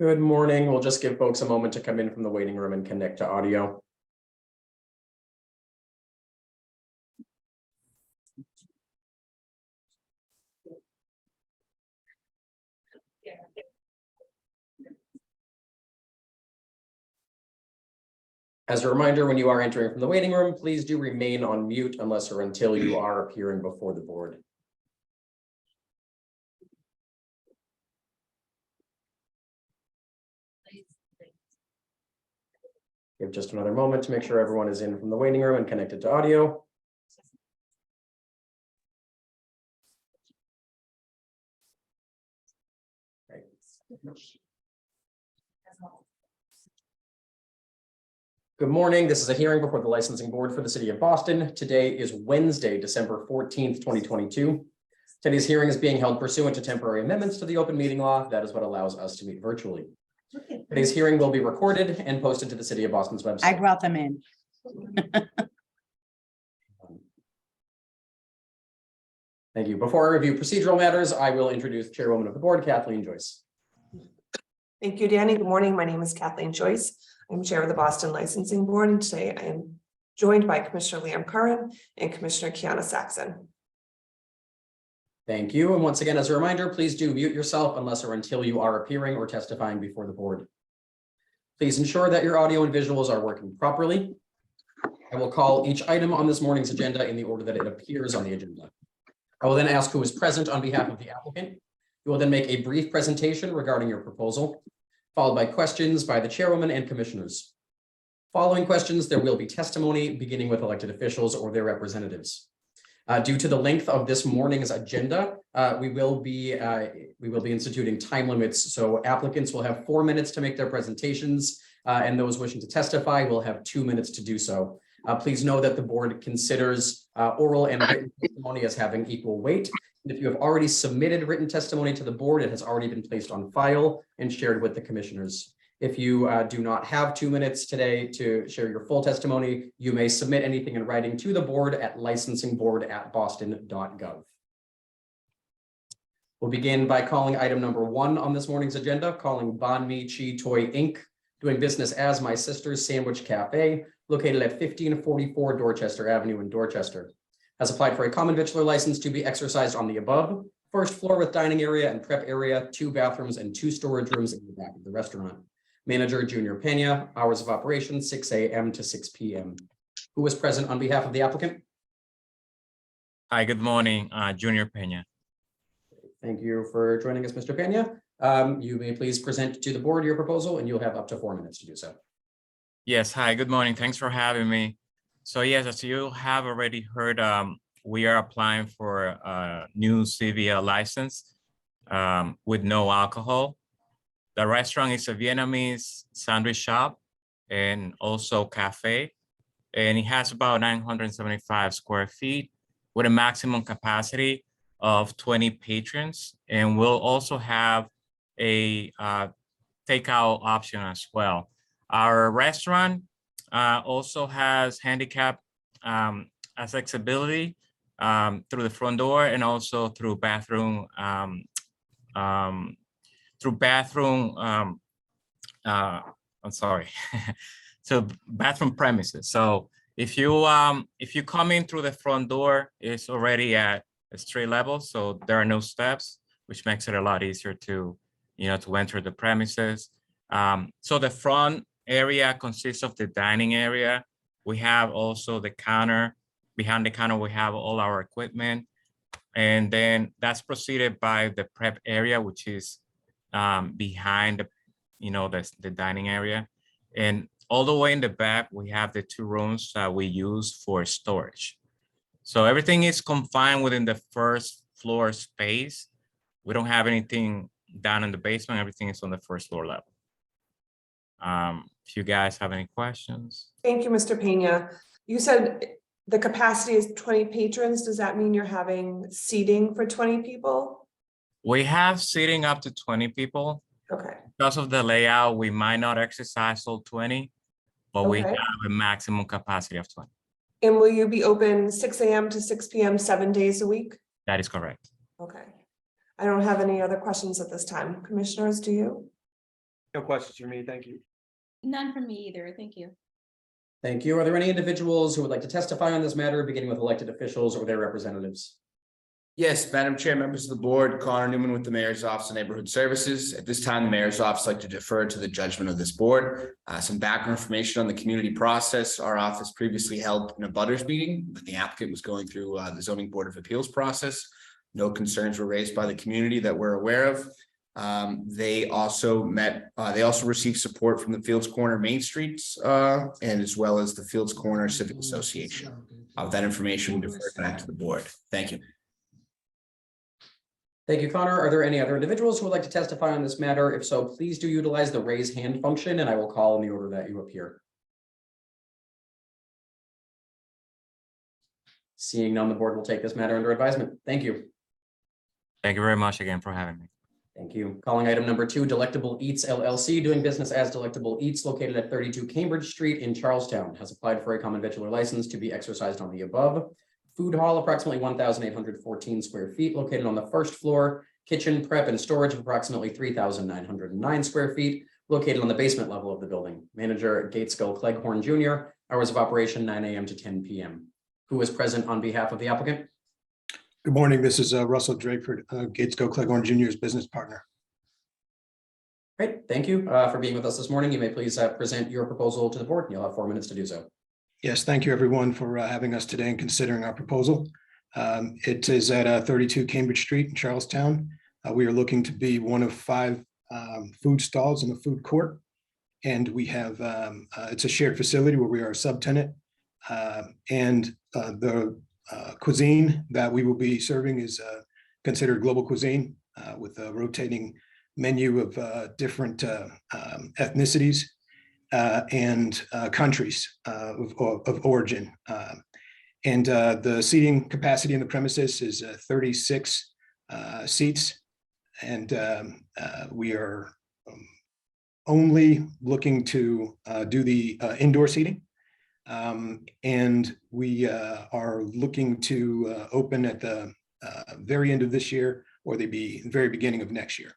Good morning. We'll just give folks a moment to come in from the waiting room and connect to audio. As a reminder, when you are entering from the waiting room, please do remain on mute unless or until you are appearing before the board. Give just another moment to make sure everyone is in from the waiting room and connected to audio. Right. Good morning. This is a hearing before the licensing board for the city of Boston. Today is Wednesday, December 14th, 2022. Today's hearing is being held pursuant to temporary amendments to the open meeting law. That is what allows us to meet virtually. Today's hearing will be recorded and posted to the city of Boston's website. I brought them in. Thank you. Before I review procedural matters, I will introduce Chairwoman of the Board, Kathleen Joyce. Thank you, Danny. Good morning. My name is Kathleen Joyce. I'm Chair of the Boston Licensing Board, and today I am joined by Commissioner Liam Curran and Commissioner Kiana Saxon. Thank you. And once again, as a reminder, please do mute yourself unless or until you are appearing or testifying before the board. Please ensure that your audio and visuals are working properly. I will call each item on this morning's agenda in the order that it appears on the agenda. I will then ask who is present on behalf of the applicant. You will then make a brief presentation regarding your proposal, followed by questions by the chairwoman and commissioners. Following questions, there will be testimony beginning with elected officials or their representatives. Due to the length of this morning's agenda, we will be instituting time limits. So applicants will have 4 minutes to make their presentations, and those wishing to testify will have 2 minutes to do so. Please know that the board considers oral and written testimony as having equal weight. And if you have already submitted written testimony to the board, it has already been placed on file and shared with the commissioners. If you do not have 2 minutes today to share your full testimony, you may submit anything in writing to the board at licensingboard@boston.gov. We'll begin by calling item number 1 on this morning's agenda, calling Banh Mi Chi Toy Inc., doing business as My Sister's Sandwich Cafe, located at 1544 Dorchester Avenue in Dorchester. Has applied for a common victular license to be exercised on the above, first floor with dining area and prep area, 2 bathrooms and 2 storage rooms in the back of the restaurant. Manager Junior Pena, hours of operation 6 a.m. to 6 p.m. Who is present on behalf of the applicant? Hi, good morning, Junior Pena. Thank you for joining us, Mr. Pena. You may please present to the board your proposal and you'll have up to 4 minutes to do so. Yes, hi, good morning. Thanks for having me. So yes, as you have already heard, we are applying for a new CVL license with no alcohol. The restaurant is a Vietnamese sandwich shop and also cafe, and it has about 975 square feet with a maximum capacity of 20 patrons. And we'll also have a takeout option as well. Our restaurant also has handicap accessibility through the front door and also through bathroom so bathroom premises. So if you come in through the front door, it's already at a street level, so there are no steps, which makes it a lot easier to to enter the premises. So the front area consists of the dining area. We have also the counter. Behind the counter, we have all our equipment, and then that's preceded by the prep area, which is behind the dining area. And all the way in the back, we have the 2 rooms that we use for storage. So everything is confined within the first floor space. We don't have anything down in the basement. Everything is on the first floor level. If you guys have any questions. Thank you, Mr. Pena. You said the capacity is 20 patrons. Does that mean you're having seating for 20 people? We have seating up to 20 people. Okay. Because of the layout, we might not exercise all 20, but we have a maximum capacity of 20. And will you be open 6 a.m. to 6 p.m. 7 days a week? That is correct. Okay. I don't have any other questions at this time. Commissioners, do you? No questions for me, thank you. None from me either. Thank you. Thank you. Are there any individuals who would like to testify on this matter, beginning with elected officials or their representatives? Yes, Madam Chair, members of the board, Connor Newman with the Mayor's Office of Neighborhood Services. At this time, the Mayor's Office would like to defer to the judgment of this board. Some background information on the community process. Our office previously held an abutters meeting, but the applicant was going through the Zoning Board of Appeals process. No concerns were raised by the community that we're aware of. They also received support from the Fields Corner Main Streets and as well as the Fields Corner Civic Association. That information deferred back to the board. Thank you. Thank you, Connor. Are there any other individuals who would like to testify on this matter? If so, please do utilize the raise hand function and I will call in the order that you appear. Seeing none, the board will take this matter under advisement. Thank you. Thank you very much again for having me. Thank you. Calling item number 2, Delectable Eats LLC, doing business as Delectable Eats, located at 32 Cambridge Street in Charlestown, has applied for a common victular license to be exercised on the above. Food hall, approximately 1,814 square feet, located on the first floor. Kitchen, prep, and storage of approximately 3,909 square feet, located on the basement level of the building. Manager Gateskill Cleghorn Jr., hours of operation 9 a.m. to 10 p.m. Who is present on behalf of the applicant? Good morning. This is Russell Drakeford, Gateskill Cleghorn Jr.'s business partner. Great, thank you for being with us this morning. You may please present your proposal to the board. You'll have 4 minutes to do so. Yes, thank you everyone for having us today and considering our proposal. It is at 32 Cambridge Street in Charlestown. We are looking to be one of 5 food stalls in the food court. And we have, it's a shared facility where we are a subtenant. And the cuisine that we will be serving is considered global cuisine with a rotating menu of different ethnicities and countries of origin. And the seating capacity in the premises is 36 seats. And we are only looking to do the indoor seating. And we are looking to open at the very end of this year or the very beginning of next year.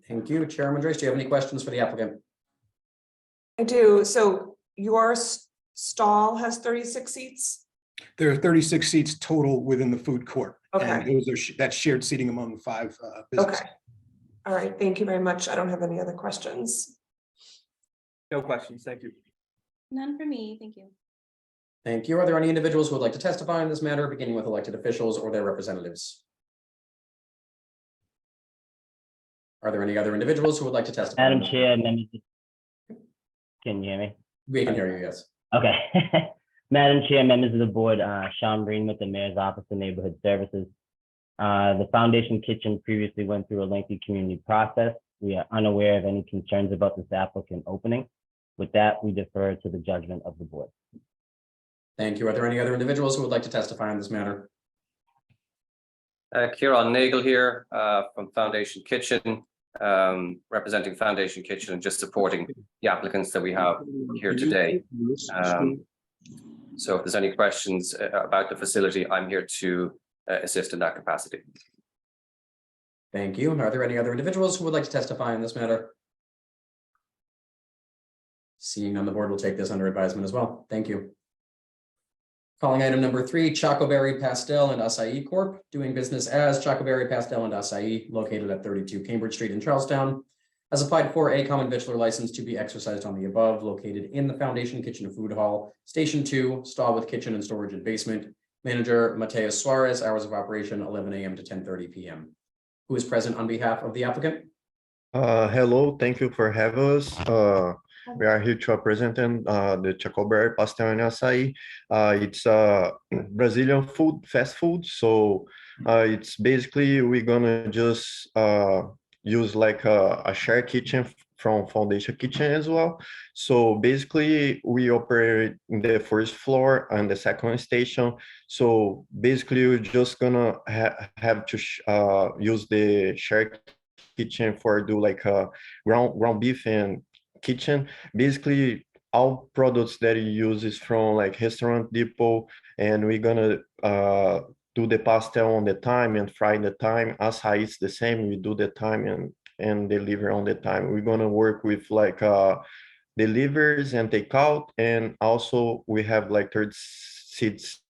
Thank you. Chairman Joyce, do you have any questions for the applicant? I do. So your stall has 36 seats? There are 36 seats total within the food court. Okay. And those are that's shared seating among 5 businesses. Okay. All right. Thank you very much. I don't have any other questions. No questions, thank you. None from me. Thank you. Thank you. Are there any individuals who would like to testify on this matter, beginning with elected officials or their representatives? Are there any other individuals who would like to testify? Madam Chair, members, can you hear me? We can hear you, yes. Okay. Madam Chair, members of the board, Sean Breen with the Mayor's Office of Neighborhood Services. The Foundation Kitchen previously went through a lengthy community process. We are unaware of any concerns about this applicant opening. With that, we defer to the judgment of the board. Thank you. Are there any other individuals who would like to testify on this matter? Kieran Nagel here from Foundation Kitchen, representing Foundation Kitchen and just supporting the applicants that we have here today. So if there's any questions about the facility, I'm here to assist in that capacity. Thank you. Are there any other individuals who would like to testify on this matter? Seeing none, the board will take this under advisement as well. Thank you. Calling item number 3, Chocoberry Pastel and Acai Corp., doing business as Chocoberry Pastel and Acai, located at 32 Cambridge Street in Charlestown, has applied for a common victular license to be exercised on the above, located in the Foundation Kitchen Food Hall, Station 2, stall with kitchen and storage and basement. Manager Mateus Suarez, hours of operation 11 a.m. to 10:30 p.m. Who is present on behalf of the applicant? Hello, thank you for having us. We are here to present the Chocoberry Pastel and Acai. It's Brazilian food, fast food. So it's basically we're gonna just use like a shared kitchen from Foundation Kitchen as well. So basically we operate in the first floor and the second station. So basically we're just gonna have to use the shared kitchen for do like a ground beef and kitchen. Basically all products that you use is from like Restaurant Depot, and we're gonna do the pastel on the time and fry the time. Acai is the same, we do the time and and deliver on the time. We're gonna work with like delivers and takeout, and also we have like 36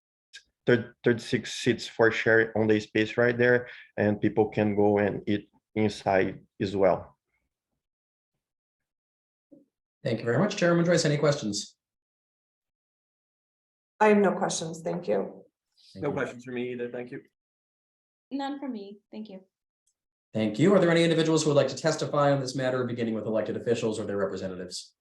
seats for share on the space right there, and people can go and eat inside as well. Thank you very much. Chairman Joyce, any questions? I have no questions. Thank you. Thank No you. questions for me either. Thank you. None from me, thank you. Thank you. Are there any individuals who would like to testify on this matter, beginning with elected officials or their representatives?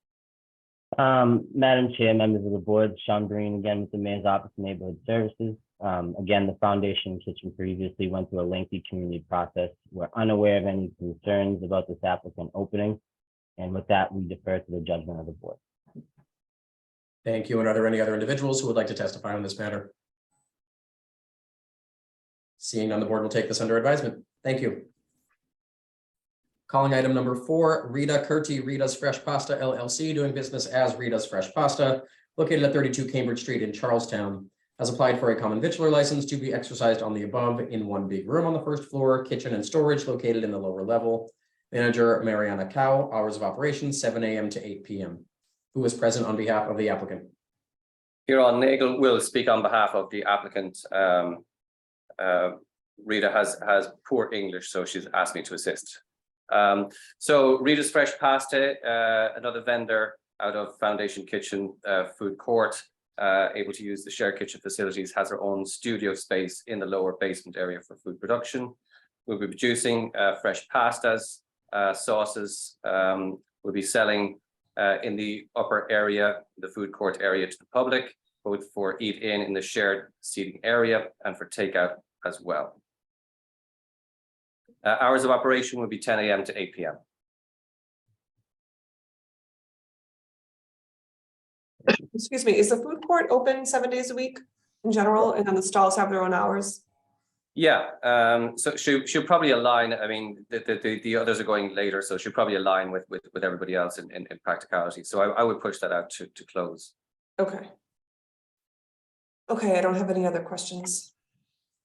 Madam Chair, members of the board, Sean Green again with the Mayor's Office of Neighborhood Services. Again, the Foundation Kitchen previously went through a lengthy community process. We're unaware of any concerns about this applicant opening. And with that, we defer to the judgment of the board. Thank you. And are there any other individuals who would like to testify on this matter? Seeing none, the board will take this under advisement. Thank you. Calling item number 4, Rita Curti, Rita's Fresh Pasta LLC, doing business as Rita's Fresh Pasta, located at 32 Cambridge Street in Charlestown, has applied for a common victular license to be exercised on the above in one big room on the first floor, kitchen and storage located in the lower level. Manager Mariana Cow, hours of operation 7 a.m. to 8 p.m. Who is present on behalf of the applicant? Huron Nagel will speak on behalf of the applicant. Rita has poor English, so she's asked me to assist. So Rita's Fresh Pasta, another vendor out of Foundation Kitchen food court, able to use the shared kitchen facilities, has her own studio space in the lower basement area for food production. We'll be producing fresh pastas, sauces. We'll be selling in the upper area, the food court area, to the public, both for eat in the shared seating area and for takeout as well. Hours of operation will be 10 a.m. to 8 p.m. Excuse me, is the food court open 7 days a week in general, and then the stalls have their own hours? Yeah, so she'll probably align. I mean, the others are going later, so she'll probably align with everybody else in practicality. So I would push that out to close. Okay. Okay, I don't have any other questions.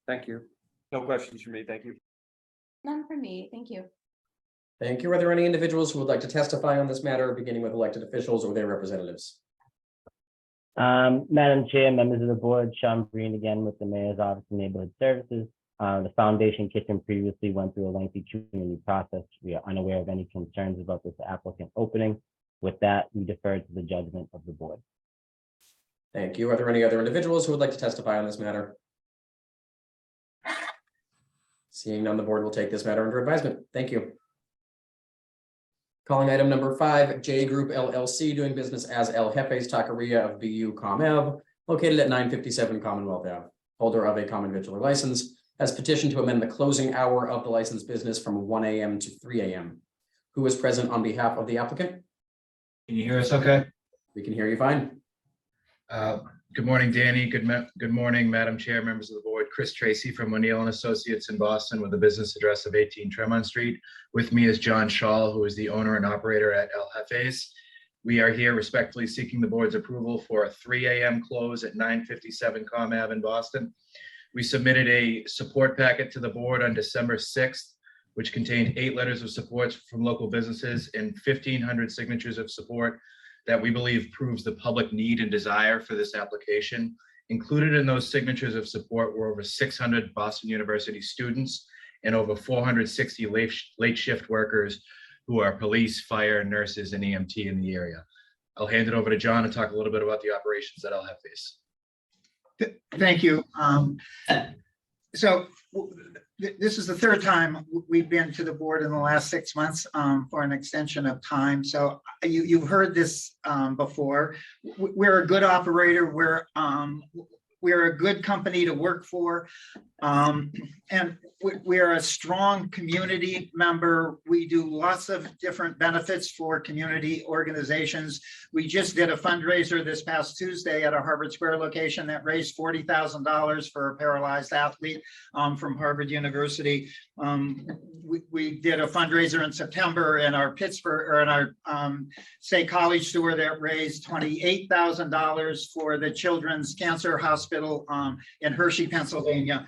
Thank you. No questions for me. Thank you. None from me, thank you. Thank you. Are there any individuals who would like to testify on this matter, beginning with elected officials or their representatives? Madam Chair, members of the board, Sean Green again with the Mayor's Office of Neighborhood Services. The Foundation Kitchen previously went through a lengthy community process. We are unaware of any concerns about this applicant opening. With that, we defer to the judgment of the board. Thank you. Are there any other individuals who would like to testify on this matter? Seeing none, the board will take this matter under advisement. Thank you. Calling item number 5, J Group LLC, doing business as El Jefe's Taqueria of BU ComAv, located at 957 Commonwealth Ave. Holder of a common victular license, has petitioned to amend the closing hour of the licensed business from 1 a.m. to 3 a.m. Who is present on behalf of the applicant? Can you hear us okay? We can hear you fine. Good morning, Danny. Good morning, Madam Chair, members of the board. Chris Tracy from O'Neill and Associates in Boston with a business address of 18 Tremont Street. With me is John Schall, who is the owner and operator at El Jefe's. We are here respectfully seeking the board's approval for a 3 a.m. close at 957 Com Ave in Boston. We submitted a support packet to the board on December 6th, which contained 8 letters of support from local businesses and 1,500 signatures of support that we believe proves the public need and desire for this application. Included in those signatures of support were over 600 Boston University students and over 460 late shift workers who are police, fire, nurses, and EMT in the area. I'll hand it over to John to talk a little bit about the operations at El Jefe's. Thank you. So this is the third time we've been to the board in the last 6 months for an extension of time. So you've heard this before. We're a good operator. We're a good company to work for. And we're a strong community member. We do lots of different benefits for community organizations. We just did a fundraiser this past Tuesday at a Harvard Square location that raised $40,000 for a paralyzed athlete from Harvard University. We did a fundraiser in September in our State College tour that raised $28,000 for the Children's Cancer Hospital in Hershey, Pennsylvania.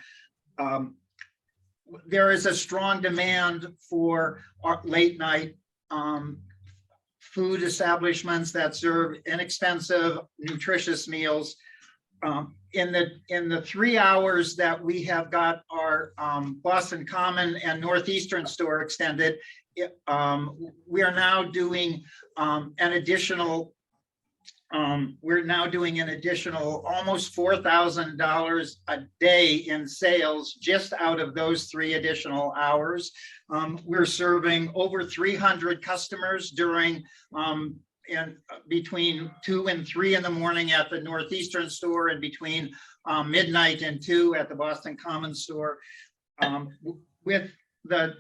there is a strong demand for our late night food establishments that serve inexpensive, nutritious meals. In the 3 hours that we have got our Boston Common and Northeastern store extended, we are now doing an additional almost $4,000 a day in sales just out of those 3 additional hours. We're serving over 300 customers during and between 2 and 3 in the morning at the Northeastern store, and between midnight and 2 at the Boston Common store. With the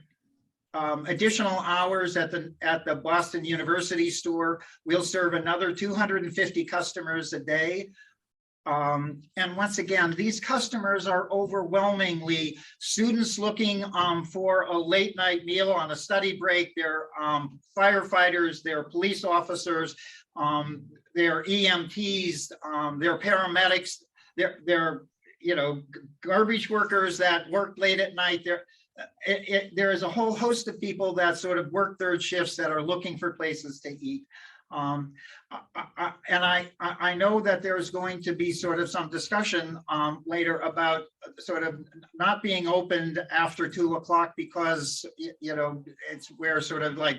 additional hours at the Boston University store, we'll serve another 250 customers a day. And once again, these customers are overwhelmingly students looking for a late night meal on a study break. They're firefighters, they're police officers, they're EMTs, they're paramedics, they're garbage workers that work late at night. There is a whole host of people that sort of work third shifts that are looking for places to eat. And I know that there's going to be sort of some discussion later about sort of not being opened after 2 o'clock because, it's where sort of like,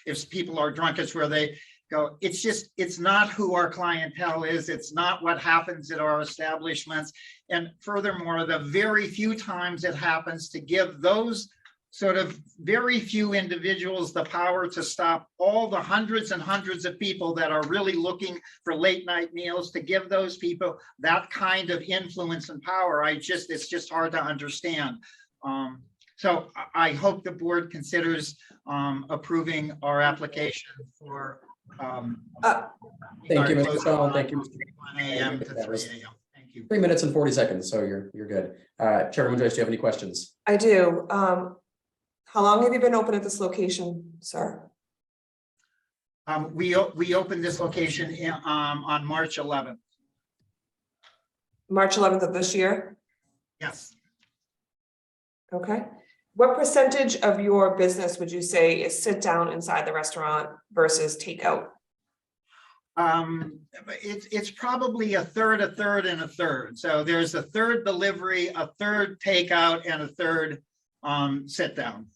if people are drunk, it's where they go. It's not who our clientele is. It's not what happens at our establishments. And furthermore, the very few times it happens, to give those sort of very few individuals the power to stop all the hundreds and hundreds of people that are really looking for late night meals, to give those people that kind of influence and power. It's just hard to understand. So I hope the board considers approving our application for Thank you, Mr. Shaw. Thank you, Mr. 1 a.m. to 3 a.m. Thank you. 3 minutes and 40 seconds, so you're good. Chairwoman Joyce, do you have any questions? I do. How long have you been open at this location, sir? We opened this location on March 11th. March 11th of this year? Yes. Okay. What percentage of your business would you say is sit down inside the restaurant versus takeout? It's probably a third, and a third. So there's a third delivery, a third takeout, and a third sit down.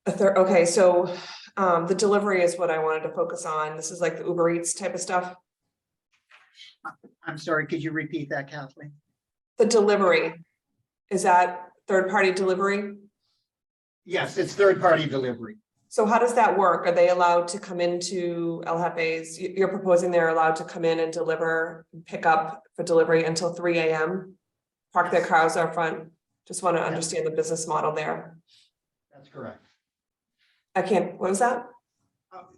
A third. Okay, so the delivery is what I wanted to focus on. This is like the Uber Eats type of stuff. I'm sorry, could you repeat that, Kathleen? The delivery, is that third-party delivery? Yes, it's third-party delivery. So how does that work? Are they allowed to come into El Jefe's? You're proposing they're allowed to come in and deliver, pick up for delivery until 3 a.m., park their cars out front? Just want to understand the business model there. That's correct. What was that?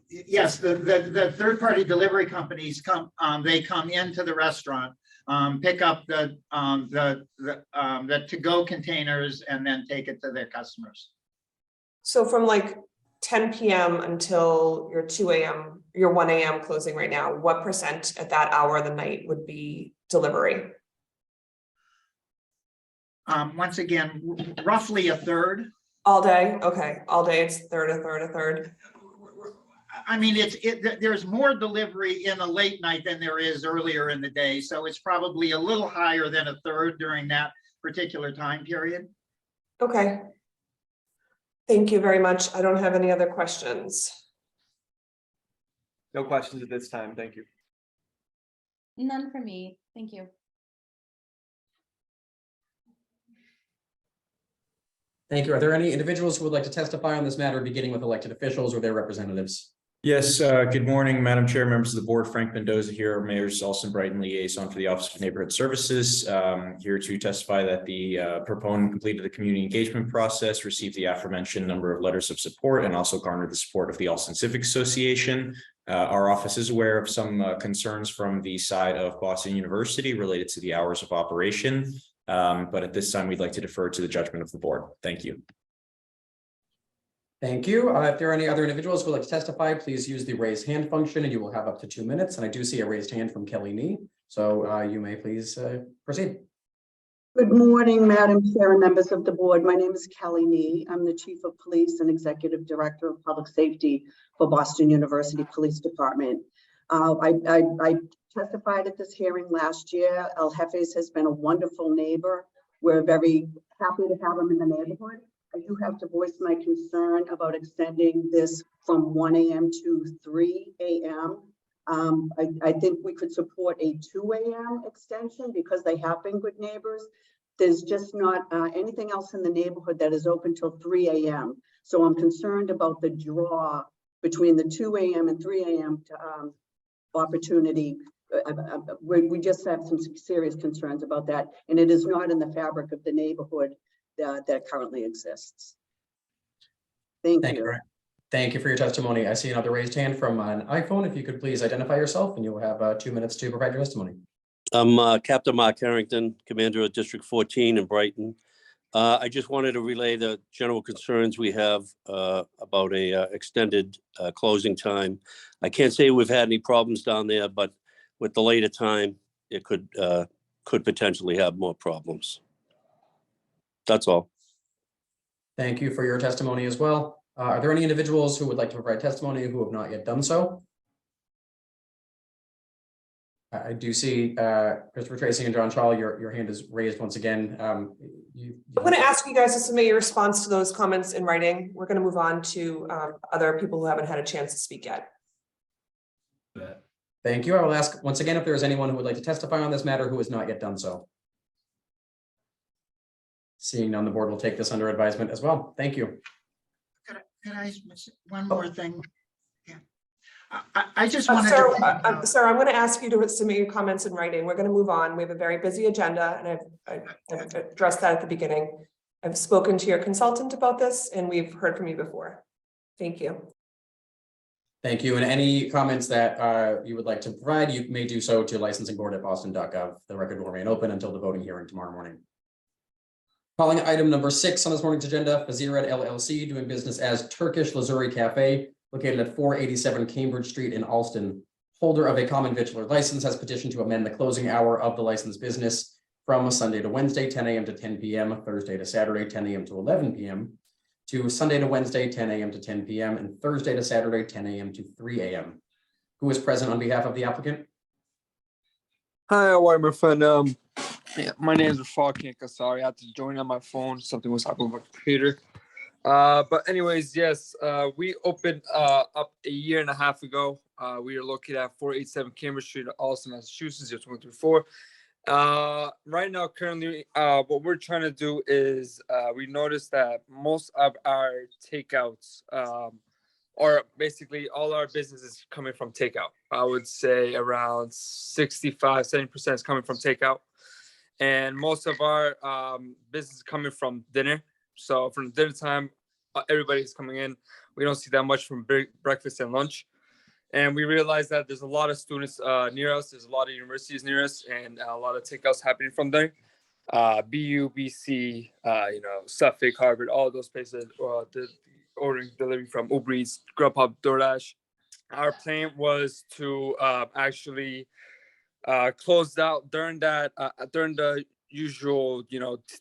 Yes, the third-party delivery companies come into the restaurant, pick up the to-go containers, and then take it to their customers. So from like 10 p.m. until your 2 a.m., your 1 a.m. closing right now, what percent at that hour of the night would be delivery? Once again, roughly a third. All day? Okay, all day it's a third. I mean, there's more delivery in the late night than there is earlier in the day. So it's probably a little higher than a third during that particular time period. Okay. Thank you very much. I don't have any other questions. No questions at this time. Thank you. None for me. Thank you. Thank you. Are there any individuals who would like to testify on this matter, beginning with elected officials or their representatives? Yes, good morning, Madam Chair, members of the board. Frank Mendoza here, Mayor's Alston Brighton liaison for the Office of Neighborhood Services. Here to testify that the proponent completed the community engagement process, received the aforementioned number of letters of support, and also garnered the support of the Alston Civic Association. Our office is aware of some concerns from the side of Boston University related to the hours of operation. But at this time, we'd like to defer to the judgment of the board. Thank you. Thank you. If there are any other individuals who would like to testify, please use the raise hand function and you will have up to 2 minutes. And I do see a raised hand from Kelly Nee. So you may please proceed. Good morning, Madam Chair and members of the board. My name is Kelly Nee. I'm the Chief of Police and Executive Director of Public Safety for Boston University Police Department. I testified at this hearing last year. El Jefes has been a wonderful neighbor. We're very happy to have him in the neighborhood. I do have to voice my concern about extending this from 1 a.m. to 3 a.m. I think we could support a 2 a.m. extension because they have been good neighbors. There's just not anything else in the neighborhood that is open till 3 a.m. So I'm concerned about the draw between the 2 a.m. and 3 a.m. Opportunity. We just have some serious concerns about that, and it is not in the fabric of the neighborhood that currently exists. Thank you. Thank you for your testimony. I see another raised hand from an iPhone. If you could please identify yourself, and you will have 2 minutes to provide your testimony. I'm Captain Mark Harrington, Commander of District 14 in Brighton. I just wanted to relay the general concerns we have about a extended closing time. I can't say we've had any problems down there, but with the later time, it could potentially have more problems. That's all. Thank you for your testimony as well. Are there any individuals who would like to provide testimony who have not yet done so? I do see Christopher Tracy and John Shaw, your hand is raised once again. I'm going to ask you guys to submit your response to those comments in writing. We're going to move on to other people who haven't had a chance to speak yet. Thank you. I will ask once again if there is anyone who would like to testify on this matter who has not yet done so. Seeing none, the board will take this under advisement as well. Thank you. Can I, one more thing? Yeah. I just wanted to. Sir, I'm going to ask you to submit your comments in writing. We're going to move on. We have a very busy agenda, and I've addressed that at the beginning. I've spoken to your consultant about this, and we've heard from you before. Thank you. Thank you. And any comments that you would like to provide, you may do so to licensingboard@boston.gov. The record will remain open until the voting hearing tomorrow morning. Calling item number 6 on this morning's agenda, Faziret LLC, doing business as Turkish Lazuri Cafe, located at 487 Cambridge Street in Alston. Holder of a common victular license has petitioned to amend the closing hour of the licensed business from Sunday to Wednesday, 10 a.m. to 10 p.m., Thursday to Saturday, 10 a.m. to 11 p.m., to Sunday to Wednesday, 10 a.m. to 10 p.m., and Thursday to Saturday, 10 a.m. to 3 a.m. Who is present on behalf of the applicant? Hi, how are you, my friend? Yeah, my name is Rafal Kasari. I had to join on my phone. Something was happening with my computer. But anyways, yes, we opened up a year and a half ago. We are located at 487 Cambridge Street, Alston, Massachusetts, 02134. Right now, currently, what we're trying to do is we noticed that most of our takeouts, or basically all our business is coming from takeout. I would say around 65-70% is coming from takeout. And most of our business is coming from dinner. So from dinner time, everybody's coming in. We don't see that much from breakfast and lunch. And we realize that there's a lot of students near us. There's a lot of universities near us, and a lot of takeouts happening from there. BU, BC, Suffolk, Harvard, all of those places. Ordering delivery from Uber Eats, Grubhub, DoorDash. Our plan was to actually closed out during the usual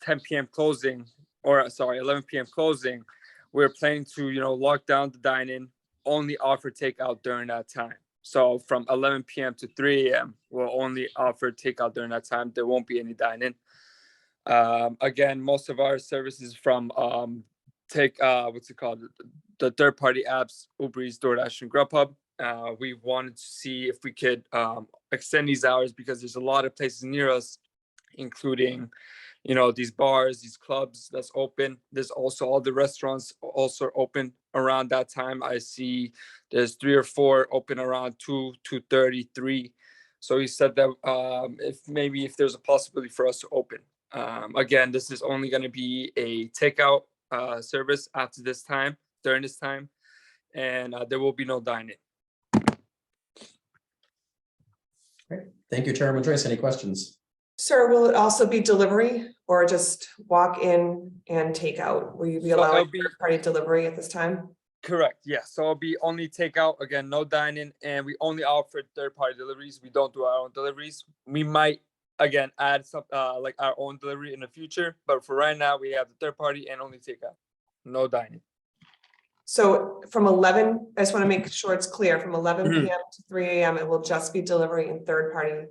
10 p.m. closing, or sorry, 11 p.m. closing. We're planning to lock down the dine-in, only offer takeout during that time. So from 11 p.m. to 3 a.m. we'll only offer takeout during that time. There won't be any dine-in. Again, most of our services from the third-party apps, Uber Eats, DoorDash, and Grubhub. We wanted to see if we could extend these hours because there's a lot of places near us, including, these bars, these clubs that's open. There's also all the restaurants also open around that time. I see there's 3 or 4 open around 2:30, 3. So he said that if there's a possibility for us to open. Again, this is only going to be a takeout service during this time, and there will be no dining. Great. Thank you, Chairman Trace. Any questions? Sir, will it also be delivery or just walk in and take out? Will you be allowing third-party delivery at this time? Correct. Yes. So it'll be only takeout. Again, no dining, and we only offer third-party deliveries. We don't do our own deliveries. We might again, add some, like our own delivery in the future. But for right now, we have the third party and only takeout, no dining. So from 11, I just want to make sure it's clear, from 11 Mhm. PM to 3 AM, it will just be delivery and third party.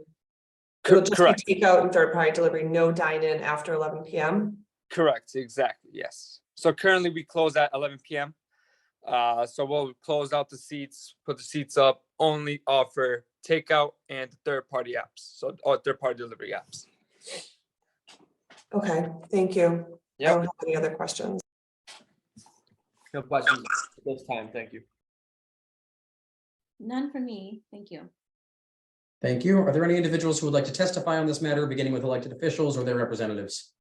It'll just Correct, be takeout and third party delivery, no dine in after 11 PM. correct, exactly, yes. So currently we close at 11 PM. So we'll close out the seats, put the seats up, only offer takeout and third party apps, so or third party delivery apps. Okay, thank you. I Yep. don't have any other questions. No questions at this time. Thank you. None for me, thank you. Thank you. Are there any individuals who would like to testify on this matter, beginning with elected officials or their representatives?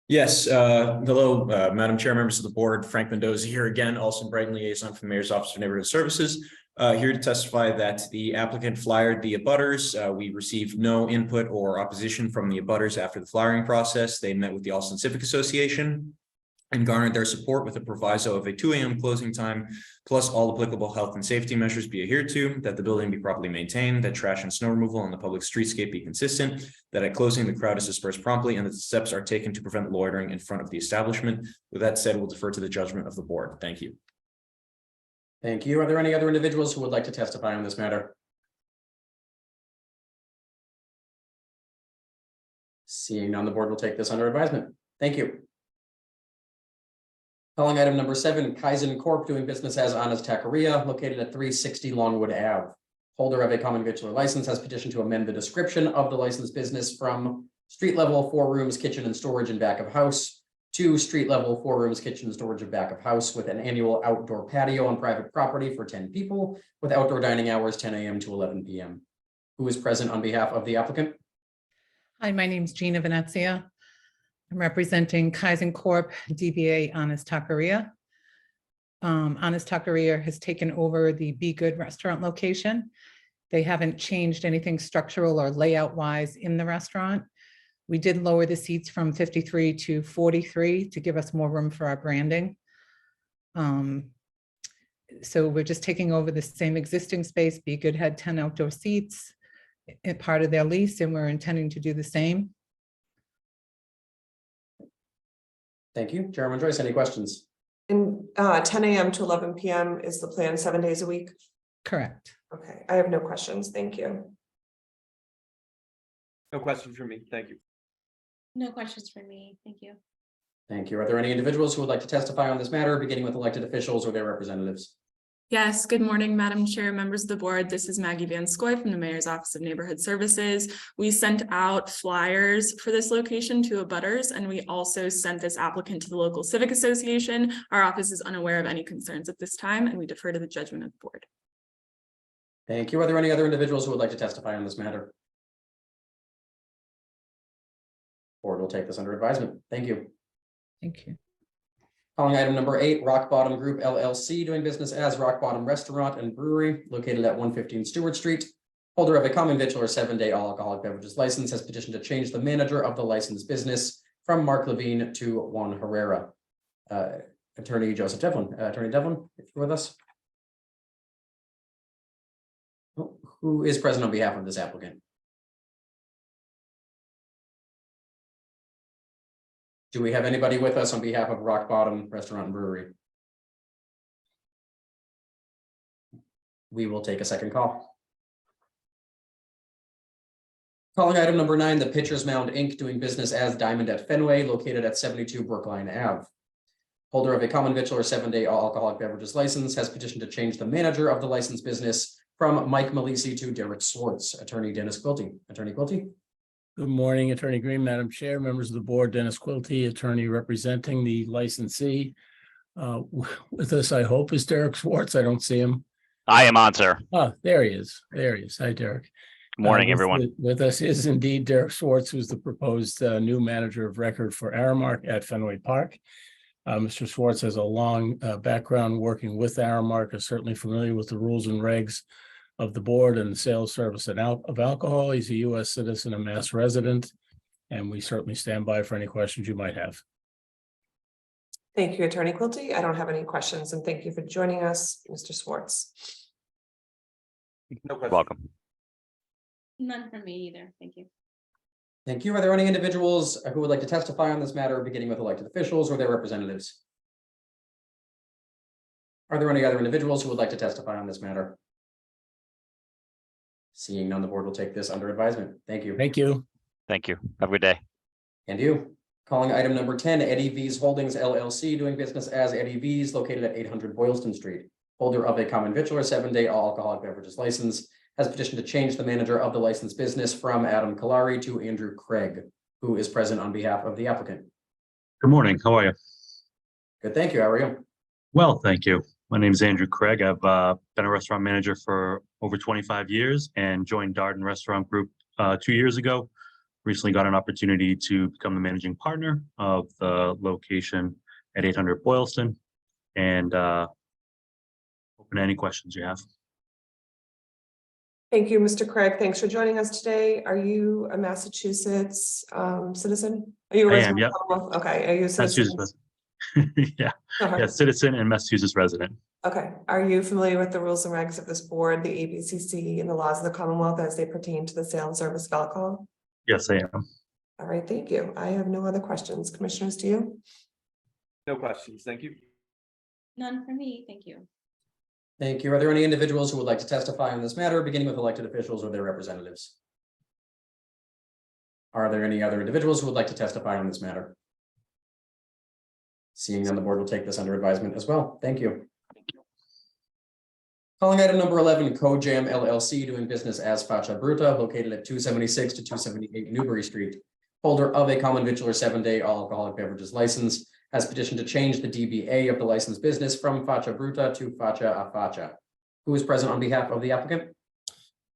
Yes, hello, Madam Chair, members of the board, Frank Mendoza here again, also Brighton liaison from the Mayor's Office of Neighborhood Services. Here to testify that the applicant flyered the abutters. We received no input or opposition from the abutters after the flyering process. They met with the Austin Civic Association and garnered their support with a proviso of a 2 AM closing time, plus all applicable health and safety measures be adhered to, that the building be properly maintained, that trash and snow removal on the public streetscape be consistent, that at closing the crowd is dispersed promptly, and that the steps are taken to prevent loitering in front of the establishment. With that said, we'll defer to the judgment of the board. Thank you. Thank you. Are there any other individuals who would like to testify on this matter? Seeing none, the board will take this under advisement. Thank you. Calling item number 7, Kaizen Corp. doing business as Honest Taqueria, located at 360 Longwood Ave. Holder of a common victular license has petitioned to amend the description of the licensed business from street level 4 rooms, kitchen and storage in back of house to street level 4 rooms, kitchen and storage in back of house with an annual outdoor patio on private property for 10 people with outdoor dining hours 10 AM to 11 PM. Who is present on behalf of the applicant? Hi, my name's Gina Venezia. I'm representing Kaizen Corp. DBA Honest Taqueria. Honest Taqueria has taken over the Be Good restaurant location. They haven't changed anything structural or layout wise in the restaurant. We did lower the seats from 53 to 43 to give us more room for our branding. So we're just taking over the same existing space. Be Good had 10 outdoor seats, part of their lease, and we're intending to do the same. Thank you. Chairman Joyce, any questions? And 10 AM to 11 PM is the plan 7 days a week? Correct. Okay, I have no questions. Thank you. No questions from me. Thank you. No questions for me, thank you. Thank you. Are there any individuals who would like to testify on this matter, beginning with elected officials or their representatives? Yes, good morning, Madam Chair, members of the board. This is Maggie Van Scoy from the Mayor's Office of Neighborhood Services. We sent out flyers for this location to abutters, and we also sent this applicant to the local civic association. Our office is unaware of any concerns at this time, and we defer to the judgment of the board. Thank you. Are there any other individuals who would like to testify on this matter? Board will take this under advisement. Thank you. Thank you. Calling item number 8, Rock Bottom Group LLC, doing business as Rock Bottom Restaurant and Brewery, located at 115 Stewart Street. Holder of a common victular 7-day all alcoholic beverages license has petitioned to change the manager of the licensed business from Mark Levine to Juan Herrera. Attorney Joseph Devlin. Attorney Devlin, if you're with us. Who is present on behalf of this applicant? Do we have anybody with us on behalf of Rock Bottom Restaurant and Brewery? We will take a second call. Calling item number 9, the Pitcher's Mound Inc. doing business as Diamond at Fenway, located at 72 Brookline Ave. Holder of a common victular 7-day all alcoholic beverages license has petitioned to change the manager of the licensed business from Mike Malisi to Derek Swartz. Attorney Dennis Quilty. Attorney Quilty. Good morning, Attorney Green, Madam Chair, members of the board, Dennis Quilty, attorney representing the licensee. With us, I hope, is Derek Swartz. I don't see him. I am on, sir. Oh, there he is. There he is. Hi, Derek. Good morning, everyone. With us is indeed Derek Swartz, who's the proposed new manager of record for Aramark at Fenway Park. Mr. Swartz has a long background working with Aramark, is certainly familiar with the rules and regs of the board and the sales service of alcohol. He's a U.S. citizen, a Mass resident, and we certainly stand by for any questions you might have. Thank you, Attorney Quilty. I don't have any questions, and thank you for joining us, Mr. Swartz. No question. Welcome. None from me either, thank you. Thank you. Are there any individuals who would like to testify on this matter, beginning with elected officials or their representatives? Are there any other individuals who would like to testify on this matter? Seeing none, the board will take this under advisement. Thank you. Thank you. Thank you. Have a good day. And you. Calling item number 10, Eddie V's Holdings LLC, doing business as Eddie V's, located at 800 Boylston Street. Holder of a common victular 7-day all alcoholic beverages license, has petitioned to change the manager of the licensed business from Adam Kalari to Andrew Craig, who is present on behalf of the applicant. Good morning. How are you? Good, thank you. How are you? Well, thank you. My name is Andrew Craig. I've been a restaurant manager for over 25 years and joined Darden Restaurant Group 2 years ago. Recently got an opportunity to become the managing partner of the location at 800 Boylston, and open to any questions you have. Thank you, Mr. Craig. Thanks for joining us today. Are you a Massachusetts citizen? Are you a I am, resident? yep. Okay, are you a citizen? Massachusetts. Yeah, Okay. yeah, citizen and Massachusetts resident. Okay, are you familiar with the rules and regs of this board, the ABCC, and the laws of the Commonwealth as they pertain to the sale and service of alcohol? Yes, I am. All right, thank you. I have no other questions. Commissioners, do you? No questions. Thank you. None for me, thank you. Thank you. Are there any individuals who would like to testify on this matter, beginning with elected officials or their representatives? Are there any other individuals who would like to testify on this matter? Seeing none, the board will take this under advisement as well. Thank you. Calling item number 11, Kojam LLC, doing business as Faccia Bruta, located at 276 to 278 Newbury Street. Holder of a common victular 7-day all alcoholic beverages license, has petitioned to change the DBA of the licensed business from Faccia Bruta to Faccia a Faccia. Who is present on behalf of the applicant?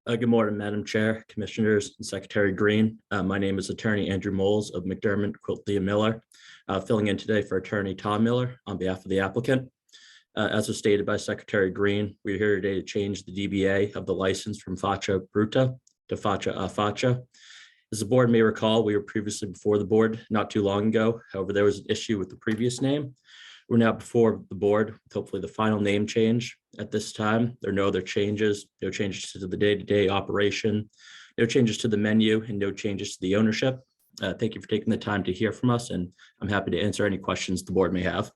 Good morning, Madam Chair, Commissioners, and Secretary Green. My name is Attorney Andrew Moles of McDermott, Quilty and Miller, filling in today for Attorney Tom Miller on behalf of the applicant. As was stated by Secretary Green, we're here today to change the DBA of the license from Faccia Bruta to Faccia a Faccia. As the board may recall, we were previously before the board not too long ago. However, there was an issue with the previous name. We're now before the board with hopefully the final name change. At this time, there are no other changes, no changes to the day-to-day operation, no changes to the menu, and no changes to the ownership. Thank you for taking the time to hear from us, and I'm happy to answer any questions the board may have.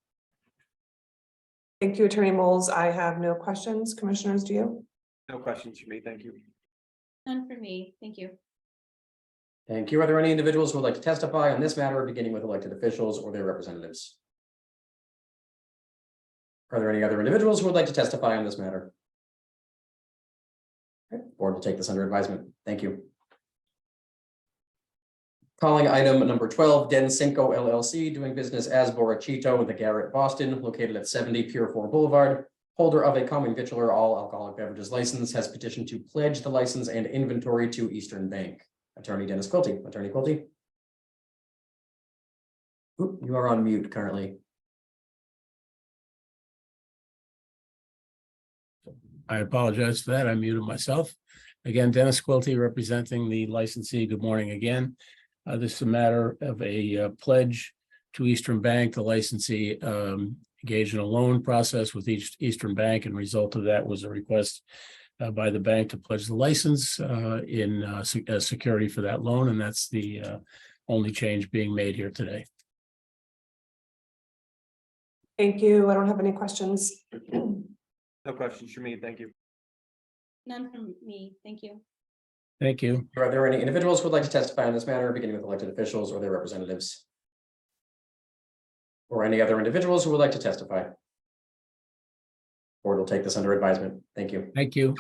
Thank you, Attorney Moles. I have no questions. Commissioners, do you? No questions for me. Thank you. None for me, thank you. Thank you. Are there any individuals who would like to testify on this matter, beginning with elected officials or their representatives? Are there any other individuals who would like to testify on this matter? Okay, board will take this under advisement. Thank you. Calling item number 12, Den Cinco LLC, doing business as Borachito in the Garrett, Boston, located at 70 Pier 4 Boulevard. Holder of a common victular all alcoholic beverages license, has petitioned to pledge the license and inventory to Eastern Bank. Attorney Dennis Quilty. Attorney Quilty. Oop, you are on mute currently. I apologize for that. I muted myself. Again, Dennis Quilty representing the licensee. Good morning again. This is a matter of a pledge to Eastern Bank. The licensee engaged in a loan process with Eastern Bank, and result of that was a request by the bank to pledge the license as security for that loan, and that's the only change being made here today. Thank you. I don't have any questions. No questions for me. Thank you. None from me, thank you. Thank you. Are there any individuals who would like to testify on this matter, beginning with elected officials or their representatives? Or any other individuals who would like to testify? Board will take this under advisement. Thank you. Thank you.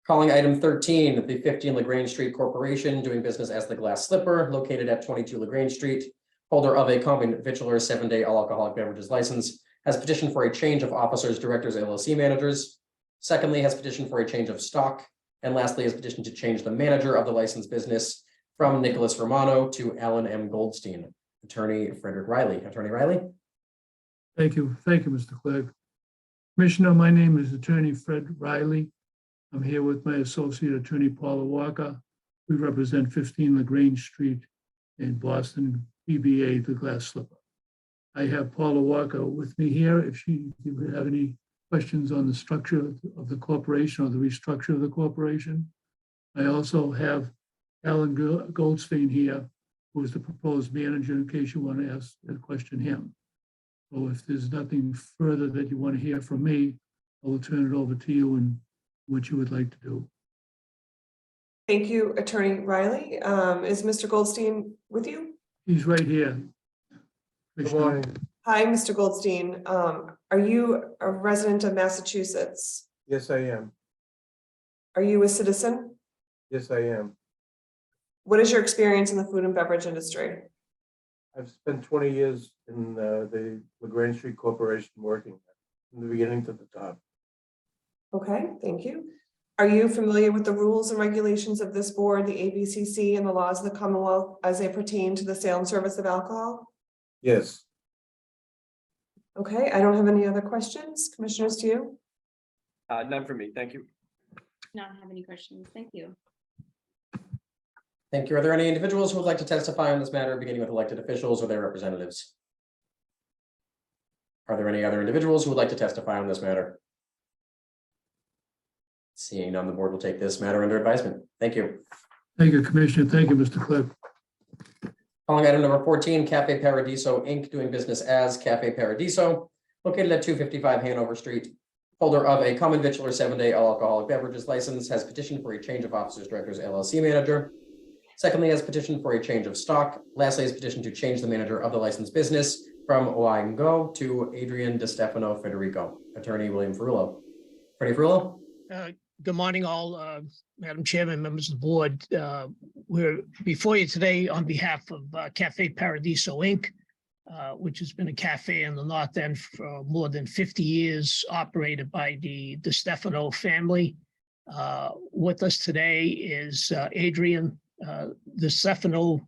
Calling item 13, the 15 LaGrange Street Corporation, doing business as the Glass Slipper, located at 22 LaGrange Street. Holder of a common victular 7-day all alcoholic beverages license, has petitioned for a change of officers, directors, LLC managers. Secondly, has petitioned for a change of stock. And lastly, has petitioned to change the manager of the licensed business from Nicholas Romano to Alan M. Goldstein. Attorney Frederick Riley. Attorney Riley. Thank you. Thank you, Mr. Clegg. Commissioner, my name is Attorney Fred Riley. I'm here with my associate attorney, Paula Walker. We represent 15 LaGrange Street in Boston, DBA The Glass Slipper. I have Paula Walker with me here. If you have any questions on the structure of the corporation or the restructure of the corporation. I also have Alan Goldstein here, who is the proposed manager, in case you want to ask a question him. So if there's nothing further that you want to hear from me, I will turn it over to you and what you would like to do. Thank you, Attorney Riley. Is Mr. Goldstein with you? He's right here. Good morning. Hi, Mr. Goldstein. Are you a resident of Massachusetts? Yes, I am. Are you a citizen? Yes, I am. What is your experience in the food and beverage industry? I've spent 20 years in the LaGrange Street Corporation working from the beginning to the top. Okay, thank you. Are you familiar with the rules and regulations of this board, the ABCC, and the laws of the Commonwealth as they pertain to the sale and service of alcohol? Yes. Okay, I don't have any other questions. Commissioners, to you? None for me. Thank you. Not have any questions. Thank you. Thank you. Are there any individuals who would like to testify on this matter, beginning with elected officials or their representatives? Are there any other individuals who would like to testify on this matter? Seeing none, the board will take this matter under advisement. Thank you. Thank you, Commissioner. Thank you, Mr. Clerk. Calling item number 14, Cafe Paradiso Inc., doing business as Cafe Paradiso, located at 255 Hanover Street. Holder of a common victular 7-day all alcoholic beverages license has petitioned for a change of officers, directors, LLC manager. Secondly, has petitioned for a change of stock. Lastly, has petitioned to change the manager of the licensed business from Oango to Adrian DeStefano Federico. Attorney William Ferrullo. Attorney Ferrullo? Good morning, all, Madam Chairman, members of the board. We're before you today on behalf of Cafe Paradiso Inc., which has been a cafe in the North End for more than 50 years, operated by the DeStefano family. With us today is Adrian DeStefano,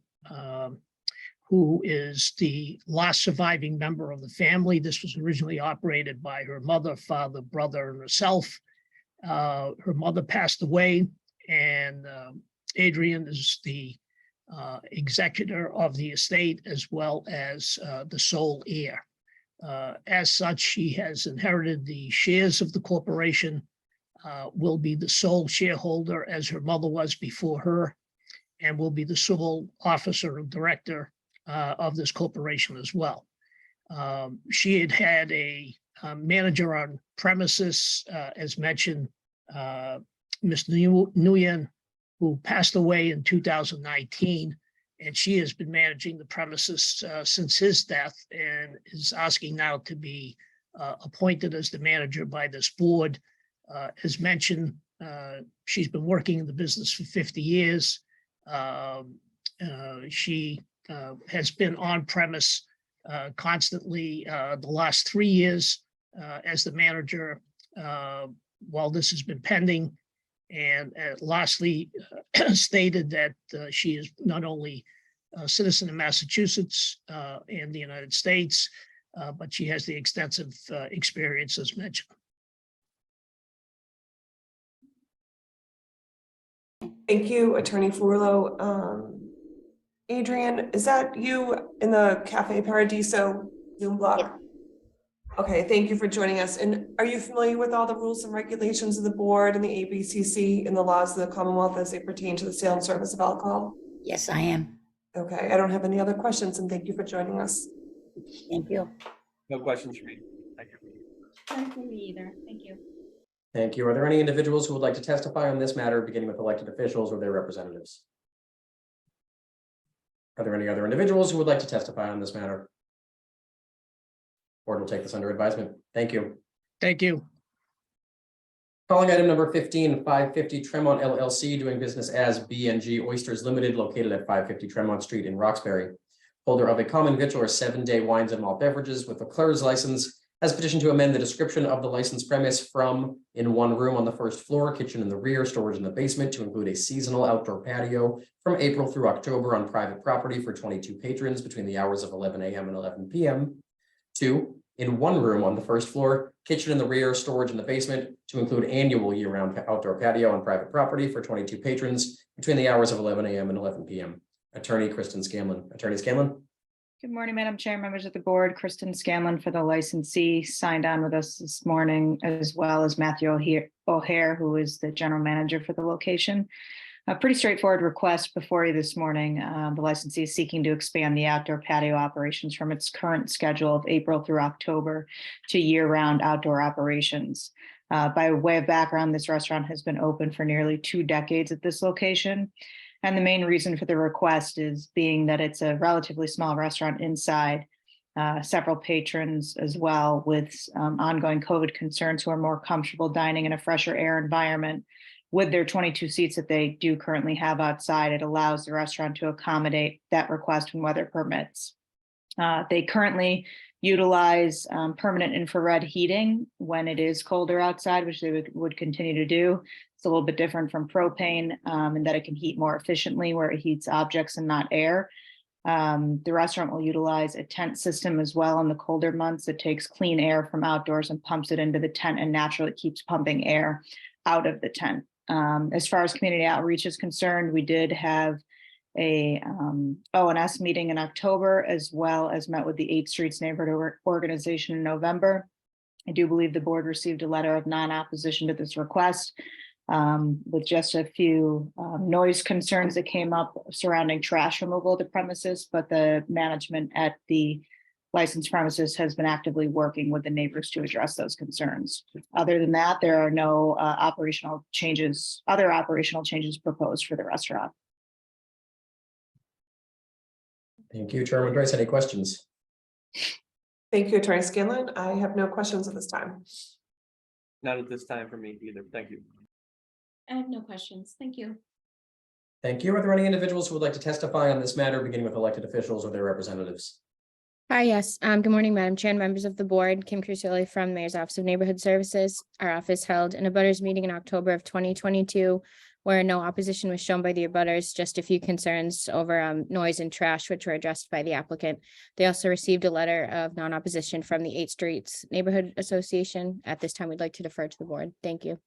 who is the last surviving member of the family. This was originally operated by her mother, father, brother, and herself. Her mother passed away, and Adrian is the executor of the estate as well as the sole heir. As such, he has inherited the shares of the corporation, will be the sole shareholder as her mother was before her, and will be the sole officer and director of this corporation as well. She had had a manager on premises, as mentioned, Ms. Nguyen, who passed away in 2019, and she has been managing the premises since his death and is asking now to be appointed as the manager by this board. As mentioned, she's been working in the business for 50 years. She has been on premise constantly the last 3 years as the manager while this has been pending, and lastly stated that she is not only a citizen of Massachusetts and the United States, but she has the extensive experience as mentioned. Thank you, Attorney Furlow. Adrian, is that you in the Cafe Paradiso Zoom block? Okay, thank you for joining us. And are you familiar with all the rules and regulations of the board and the ABCC and the laws of the Commonwealth as they pertain to the sale and service of alcohol? Yes, I am. Okay, I don't have any other questions, and thank you for joining us. Thank you. No questions for me. Thank you. None for me either. Thank you. Thank you. Are there any individuals who would like to testify on this matter, beginning with elected officials or their representatives? Are there any other individuals who would like to testify on this matter? Board will take this under advisement. Thank you. Thank you. Calling item number 15, 550 Tremont LLC, doing business as B&G Oysters Limited, located at 550 Tremont Street in Roxbury. Holder of a common victular 7-day wines and malt beverages with a clerk's license, has petitioned to amend the description of the licensed premise from in one room on the first floor, kitchen in the rear, storage in the basement, to include a seasonal outdoor patio from April through October on private property for 22 patrons between the hours of 11 a.m. and 11 p.m. 2, in one room on the first floor, kitchen in the rear, storage in the basement, to include annual year-round outdoor patio on private property for 22 patrons between the hours of 11 a.m. and 11 p.m. Attorney Kristen Scanlon. Attorney Scanlon. Good morning, Madam Chair, members of the board. Kristen Scanlon for the licensee signed on with us this morning, as well as Matthew O'Hare, who is the general manager for the location. A pretty straightforward request before you this morning. The licensee is seeking to expand the outdoor patio operations from its current schedule of April through October to year-round outdoor operations. By way of background, this restaurant has been open for nearly 2 decades at this location. And the main reason for the request is being that it's a relatively small restaurant inside, several patrons as well with ongoing COVID concerns who are more comfortable dining in a fresher air environment. With their 22 seats that they do currently have outside, it allows the restaurant to accommodate that request when weather permits. They currently utilize permanent infrared heating when it is colder outside, which they would continue to do. It's a little bit different from propane in that it can heat more efficiently where it heats objects and not air. The restaurant will utilize a tent system as well in the colder months. It takes clean air from outdoors and pumps it into the tent and naturally keeps pumping air out of the tent. As far as community outreach is concerned, we did have a ONS meeting in October, as well as met with the 8th Streets Neighborhood Organization in November. I do believe the board received a letter of non-opposition to this request with just a few noise concerns that came up surrounding trash removal of the premises, but the management at the licensed premises has been actively working with the neighbors to address those concerns. Other than that, there are no other operational changes proposed for the restaurant. Thank you, Chairman Joyce. Any questions? Thank you, Attorney Scanlon. I have no questions at this time. Not at this time for me either. Thank you. I have no questions. Thank you. Thank you. Are there any individuals who would like to testify on this matter, beginning with elected officials or their representatives? Hi, yes. Good morning, Madam Chair and members of the board. Kim Crucioli from the Mayor's Office of Neighborhood Services. Our office held an abutters meeting in October of 2022, where no opposition was shown by the abutters, just a few concerns over noise and trash, which were addressed by the applicant. They also received a letter of non-opposition from the 8th Streets Neighborhood Association. At this time, we'd like to defer to the board. Thank you.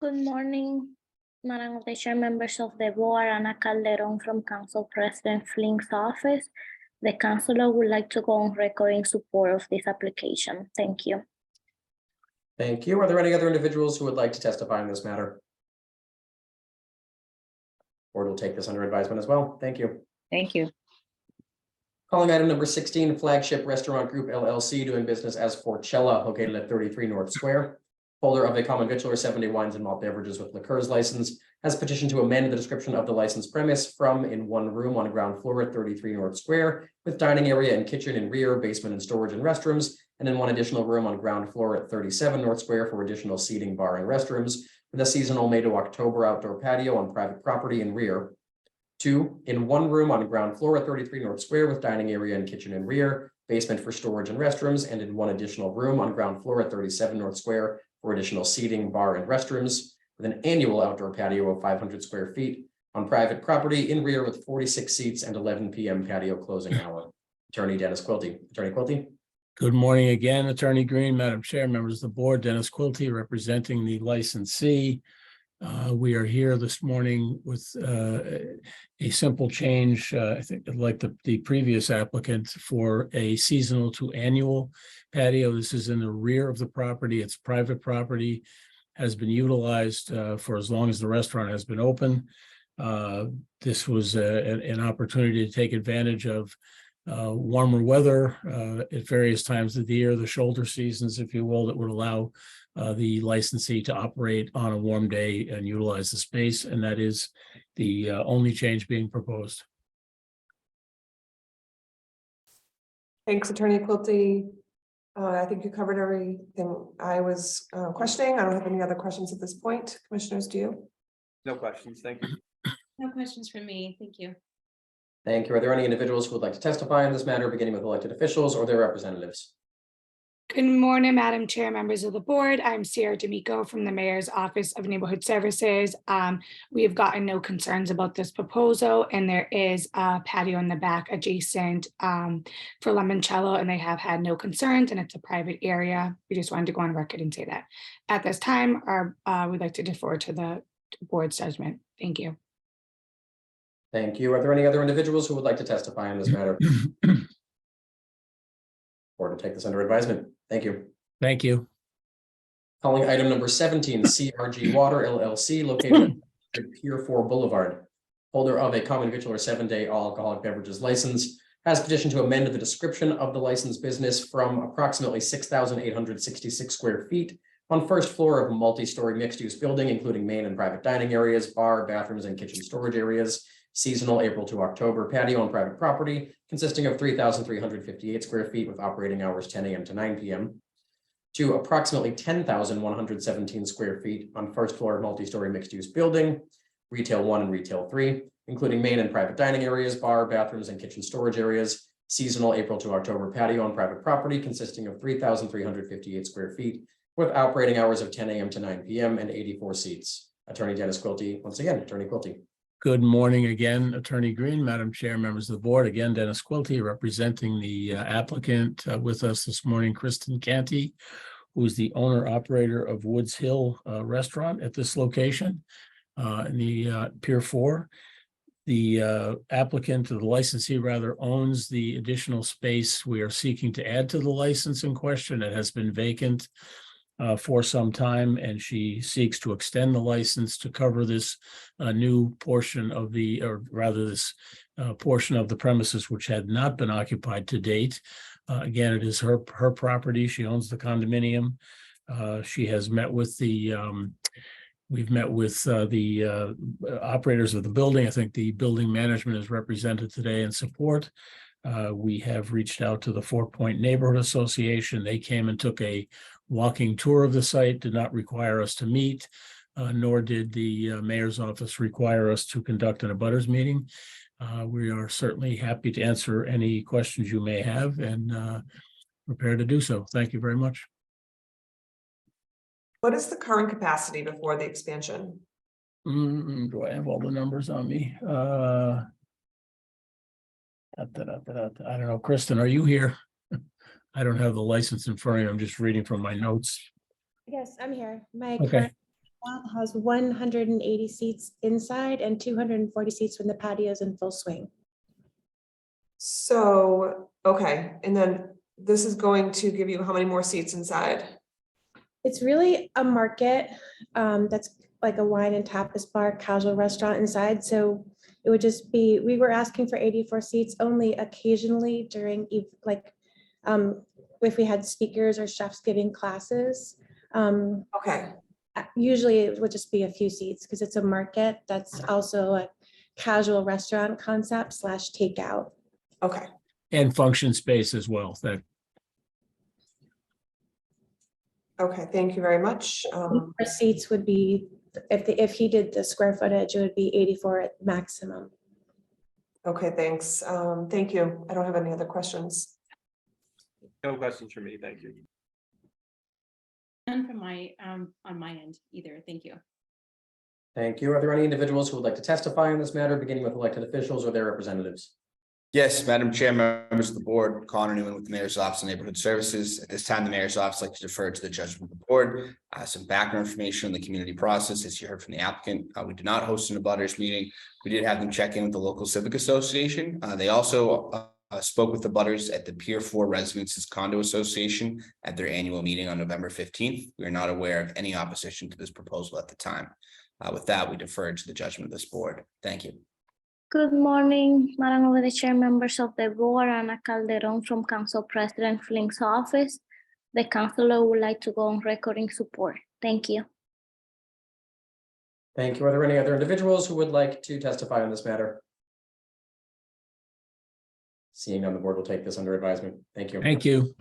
Good morning, Madam of the Chair, members of the board. Ana Calderon from Council President Flink's office. The councilor would like to go on record in support of this application. Thank you. Thank you. Are there any other individuals who would like to testify on this matter? Board will take this under advisement as well. Thank you. Thank you. Calling item number 16, Flagship Restaurant Group LLC, doing business as Forcella, located at 33 North Square. Holder of a common victular 70 wines and malt beverages with liqueurs license has petitioned to amend the description of the licensed premise from in one room on ground floor at 33 North Square with dining area and kitchen in rear, basement and storage and restrooms, and in one additional room on ground floor at 37 North Square for additional seating, bar and restrooms with a seasonal May to October outdoor patio on private property in rear. 2, in one room on ground floor at 33 North Square with dining area and kitchen in rear, basement for storage and restrooms, and in one additional room on ground floor at 37 North Square for additional seating, bar and restrooms with an annual outdoor patio of 500 square feet on private property in rear with 46 seats and 11 p.m. patio closing hour. Attorney Dennis Quilty. Attorney Quilty. Good morning again, Attorney Green, Madam Chair, members of the board, Dennis Quilty representing the licensee. We are here this morning with a simple change, I think like the previous applicant, for a seasonal to annual patio. This is in the rear of the property. It's private property, has been utilized for as long as the restaurant has been open. This was an opportunity to take advantage of warmer weather at various times of the year, the shoulder seasons, if you will, that would allow the licensee to operate on a warm day and utilize the space. And that is the only change being proposed. Thanks, Attorney Quilty. I think you covered everything I was questioning. I don't have any other questions at this point. Commissioners, do you? No questions. Thank you. No questions from me. Thank you. Thank you. Are there any individuals who would like to testify on this matter, beginning with elected officials or their representatives? Good morning, Madam Chair, members of the board. I'm Sierra D'Amico from the Mayor's Office of Neighborhood Services. We have gotten no concerns about this proposal, and there is a patio in the back adjacent for limoncello, and they have had no concerns, and it's a private area. We just wanted to go on record and say that. At this time, we'd like to defer to the board's judgment. Thank you. Thank you. Are there any other individuals who would like to testify on this matter? Board will take this under advisement. Thank you. Thank you. Calling item number 17, CRG Water LLC, located at Pier 4 Boulevard. Holder of a common victular 7-day all alcoholic beverages license has petitioned to amend the description of the licensed business from approximately 6,866 square feet on first floor of a multi-story mixed-use building, including main and private dining areas, bar, bathrooms, and kitchen storage areas, seasonal April to October, patio on private property consisting of 3,358 square feet with operating hours 10 a.m. to 9 p.m. to approximately 10,117 square feet on first floor multi-story mixed-use building, retail 1 and retail 3, including main and private dining areas, bar, bathrooms, and kitchen storage areas, seasonal April to October patio on private property consisting of 3,358 square feet with operating hours of 10 a.m. to 9 p.m. and 84 seats. Attorney Dennis Quilty, once again, Attorney Quilty. Good morning again, Attorney Green, Madam Chair, members of the board. Again, Dennis Quilty representing the applicant with us this morning, Kristen Canty, who is the owner operator of Woods Hill Restaurant at this location in the Pier 4. The applicant, or the licensee rather, owns the additional space we are seeking to add to the license in question. It has been vacant for some time, and she seeks to extend the license to cover this new portion of the, or rather this portion of the premises which had not been occupied to date. Again, it is her property. She owns the condominium. She has met with the we've met with the operators of the building. I think the building management is represented today in support. We have reached out to the 4 Point Neighborhood Association. They came and took a walking tour of the site, did not require us to meet, nor did the mayor's office require us to conduct an abutters meeting. We are certainly happy to answer any questions you may have and prepared to do so. Thank you very much. What is the current capacity before the expansion? Do I have all the numbers on me? I don't know. Kristen, are you here? I don't have the license in front of me. I'm just reading from my notes. Yes, I'm here. My Okay. current lot has 180 seats inside and 240 seats when the patio is in full swing. So, okay, and then this is going to give you how many more seats inside? It's really a market that's like a wine and tapas bar, casual restaurant inside. So it would just be, we were asking for 84 seats only occasionally during if we had speakers or chefs giving classes. Okay. Usually it would just be a few seats because it's a market that's also a casual restaurant concept / takeout. Okay. And function space as well. That Okay, thank you very much. Our seats would be, if he did the square footage, it would be 84 at maximum. Okay, thanks. Thank you. I don't have any other questions. No questions for me, thank you. None from my, on my end either. Thank you. Thank you. Are there any individuals who would like to testify on this matter, beginning with elected officials or their representatives? Yes, Madam Chair, members of the board, Connor Newman with the Mayor's Office of Neighborhood Services. At this time, the Mayor's Office would like to defer to the judgment of the board. Some background information on the community process, as you heard from the applicant. We did not host an abutters meeting. We did have them check in with the local civic association. They also spoke with the butters at the Pier 4 Residences Condo Association at their annual meeting on November 15th. We are not aware of any opposition to this proposal at the time. With that, we defer to the judgment of this board. Thank you. Good morning, Madam Over the Chair, members of the board, Ana Calderon from Council President Flink's office. The councilor would like to go on record in support. Thank you. Thank you. Are there any other individuals who would like to testify on this matter? Seeing none, the board will take this under advisement. Thank you. Thank you.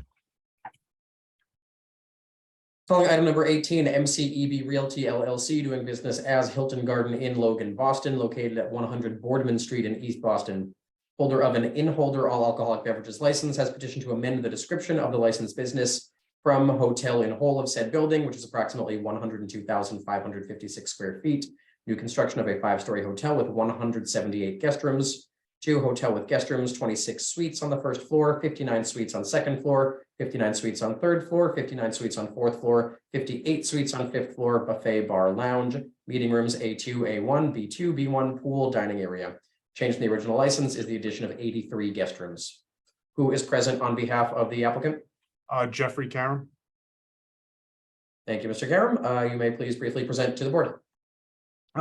Calling item number 18, MCEB Realty LLC, doing business as Hilton Garden Inn Logan, Boston, located at 100 Boardman Street in East Boston. Holder of an in-holder all alcoholic beverages license has petitioned to amend the description of the licensed business from hotel in whole of said building, which is approximately 102,556 square feet, new construction of a 5-story hotel with 178 guest rooms, to hotel with guest rooms, 26 suites on the first floor, 59 suites on second floor, 59 suites on third floor, 59 suites on fourth floor, 58 suites on fifth floor, buffet bar lounge, meeting rooms A2, A1, B2, B1, pool, dining area. Change in the original license is the addition of 83 guest rooms. Who is present on behalf of the applicant? Jeffrey Karam. Thank you, Mr. Karam. You may please briefly present to the board.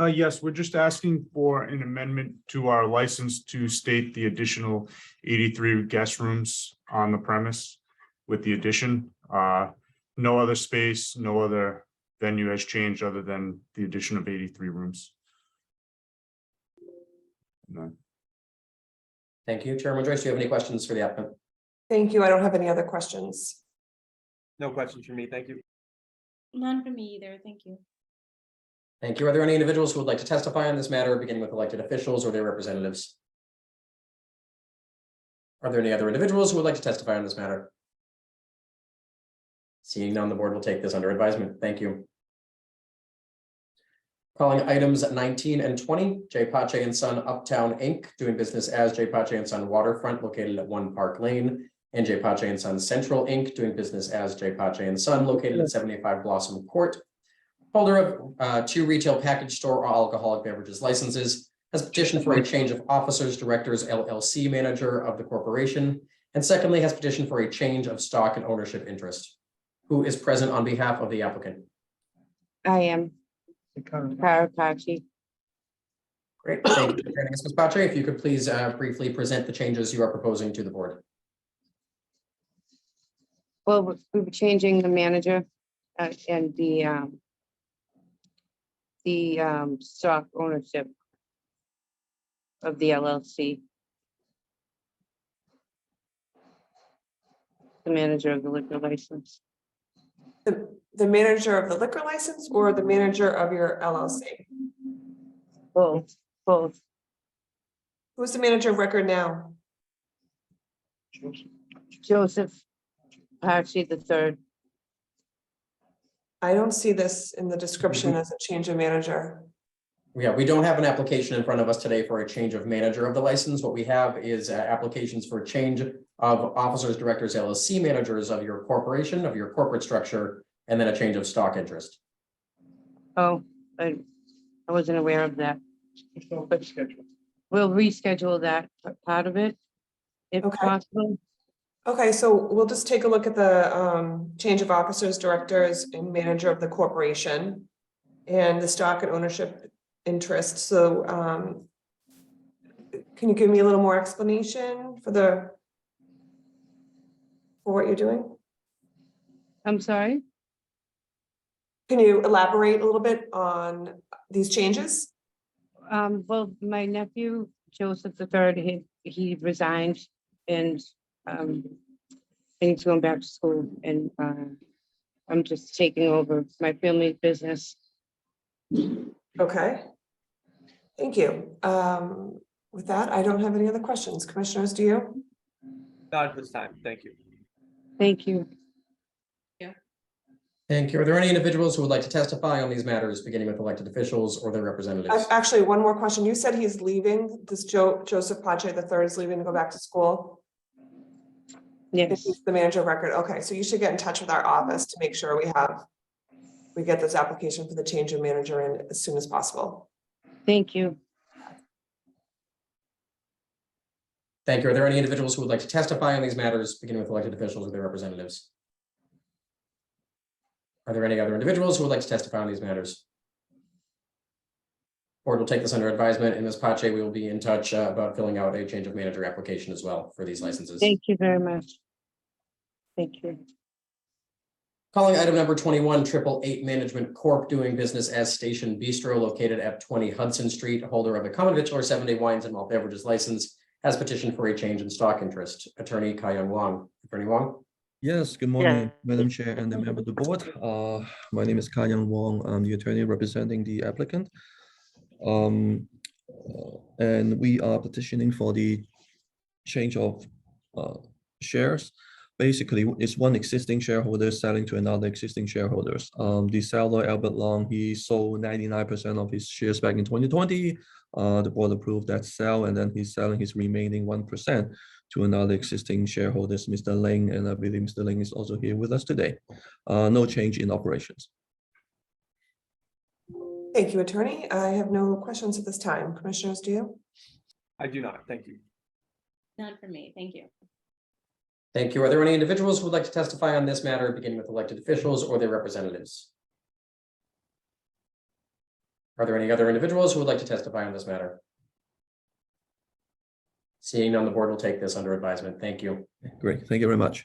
Yes, we're just asking for an amendment to our license to state the additional 83 guest rooms on the premise with the addition. No other space, no other venue has changed other than the addition of 83 rooms. No. Thank you. Chairman Joyce, do you have any questions for the applicant? Thank you. I don't have any other questions. No questions from me. Thank you. None for me either. Thank you. Thank you. Are there any individuals who would like to testify on this matter, beginning with elected officials or their representatives? Are there any other individuals who would like to testify on this matter? Seeing none, the board will take this under advisement. Thank you. Calling items 19 and 20, J. Pache and Son Uptown Inc., doing business as J. Pache and Son Waterfront, located at 1 Park Lane, and J. Pache and Son Central Inc., doing business as J. Pache and Son, located at 75 Blossom Court. Holder of 2 retail package store or alcoholic beverages licenses, has petitioned for a change of officers, directors, LLC manager of the corporation, and secondly, has petitioned for a change of stock and ownership interest. Who is present on behalf of the applicant? I am. Kara Pachi. Great, thank you for joining us, Ms. Pache. If you could please briefly present the changes you are proposing to the board. Well, we were changing the manager and the stock ownership of the LLC. The manager of the liquor license. The manager of the liquor license or the manager of your LLC? Both. Who's the manager of record now? Joseph Pachi III. I don't see this in the description as a change of manager. Yeah, we don't have an application in front of us today for a change of manager of the license. What we have is applications for change of officers, directors, LLC managers of your corporation, of your corporate structure, and then a change of stock interest. Oh, I wasn't aware of that. But we'll reschedule that part of it, if possible. Okay, so we'll just take a look at the change of officers, directors, and manager of the corporation and the stock and ownership interest. So can you give me a little more explanation for what you're doing? I'm sorry? Can you elaborate a little bit on these changes? Well, my nephew, Joseph III, he resigned and he's going back to school, and I'm just taking over my family business. Okay. Thank you. With that, I don't have any other questions. Commissioners, do you? Not at this time. Thank you. Thank you. Thank you. Are there any individuals who would like to testify on these matters, beginning with elected officials or their representatives? Actually, one more question. You said he's leaving, this Joseph Pache III is leaving to go back to school? Yes. He's the manager of record. Okay, so you should get in touch with our office to make sure we get this application for the change of manager in as soon as possible. Thank you. Thank you. Are there any individuals who would like to testify on these matters, beginning with elected officials or their representatives? Are there any other individuals who would like to testify on these matters? Board will take this under advisement, and Ms. Pache, we will be in touch about filling out a change of manager application as well for these licenses. Thank you very much. Thank you. Calling item number 21, 888 Management Corp. Doing business as Station Bistro located at 20 Hudson Street, holder of a common victular 7-day wines and malt beverages license, has petitioned for a change in stock interest. Attorney Kai-Young Wong. Attorney Wong? Yes, good morning, Madam Chair and the member of the board. My name is Kai-Young Wong. I'm the attorney representing the applicant. And we are petitioning for the change of shares. Basically, it's one existing shareholder selling to another existing shareholders. The seller, Albert Long, he sold 99% of his shares back in 2020. The board approved that sale, and then he's selling his remaining 1% to another existing shareholders, Mr. Ling, and I believe Mr. Ling is also here with us today. No change in operations. Thank you, attorney. I have no questions at this time. Commissioners, do you? I do not. Thank you. None for me. Thank you. Thank you. Are there any individuals who would like to testify on this matter, beginning with elected officials or their representatives? Are there any other individuals who would like to testify on this matter? Seeing none, the board will take this under advisement. Thank you. Great, thank you very much.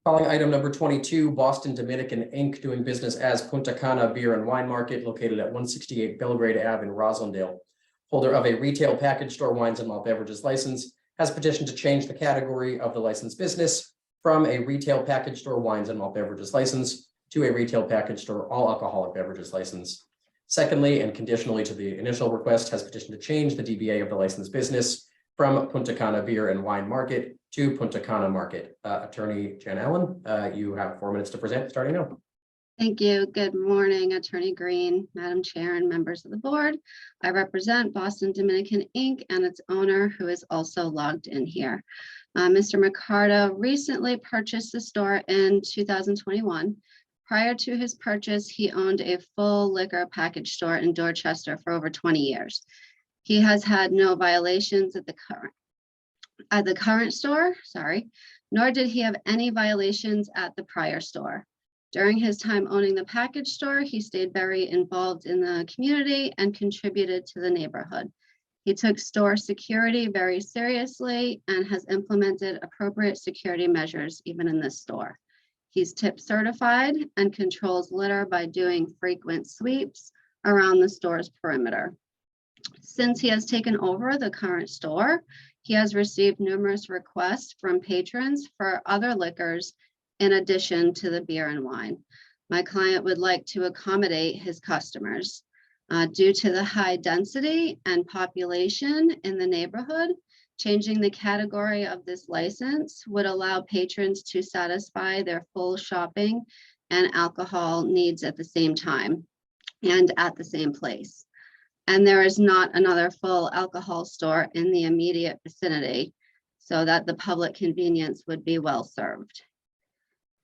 Calling item number 22, Boston Dominican Inc. doing business as Punta Cana Beer and Wine Market located at 168 Belgrade Ave in Roslindale. Holder of a retail package store wines and malt beverages license has petitioned to change the category of the licensed business from a retail package store wines and malt beverages license to a retail package store all alcoholic beverages license. Secondly, and conditionally to the initial request, has petitioned to change the DBA of the licensed business from Punta Cana Beer and Wine Market to Punta Cana Market. Attorney Jan Allen, you have 4 minutes to present, starting now. Thank you. Good morning, Attorney Green, Madam Chair, and members of the board. I represent Boston Dominican Inc. and its owner, who is also logged in here. Mr. Mercado recently purchased the store in 2021. Prior to his purchase, he owned a full liquor package store in Dorchester for over 20 years. He has had no violations at the current store, nor did he have any violations at the prior store. During his time owning the package store, he stayed very involved in the community and contributed to the neighborhood. He took store security very seriously and has implemented appropriate security measures even in this store. He's tip certified and controls litter by doing frequent sweeps around the store's perimeter. Since he has taken over the current store, he has received numerous requests from patrons for other liquors in addition to the beer and wine. My client would like to accommodate his customers. Due to the high density and population in the neighborhood, changing the category of this license would allow patrons to satisfy their full shopping and alcohol needs at the same time and at the same place. And there is not another full alcohol store in the immediate vicinity, so that the public convenience would be well served.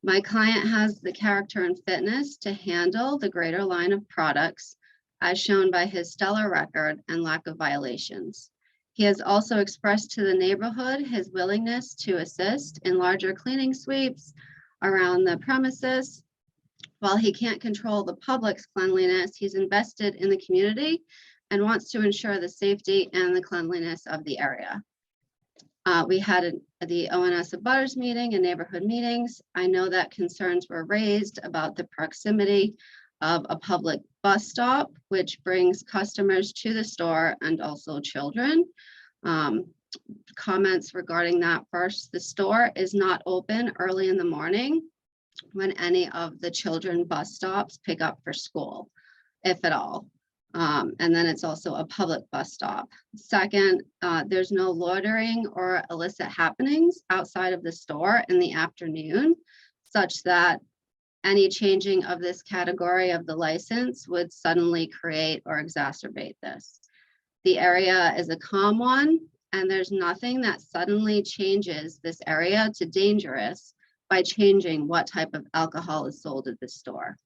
My client has the character and fitness to handle the greater line of products, as shown by his stellar record and lack of violations. He has also expressed to the neighborhood his willingness to assist in larger cleaning sweeps around the premises. While he can't control the public's cleanliness, he's invested in the community and wants to ensure the safety and the cleanliness of the area. We had the ONS abutters meeting and neighborhood meetings. I know that concerns were raised about the proximity of a public bus stop, which brings customers to the store and also children. Comments regarding that first, the store is not open early in the morning when any of the children bus stops pick up for school, if at all. And then it's also a public bus stop. Second, there's no loitering or illicit happenings outside of the store in the afternoon, such that any changing of this category of the license would suddenly create or exacerbate this. The area is a calm one, and there's nothing that suddenly changes this area to dangerous by changing what type of alcohol is sold at the store.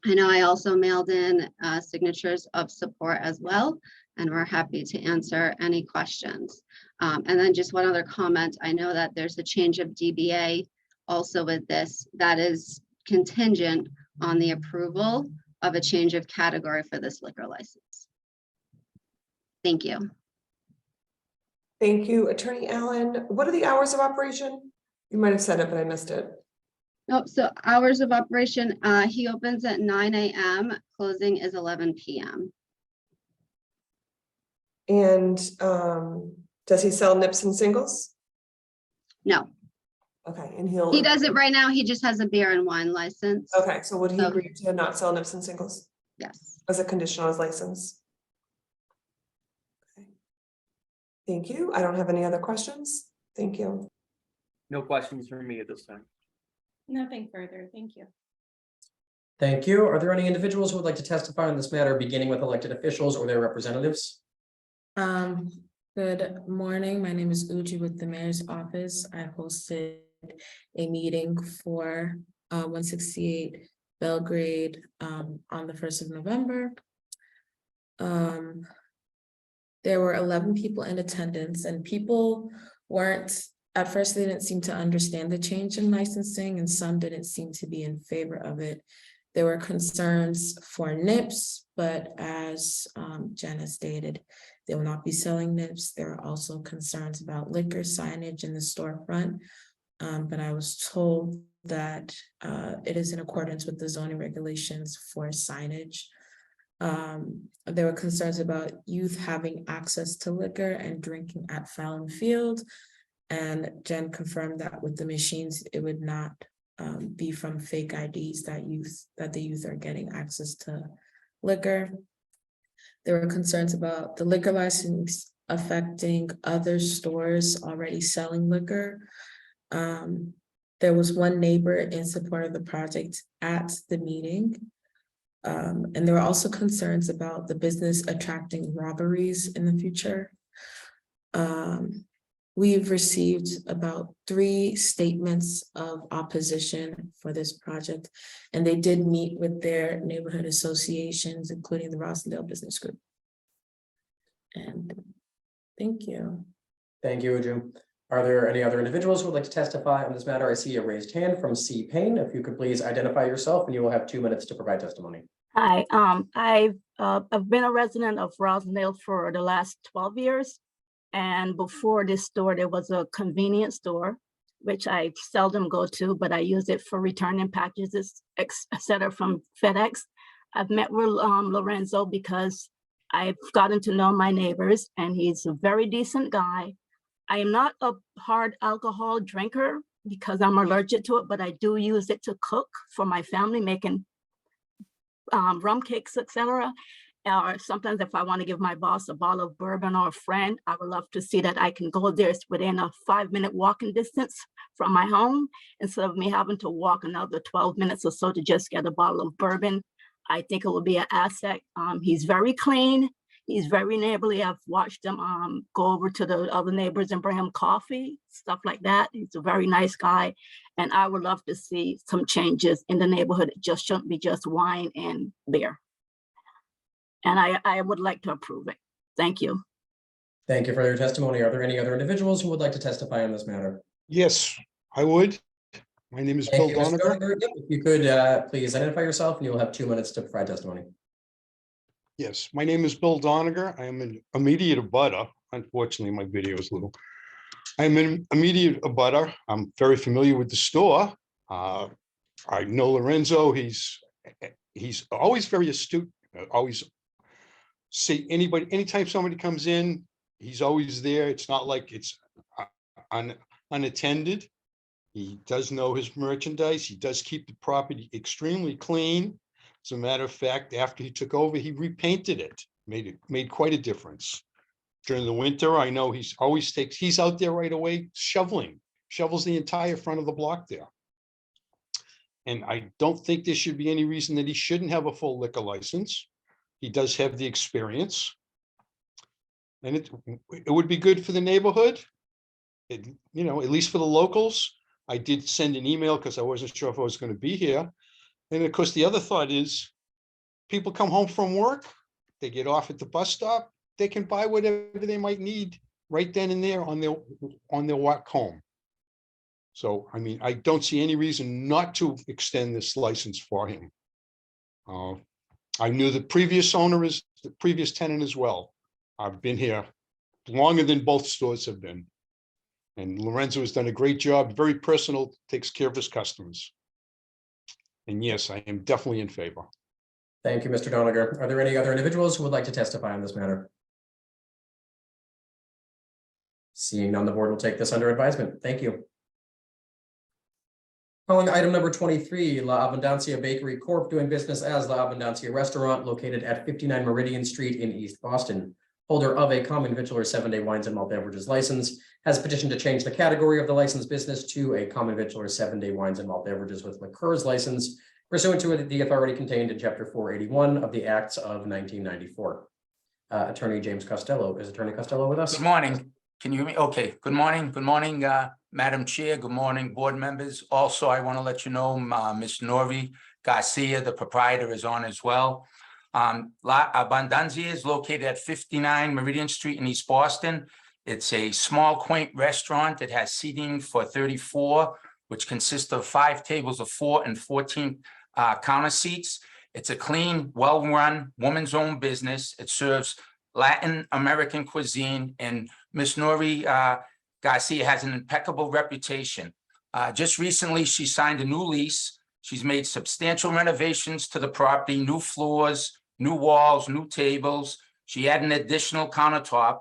I know I also mailed in signatures of support as well, and we're happy to answer any questions. And then just one other comment. I know that there's a change of DBA also with this that is contingent on the approval of a change of category for this liquor license. Thank you. Thank you, Attorney Allen. What are the hours of operation? You might have said it, but I missed it. Nope, so hours of operation, he opens at 9 a.m., closing is 11 p.m. And does he sell nips and singles? No. Okay, and he'll. He does it right now, he just has a beer and wine license. Okay, so would he agree to not sell nips and singles? Yes. As a condition on his license? Okay. Thank you. I don't have any other questions. Thank you. No questions from me at this time. Nothing further. Thank you. Thank you. Are there any individuals who would like to testify on this matter, beginning with elected officials or their representatives? Good morning. My name is Uji with the mayor's office. I hosted a meeting for 168 Belgrade on the 1st of November. There were 11 people in attendance, and people weren't, at first they didn't seem to understand the change in licensing, and some didn't seem to be in favor of it. There were concerns for nips, but as Jenna stated, they will not be selling nips. There are also concerns about liquor signage in the storefront. But I was told that it is in accordance with the zoning regulations for signage. There were concerns about youth having access to liquor and drinking at Fallon Field. And Jen confirmed that with the machines, it would not be from fake IDs that the youth are getting access to liquor. There were concerns about the liquor license affecting other stores already selling liquor. There was one neighbor in support of the project at the meeting. And there were also concerns about the business attracting robberies in the future. We've received about 3 statements of opposition for this project, and they did meet with their neighborhood associations, including the Roslindale Business Group. And thank you. Thank you, Uju. Are there any other individuals who would like to testify on this matter? I see a raised hand from C. Payne. If you could please identify yourself, and you will have 2 minutes to provide testimony. Hi, I've been a resident of Roslindale for the last 12 years. And before this store, there was a convenience store, which I seldom go to, but I use it for returning packages, etc. from FedEx. I've met with Lorenzo because I've gotten to know my neighbors, and he's a very decent guy. I am not a hard alcohol drinker because I'm allergic to it, but I do use it to cook for my family, making rum cakes, etc. Or sometimes if I want to give my boss a bottle of bourbon or a friend, I would love to see that I can go there within a 5-minute walking distance from my home, instead of me having to walk another 12 minutes or so to just get a bottle of bourbon. I think it will be an asset. He's very clean. He's very neighborly. I've watched him go over to the other neighbors and bring him coffee, stuff like that. He's a very nice guy. And I would love to see some changes in the neighborhood. It just shouldn't be just wine and beer. And I would like to approve it. Thank you. Thank you for your testimony. Are there any other individuals who would like to testify on this matter? Yes, I would. My name is Bill Thank you, Mr. Doniger. Doniger. Yep, if you could please identify yourself, and you will have 2 minutes to provide testimony. Yes, my name is Bill Doniger. I am an immediate abutter. Unfortunately, my video is little. I'm an immediate abutter. I'm very familiar with the store. I know Lorenzo. He's always very astute. Always see anybody, anytime somebody comes in, he's always there. It's not like it's unattended. He does know his merchandise. He does keep the property extremely clean. As a matter of fact, after he took over, he repainted it, made quite a difference. During the winter, I know he's out there right away shovels the entire front of the block there. And I don't think there should be any reason that he shouldn't have a full liquor license. He does have the experience. And it would be good for the neighborhood. At least for the locals. I did send an email because I wasn't sure if I was going to be here. And of course, the other thought is people come home from work, they get off at the bus stop, they can buy whatever they might need right then and there on their walk home. So, I mean, I don't see any reason not to extend this license for him. I knew the previous owner is the previous tenant as well. I've been here longer than both stores have been. And Lorenzo has done a great job, very personal, takes care of his customers. And yes, I am definitely in favor. Thank you, Mr. Doniger. Are there any other individuals who would like to testify on this matter? Seeing none, the board will take this under advisement. Thank you. Calling item number 23, La Abundancia Bakery Corp. Doing business as La Abundancia Restaurant located at 59 Meridian Street in East Boston. Holder of a common victular 7-day wines and malt beverages license has petitioned to change the category of the licensed business to a common victular 7-day wines and malt beverages with liqueurs license pursuant to the authority contained in Chapter 481 of the Acts of 1994. Attorney James Costello. Is Attorney Costello with us? Good morning. Can you hear me? Okay. Good morning. Good morning, Madam Chair. Good morning, board members. Also, I want to let you know Ms. Norvi Garcia, the proprietor, is on as well. La Abundancia is located at 59 Meridian Street in East Boston. It's a small, quaint restaurant that has seating for 34, which consists of 5 tables of 4 and 14 counter seats. It's a clean, well-run, woman's-owned business. It serves Latin American cuisine, and Miss Nori Garcia has an impeccable reputation. Just recently, she signed a new lease. She's made substantial renovations to the property, new floors, new walls, new tables. She had an additional countertop.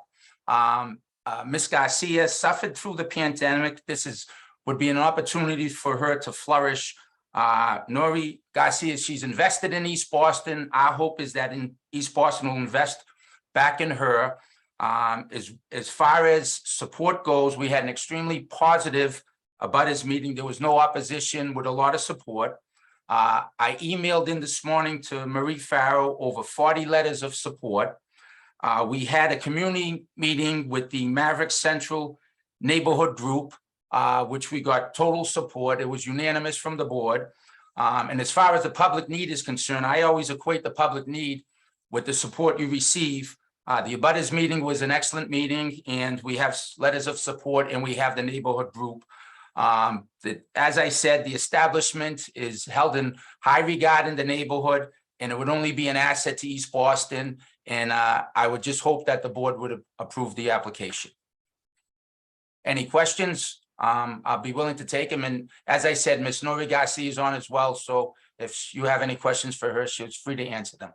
Miss Garcia suffered through the pandemic. This would be an opportunity for her to flourish. Nori Garcia, she's invested in East Boston. Our hope is that East Boston will invest back in her. As far as support goes, we had an extremely positive abutters meeting. There was no opposition, with a lot of support. I emailed in this morning to Marie Farrow over 40 letters of support. We had a community meeting with the Maverick Central neighborhood group, which we got total support. It was unanimous from the board. And as far as the public need is concerned, I always equate the public need with the support you receive. The abutters meeting was an excellent meeting, and we have letters of support, and we have the neighborhood group. As I said, the establishment is held in high regard in the neighborhood, and it would only be an asset to East Boston. And I would just hope that the board would approve the application. Any questions? I'll be willing to take them. And as I said, Ms. Nori Garcia is on as well. So if you have any questions for her, she's free to answer them.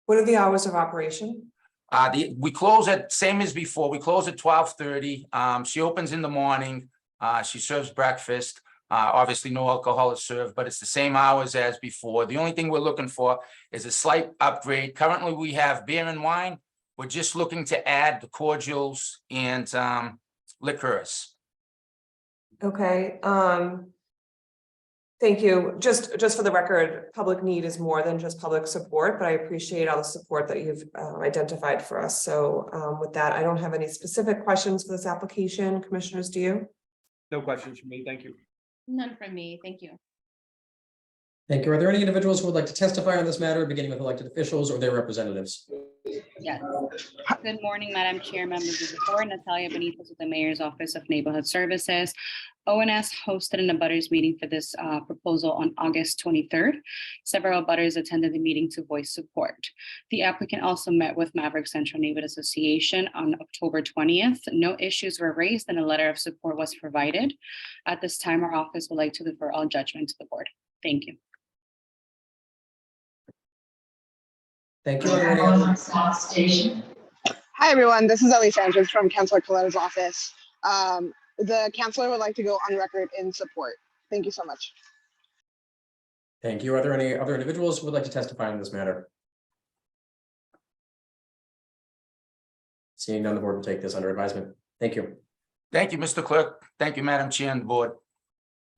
What are the hours of operation? We close at, same as before, we close at 12:30. She opens in the morning. She serves breakfast. Obviously, no alcohol is served, but it's the same hours as before. The only thing we're looking for is a slight upgrade. Currently, we have beer and wine. We're just looking to add the cordials and liqueurs. Okay, thank you. Just for the record, public need is more than just public support, but I appreciate all the support that you've identified for us. So with that, I don't have any specific questions for this application. Commissioners, do you? No questions from me. Thank you. None from me. Thank you. Thank you. Are there any individuals who would like to testify on this matter, beginning with elected officials or their representatives? Yes. Good morning, Madam Chair, members of the board. Natalia Benitez with the Mayor's Office of Neighborhood Services. ONS hosted an abutters meeting for this proposal on August 23rd. Several abutters attended the meeting to voice support. The applicant also met with Maverick Central Neighborhood Association on October 20th. No issues were raised and a letter of support was provided. At this time, our office would like to defer all judgment to the board. Thank you. Thank you. Are there any other- Hi, everyone. This is Ellie Sanchez from Councilor Coletta's office. The councilor would like to go on record in support. Thank you so much. Thank you. Are there any other individuals who would like to testify on this matter? Seeing none, the board will take this under advisement. Thank you. Thank you, Mr. Clerk. Thank you, Madam Chair and board.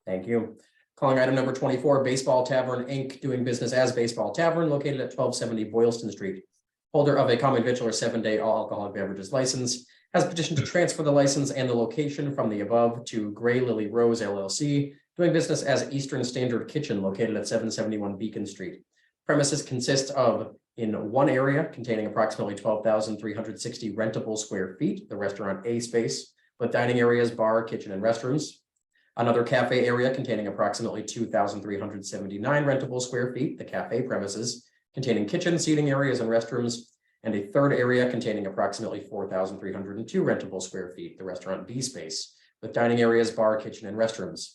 Thank you. Calling item number 24, Baseball Tavern, Inc., doing business as Baseball Tavern, located at 1270 Boylston Street. Holder of a common victular 7-day all alcoholic beverages license has petitioned to transfer the license and the location from the above to Gray Lily Rose LLC, doing business as Eastern Standard Kitchen, located at 771 Beacon Street. Premises consist of, in one area containing approximately 12,360 rentable square feet, the restaurant A space, with dining areas, bar, kitchen, and restrooms. Another cafe area containing approximately 2,379 rentable square feet, the cafe premises, containing kitchen, seating areas, and restrooms, and a third area containing approximately 4,302 rentable square feet, the restaurant B space, with dining areas, bar, kitchen, and restrooms.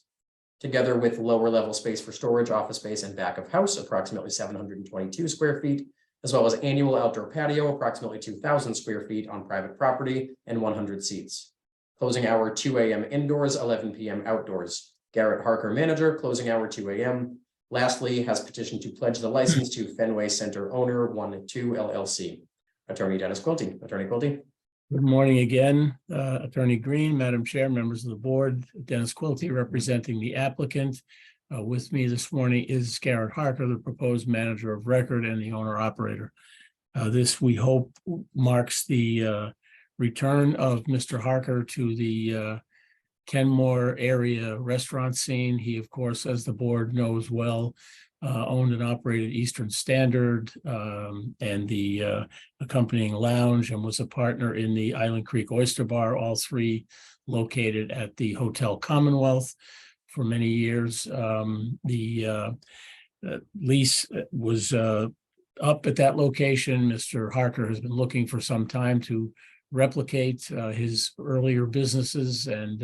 Together with lower level space for storage, office space, and back of house, approximately 722 square feet, as well as annual outdoor patio, approximately 2,000 square feet on private property, and 100 seats. Closing hour 2 a.m. indoors, 11 p.m. outdoors. Garrett Harker, manager, closing hour 2 a.m. Lastly, has petitioned to pledge the license to Fenway Center owner 1-2 LLC. Attorney Dennis Quilty. Attorney Quilty. Good morning again, Attorney Green, Madam Chair, members of the board. Dennis Quilty representing the applicant. With me this morning is Garrett Harker, the proposed manager of record and the owner operator. This, we hope, marks the return of Mr. Harker to the Kenmore area restaurant scene. He, of course, as the board knows well, owned and operated Eastern Standard and the accompanying lounge, and was a partner in the Island Creek Oyster Bar, all three located at the Hotel Commonwealth for many years. The lease was up at that location. Mr. Harker has been looking for some time to replicate his earlier businesses, and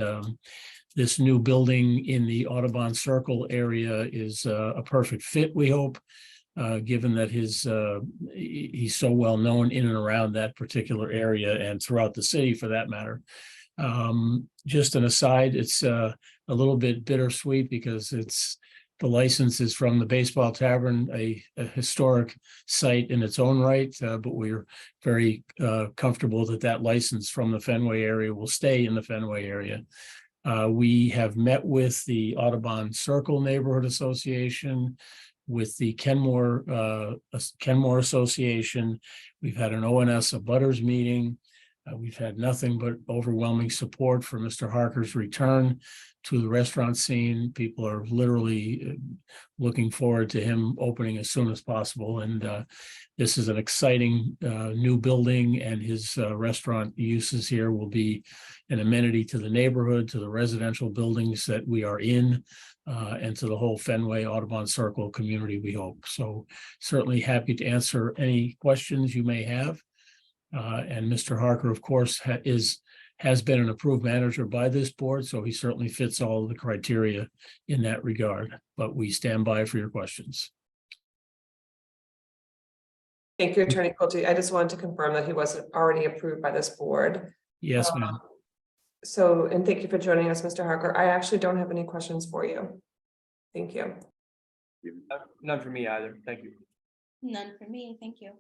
this new building in the Audubon Circle area is a perfect fit, we hope, given that he's so well known in and around that particular area and throughout the city for that matter. Just an aside, it's a little bit bittersweet because the license is from the Baseball Tavern, a historic site in its own right, but we're very comfortable that that license from the Fenway area will stay in the Fenway area. We have met with the Audubon Circle Neighborhood Association, with the Kenmore Association. We've had an ONS abutters meeting. We've had nothing but overwhelming support for Mr. Harker's return to the restaurant scene. People are literally looking forward to him opening as soon as possible. And this is an exciting new building, and his restaurant uses here will be an amenity to the neighborhood, to the residential buildings that we are in, and to the whole Fenway Audubon Circle community, we hope. So certainly happy to answer any questions you may have. And Mr. Harker, of course, has been an approved manager by this board, so he certainly fits all of the criteria in that regard. But we stand by for your questions. Thank you, Attorney Quilty. I just wanted to confirm that he wasn't already approved by this board. Yes, ma'am. So, and thank you for joining us, Mr. Harker. I actually don't have any questions for you. Thank you. None for me either. Thank you. None for me, thank you.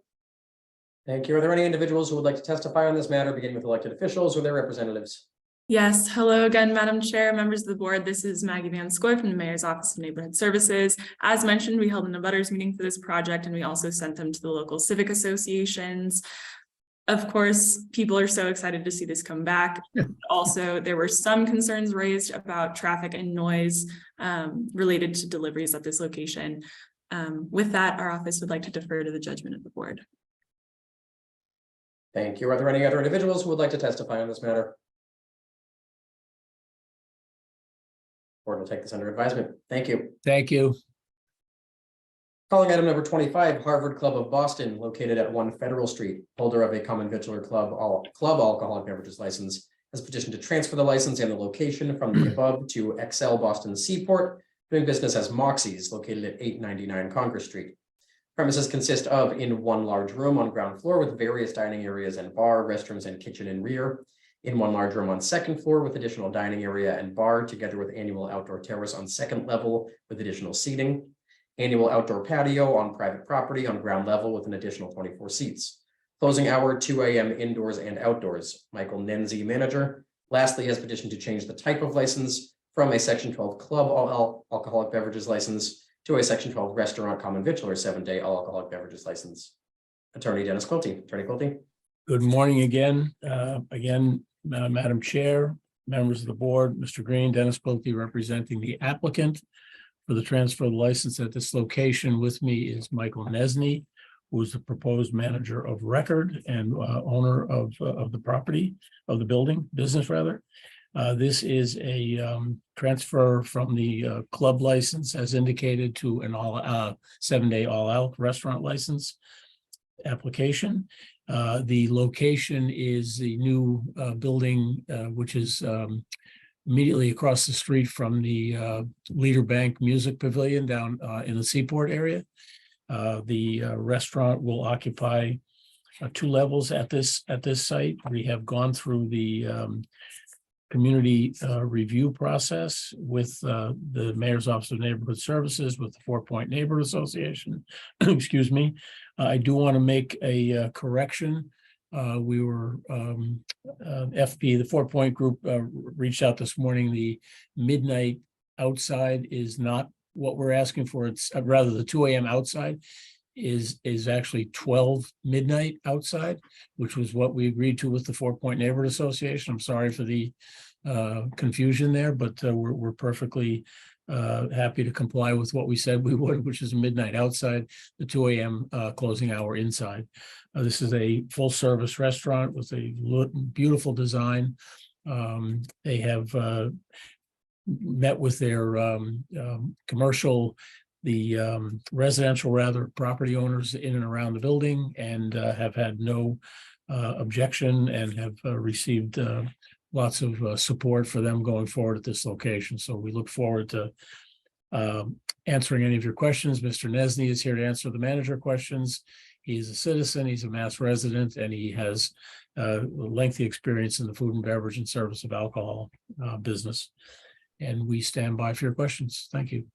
Thank you. Are there any individuals who would like to testify on this matter, beginning with elected officials or their representatives? Yes, hello again, Madam Chair, members of the board. This is Maggie Van Scoy from the Mayor's Office of Neighborhood Services. As mentioned, we held an abutters meeting for this project, and we also sent them to the local civic associations. Of course, people are so excited to see this come back. Also, there were some concerns raised about traffic and noise related to deliveries at this location. With that, our office would like to defer to the judgment of the board. Thank you. Are there any other individuals who would like to testify on this matter? Board will take this under advisement. Thank you. Thank you. Calling item number 25, Harvard Club of Boston, located at 1 Federal Street, holder of a common victular club alcoholic beverages license, has petitioned to transfer the license and the location from the above to XL Boston Seaport, doing business as Moxie's, located at 899 Congress Street. Premises consist of in one large room on ground floor with various dining areas and bar, restrooms, and kitchen in rear. In one large room on second floor with additional dining area and bar, together with annual outdoor terrace on second level with additional seating. Annual outdoor patio on private property on ground level with an additional 24 seats. Closing hour 2 a.m. indoors and outdoors. Michael Nenzi, manager. Lastly, has petitioned to change the type of license from a Section 12 club all alcoholic beverages license to a Section 12 restaurant common victular 7-day all alcoholic beverages license. Attorney Dennis Quilty. Attorney Quilty. Good morning again. Madam Chair, members of the board, Mr. Green, Dennis Quilty representing the applicant for the transfer of the license at this location. With me is Michael Nesny, who is the proposed manager of record and owner of the property, of the building, business rather. This is a transfer from the club license as indicated to an 7-day all-out restaurant license application. The location is the new building, which is immediately across the street from the Leader Bank Music Pavilion down in the Seaport area. The restaurant will occupy 2 levels at this site. We have gone through the community review process with the Mayor's Office of Neighborhood Services, with the 4 Point Neighborhood Association. Excuse me. I do want to make a correction. We were FP, the 4 Point group reached out this morning. The midnight outside is not what we're asking for. It's rather the 2 a.m. outside is actually 12 midnight outside, which was what we agreed to with the 4 Point Neighborhood Association. I'm sorry for the confusion there, but we're perfectly happy to comply with what we said we would, which is midnight outside, the 2 a.m. Closing hour inside. This is a full service restaurant with a beautiful design. They have met with their commercial residential rather property owners in and around the building and have had no objection and have received lots of support for them going forward at this location. So we look forward to answering any of your questions. Mr. Nesny is here to answer the manager questions. He's a citizen, he's a Mass resident, and he has lengthy experience in the food and beverage and service of alcohol business. And we stand by for your questions. Thank you.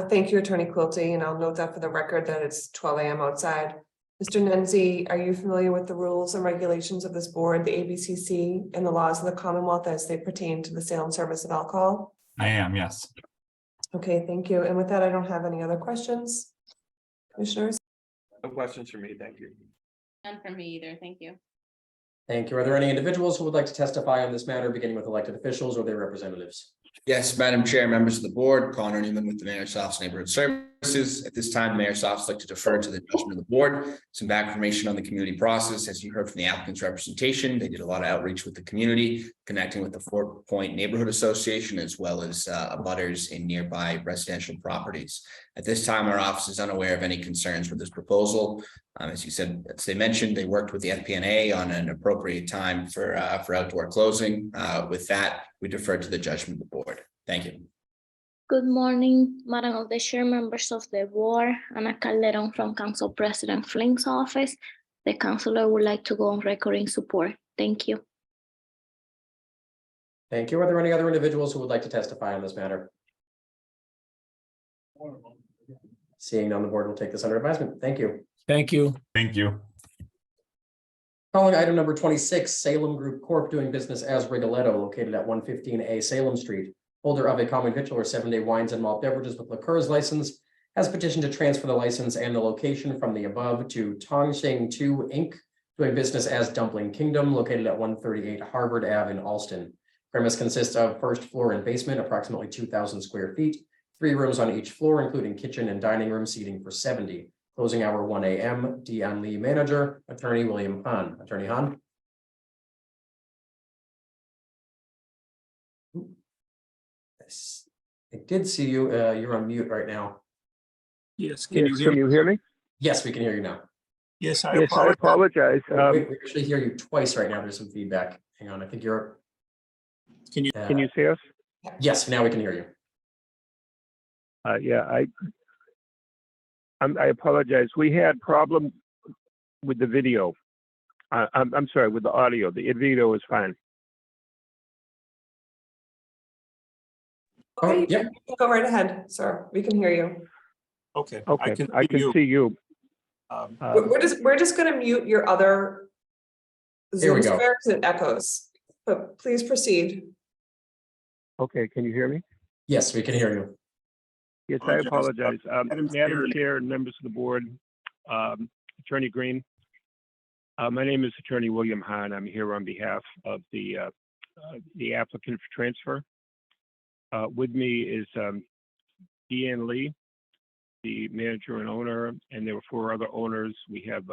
Thank you, Attorney Quilty, and I'll note that for the record that it's 12 a.m. outside. Mr. Nenzi, are you familiar with the rules and regulations of this board, the ABCC, and the laws of the Commonwealth as they pertain to the sale and service of alcohol? I am, yes. Okay, thank you. And with that, I don't have any other questions. Commissioners? No questions for me, thank you. None from me either. Thank you. Thank you. Are there any individuals who would like to testify on this matter, beginning with elected officials or their representatives? Yes, Madam Chair, members of the board, Connor Newman with the Mayor's Office of Neighborhood Services. At this time, the Mayor's Office would like to defer to the judgment of the board. Some back information on the community process. As you heard from the applicant's representation, they did a lot of outreach with the community, connecting with the Fort Point Neighborhood Association, as well as abutters in nearby residential properties. At this time, our office is unaware of any concerns with this proposal. As you said, as they mentioned, they worked with the FP&A on an appropriate time for outdoor closing. With that, we defer to the judgment of the board. Thank you. Good morning, Madam of the Chair, members of the board. Ana Calderon from Council President Flink's office. The councilor would like to go on record in support. Thank you. Thank you. Are there any other individuals who would like to testify on this matter? Seeing none, the board will take this under advisement. Thank you. Thank you. Thank you. Calling item number 26, Salem Group Corp. Doing business as Rigoletto, located at 115A Salem Street. Holder of a common victular 7-day wines and malt beverages with liqueurs license, has petitioned to transfer the license and the location from the above to Tongsheng 2 Inc., doing business as Dumpling Kingdom, located at 138 Harvard Ave in Alston. Premise consists of first floor and basement, approximately 2,000 square feet, 3 rooms on each floor, including kitchen and dining room seating for 70. Closing hour 1 a.m. Dion Lee, manager, attorney William Hahn. Attorney Hahn. I did see you. You're on mute right now. Yes, can you hear me? Yes, we can hear you now. Yes, I apologize. We actually hear you twice right now. There's some feedback. Hang on. I think you're. Can you see us? Yes, now we can hear you. Yeah, I apologize. We had problem with the video. I'm sorry, with the audio. The video is fine. Okay, yep. Go right ahead, sir. We can hear you. Okay. Okay, I can see you. We're just going to mute your other Here we Zoom go. spares. It echoes, but please proceed. Okay, can you hear me? Yes, we can hear you. Yes, I apologize. Madam Chair and members of the board, Attorney Green. My name is Attorney William Hahn. I'm here on behalf of the applicant for transfer. With me is Deanne Lee, the manager and owner, and there were 4 other owners. We have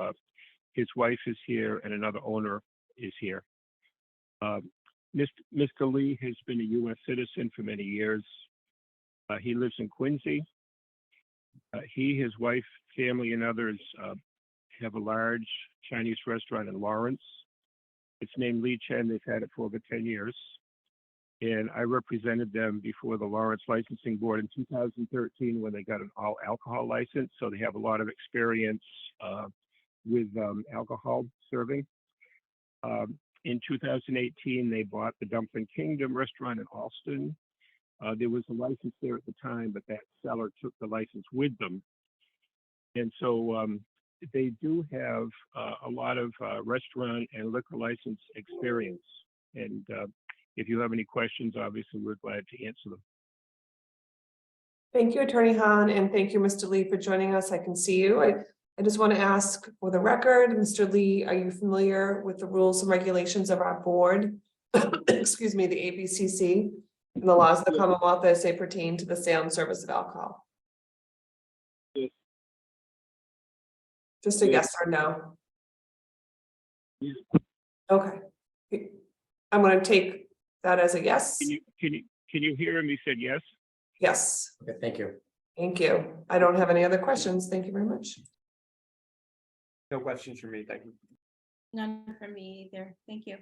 his wife is here and another owner is here. Mr. Lee has been a U.S. citizen for many years. He lives in Quincy. He, his wife, family, and others have a large Chinese restaurant in Lawrence. It's named Lee Chen. They've had it for over 10 years. And I represented them before the Lawrence Licensing Board in 2013 when they got an all alcohol license. So they have a lot of experience with alcohol serving. In 2018, they bought the Dumpling Kingdom restaurant in Alston. There was a license there at the time, but that seller took the license with them. And so they do have a lot of restaurant and liquor license experience. And if you have any questions, obviously, we're glad to answer them. Thank you, Attorney Hahn, and thank you, Mr. Lee, for joining us. I can see you. I just want to ask for the record, Mr. Lee, are you familiar with the rules and regulations of our board? Excuse me, the ABCC, and the laws of the Commonwealth as they pertain to the sale and service of alcohol? Yes. Just a yes or no. Yes. Okay. I'm going to take that as a yes. Can you hear him? He said yes. Yes. Okay, thank you. Thank you. I don't have any other questions. Thank you very much. No questions from me. Thank you. None from me either. Thank you.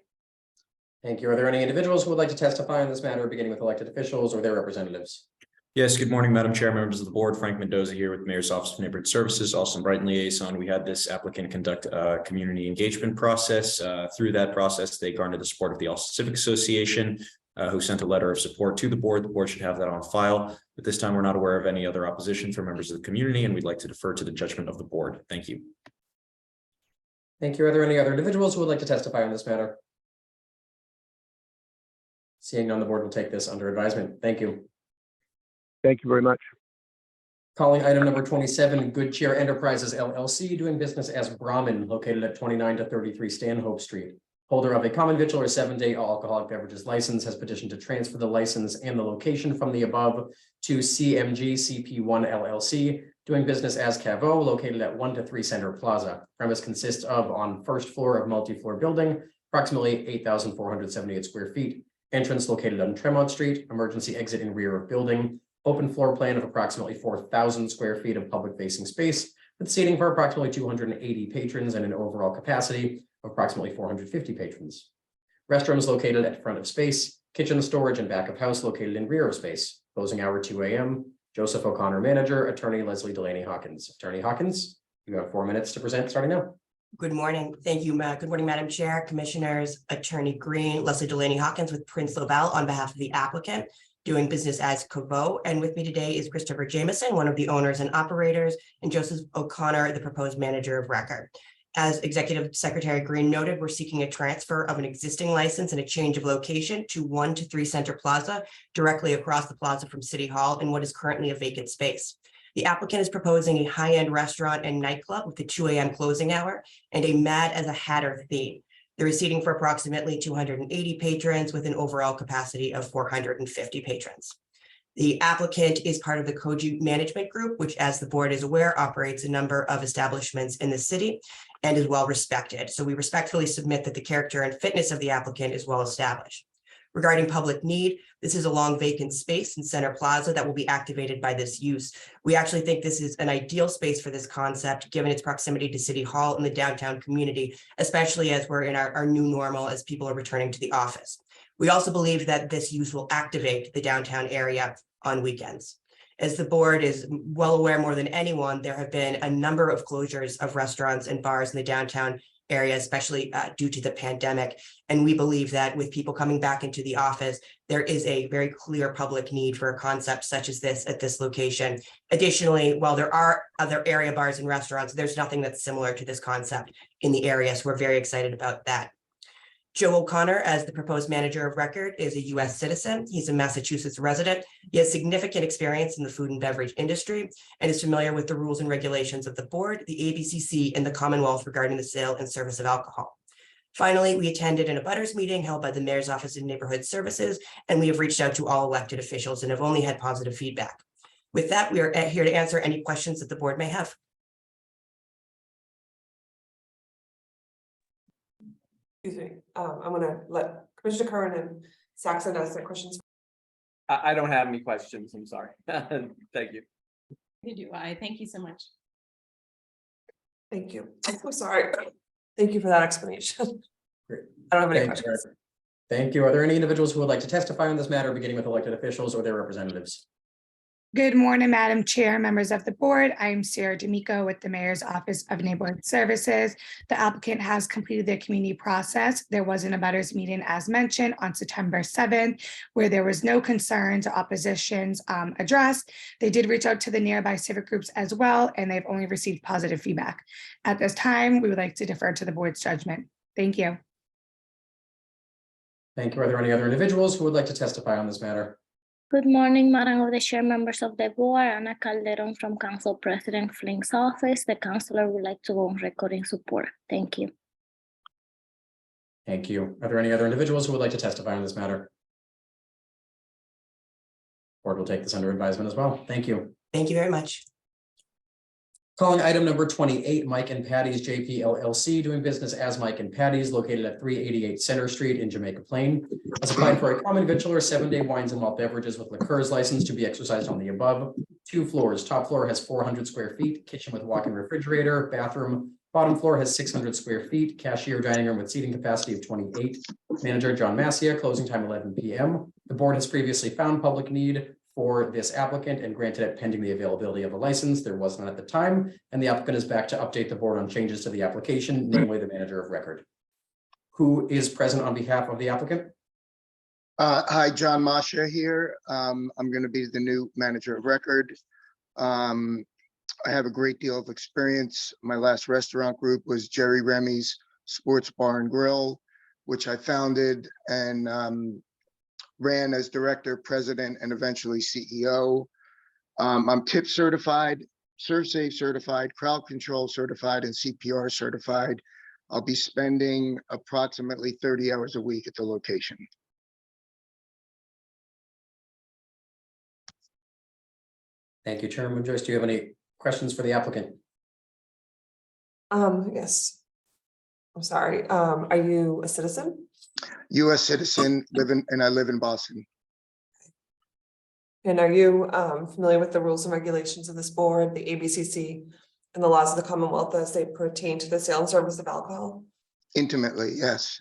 Thank you. Are there any individuals who would like to testify on this matter, beginning with elected officials or their representatives? Yes, good morning, Madam Chair, members of the board. Frank Mendoza here with the Mayor's Office of Neighborhood Services, Austin Brighton liaison. We had this applicant conduct a community engagement process. Through that process, they garnered the support of the Austin Civic Association, who sent a letter of support to the board. The board should have that on file. At this time, we're not aware of any other opposition from members of the community, and we'd like to defer to the judgment of the board. Thank you. Thank you. Are there any other individuals who would like to testify on this matter? Seeing none, the board will take this under advisement. Thank you. Thank you very much. Calling item number 27, Good Cheer Enterprises LLC, doing business as Brahmin, located at 29 to 33 Stanhope Street. Holder of a common victual or 7-day alcoholic beverages license has petitioned to transfer the license and the location from the above to CMG CP1 LLC, doing business as Cavo, located at 1 to 3 Center Plaza. Premise consists of on first floor of multi-floor building, approximately 8,478 square feet. Entrance located on Tremont Street, emergency exit in rear of building, open floor plan of approximately 4,000 square feet of public facing space with seating for approximately 280 patrons and an overall capacity of approximately 450 patrons. Restrooms located at front of space, kitchen storage and back of house located in rear of space. Closing hour 2 a.m. Joseph O'Connor, manager, attorney Leslie Delaney Hawkins. Attorney Hawkins, you have 4 minutes to present starting now. Good morning. Thank you, Good morning, Madam Chair, Commissioners, Attorney Green, Leslie Delaney Hawkins with Prince Lobel on behalf of the applicant, doing business as Cavo. And with me today is Christopher Jameson, one of the owners and operators, and Joseph O'Connor, the proposed manager of record. As Executive Secretary Green noted, we're seeking a transfer of an existing license and a change of location to 1 to 3 Center Plaza, directly across the plaza from City Hall in what is currently a vacant space. The applicant is proposing a high-end restaurant and nightclub with a 2 a.m. closing hour and a Mad as a Hatter theme. There is seating for approximately 280 patrons with an overall capacity of 450 patrons. The applicant is part of the Koji Management Group, which, as the board is aware, operates a number of establishments in the city and is well respected. So we respectfully submit that the character and fitness of the applicant is well established. Regarding public need, this is a long vacant space in Center Plaza that will be activated by this use. We actually think this is an ideal space for this concept, given its proximity to City Hall and the downtown community, especially as we're in our new normal as people are returning to the office. We also believe that this use will activate the downtown area on weekends. As the board is well aware more than anyone, there have been a number of closures of restaurants and bars in the downtown area, especially due to the pandemic. And we believe that with people coming back into the office, there is a very clear public need for a concept such as this at this location. Additionally, while there are other area bars and restaurants, there's nothing that's similar to this concept in the area. So we're very excited about that. Joe O'Connor, as the proposed manager of record, is a U.S. citizen. He's a Massachusetts resident. He has significant experience in the food and beverage industry and is familiar with the rules and regulations of the board, the ABCC, and the Commonwealth regarding the sale and service of alcohol. Finally, we attended an abutters meeting held by the Mayor's Office of Neighborhood Services, and we have reached out to all elected officials and have only had positive feedback. With that, we are here to answer any questions that the board may have. Excuse me. I'm going to let Commissioner Curran and Saxon ask their questions. I don't have any questions. I'm sorry. Thank you. Did do I? Thank you so much. Thank you. I'm so sorry. Thank you for that explanation. I don't have any questions. Thank you. Are there any individuals who would like to testify on this matter, beginning with elected officials or their representatives? Good morning, Madam Chair, members of the board. I'm Sarah D'Amico with the Mayor's Office of Neighborhood Services. The applicant has completed their community process. There was an abutters meeting, as mentioned, on September 7th, where there was no concerns or oppositions addressed. They did reach out to the nearby civic groups as well, and they've only received positive feedback. At this time, we would like to defer to the board's judgment. Thank you. Thank you. Are there any other individuals who would like to testify on this matter? Good morning, Madam of the Chair, members of the board. Ana Calderon from Council President Flink's office. The councilor would like to go on record in support. Thank you. Thank you. Are there any other individuals who would like to testify on this matter? Board will take this under advisement as well. Thank you. Thank you very much. Calling item number 28, Mike and Patty's JP LLC, doing business as Mike and Patty's, located at 388 Center Street in Jamaica Plain. Has applied for a common victualler, 7-day wines and malt beverages with liqueurs license to be exercised on the above. 2 floors. Top floor has 400 square feet, kitchen with walk-in refrigerator, bathroom. Bottom floor has 600 square feet, cashier dining room with seating capacity of 28. Manager John Massia, closing time 11 p.m. The board has previously found public need for this applicant and granted it pending the availability of a license. There was none at the time, and the applicant is back to update the board on changes to the application, namely the manager of record. Who is present on behalf of the applicant? Hi, John Masha here. I'm going to be the new manager of record. I have a great deal of experience. My last restaurant group was Jerry Remy's Sports Bar and Grill, which I founded and ran as director, president, and eventually CEO. I'm TIP certified, ServSafe certified, crowd control certified, and CPR certified. I'll be spending approximately 30 hours a week at the location. Thank you, Chairman Joyce. Do you have any questions for the applicant? Yes. I'm sorry. Are you a citizen? U.S. citizen, and I live in Boston. And are you familiar with the rules and regulations of this board, the ABCC, and the laws of the Commonwealth as they pertain to the sale and service of alcohol? Intimately, yes.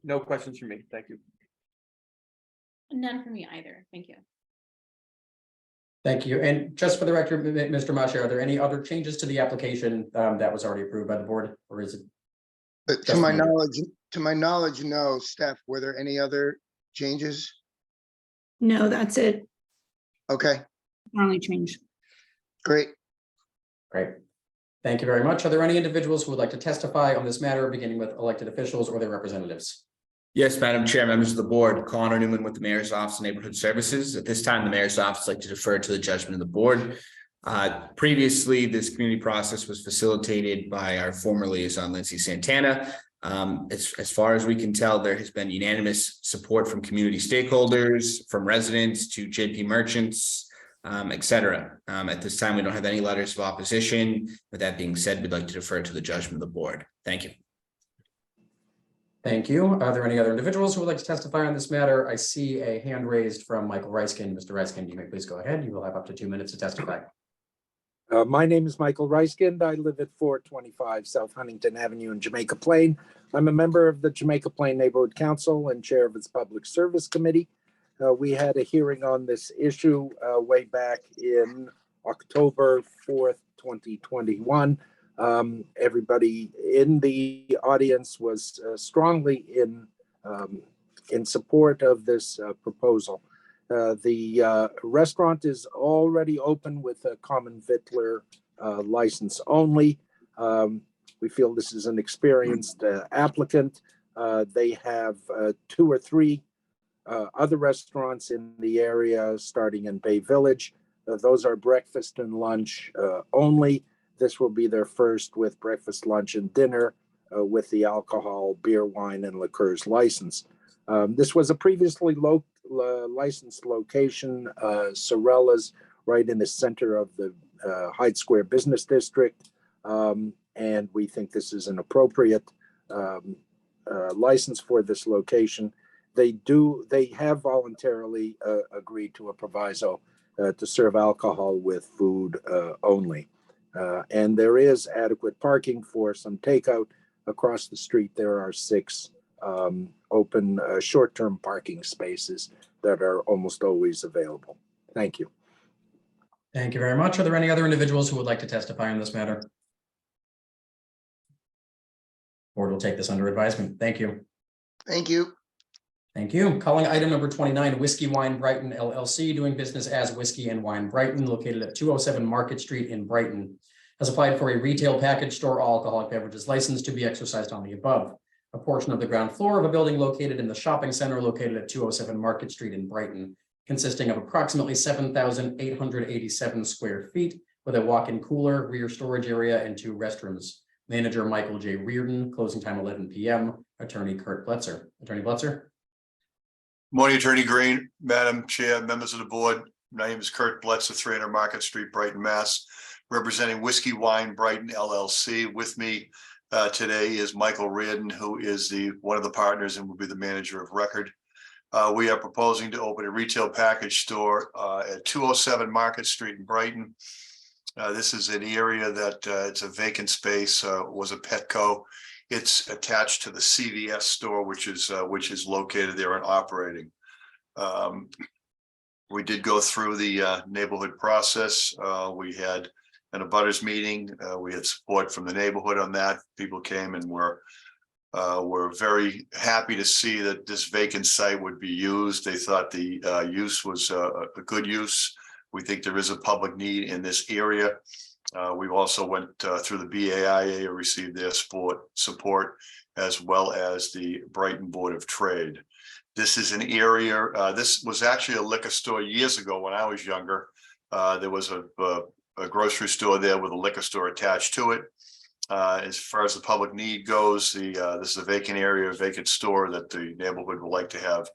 No questions from me. Thank you. None for me either. Thank you. Thank you. And just for the record, Mr. Masha, are there any other changes to the application that was already approved by the board, or is it? To my knowledge, no. Steph, were there any other changes? No, that's it. Okay, Only change. great. Great. Thank you very much. Are there any individuals who would like to testify on this matter, beginning with elected officials or their representatives? Yes, Madam Chair, members of the board, Connor Newman with the Mayor's Office of Neighborhood Services. At this time, the Mayor's Office would like to defer to the judgment of the board. Previously, this community process was facilitated by our former liaison, Lindsay Santana. As far as we can tell, there has been unanimous support from community stakeholders, from residents to JP merchants, et cetera. At this time, we don't have any letters of opposition. With that being said, we'd like to defer to the judgment of the board. Thank you. Thank you. Are there any other individuals who would like to testify on this matter? I see a hand raised from Michael Reiskin. Mr. Reiskin, you may please go ahead. You will have up to 2 minutes to testify. My name is Michael Reiskind. I live at 425 South Huntington Avenue in Jamaica Plain. I'm a member of the Jamaica Plain Neighborhood Council and chair of its Public Service Committee. We had a hearing on this issue way back in October 4th, 2021. Everybody in the audience was strongly in support of this proposal. The restaurant is already open with a common victular license only. We feel this is an experienced applicant. They have 2 or 3 other restaurants in the area starting in Bay Village. Those are breakfast and lunch only. This will be their first with breakfast, lunch, and dinner with the alcohol, beer, wine, and liqueurs license. This was a previously licensed location, Sorella's, right in the center of the Hyde Square Business District. And we think this is an appropriate license for this location. They have voluntarily agreed to a proviso to serve alcohol with food only. And there is adequate parking for some takeout. Across the street, there are 6 open short-term parking spaces that are almost always available. Thank you. Thank you very much. Are there any other individuals who would like to testify on this matter? Board will take this under advisement. Thank you. Thank you. Thank you. Calling item number 29, Whiskey Wine Brighton LLC, doing business as Whiskey and Wine Brighton, located at 207 Market Street in Brighton, has applied for a retail package store all alcoholic beverages license to be exercised on the above. A portion of the ground floor of a building located in the shopping center located at 207 Market Street in Brighton, consisting of approximately 7,887 square feet with a walk-in cooler, rear storage area, and 2 restrooms. Manager Michael J. Reardon, closing time 11 p.m. Attorney Kurt Bletzer. Attorney Bletzer. Morning, Attorney Green, Madam Chair, members of the board. My name is Kurt Bletzer, 300 Market Street, Brighton, Mass. Representing Whiskey Wine Brighton LLC. With me today is Michael Reardon, who is one of the partners and will be the manager of record. We are proposing to open a retail package store at 207 Market Street in Brighton. This is an area that it's a vacant space, was a Petco. It's attached to the CVS store, which is located there and operating. We did go through the neighborhood process. We had an abutters meeting. We had support from the neighborhood on that. People came and were very happy to see that this vacant site would be used. They thought the use was a good use. We think there is a public need in this area. We've also went through the BAIA, received their support, as well as the Brighton Board of Trade. This is an area, this was actually a liquor store years ago when I was younger. There was a grocery store there with a liquor store attached to it. As far as the public need goes, this is a vacant area, a vacant store that the neighborhood would like to have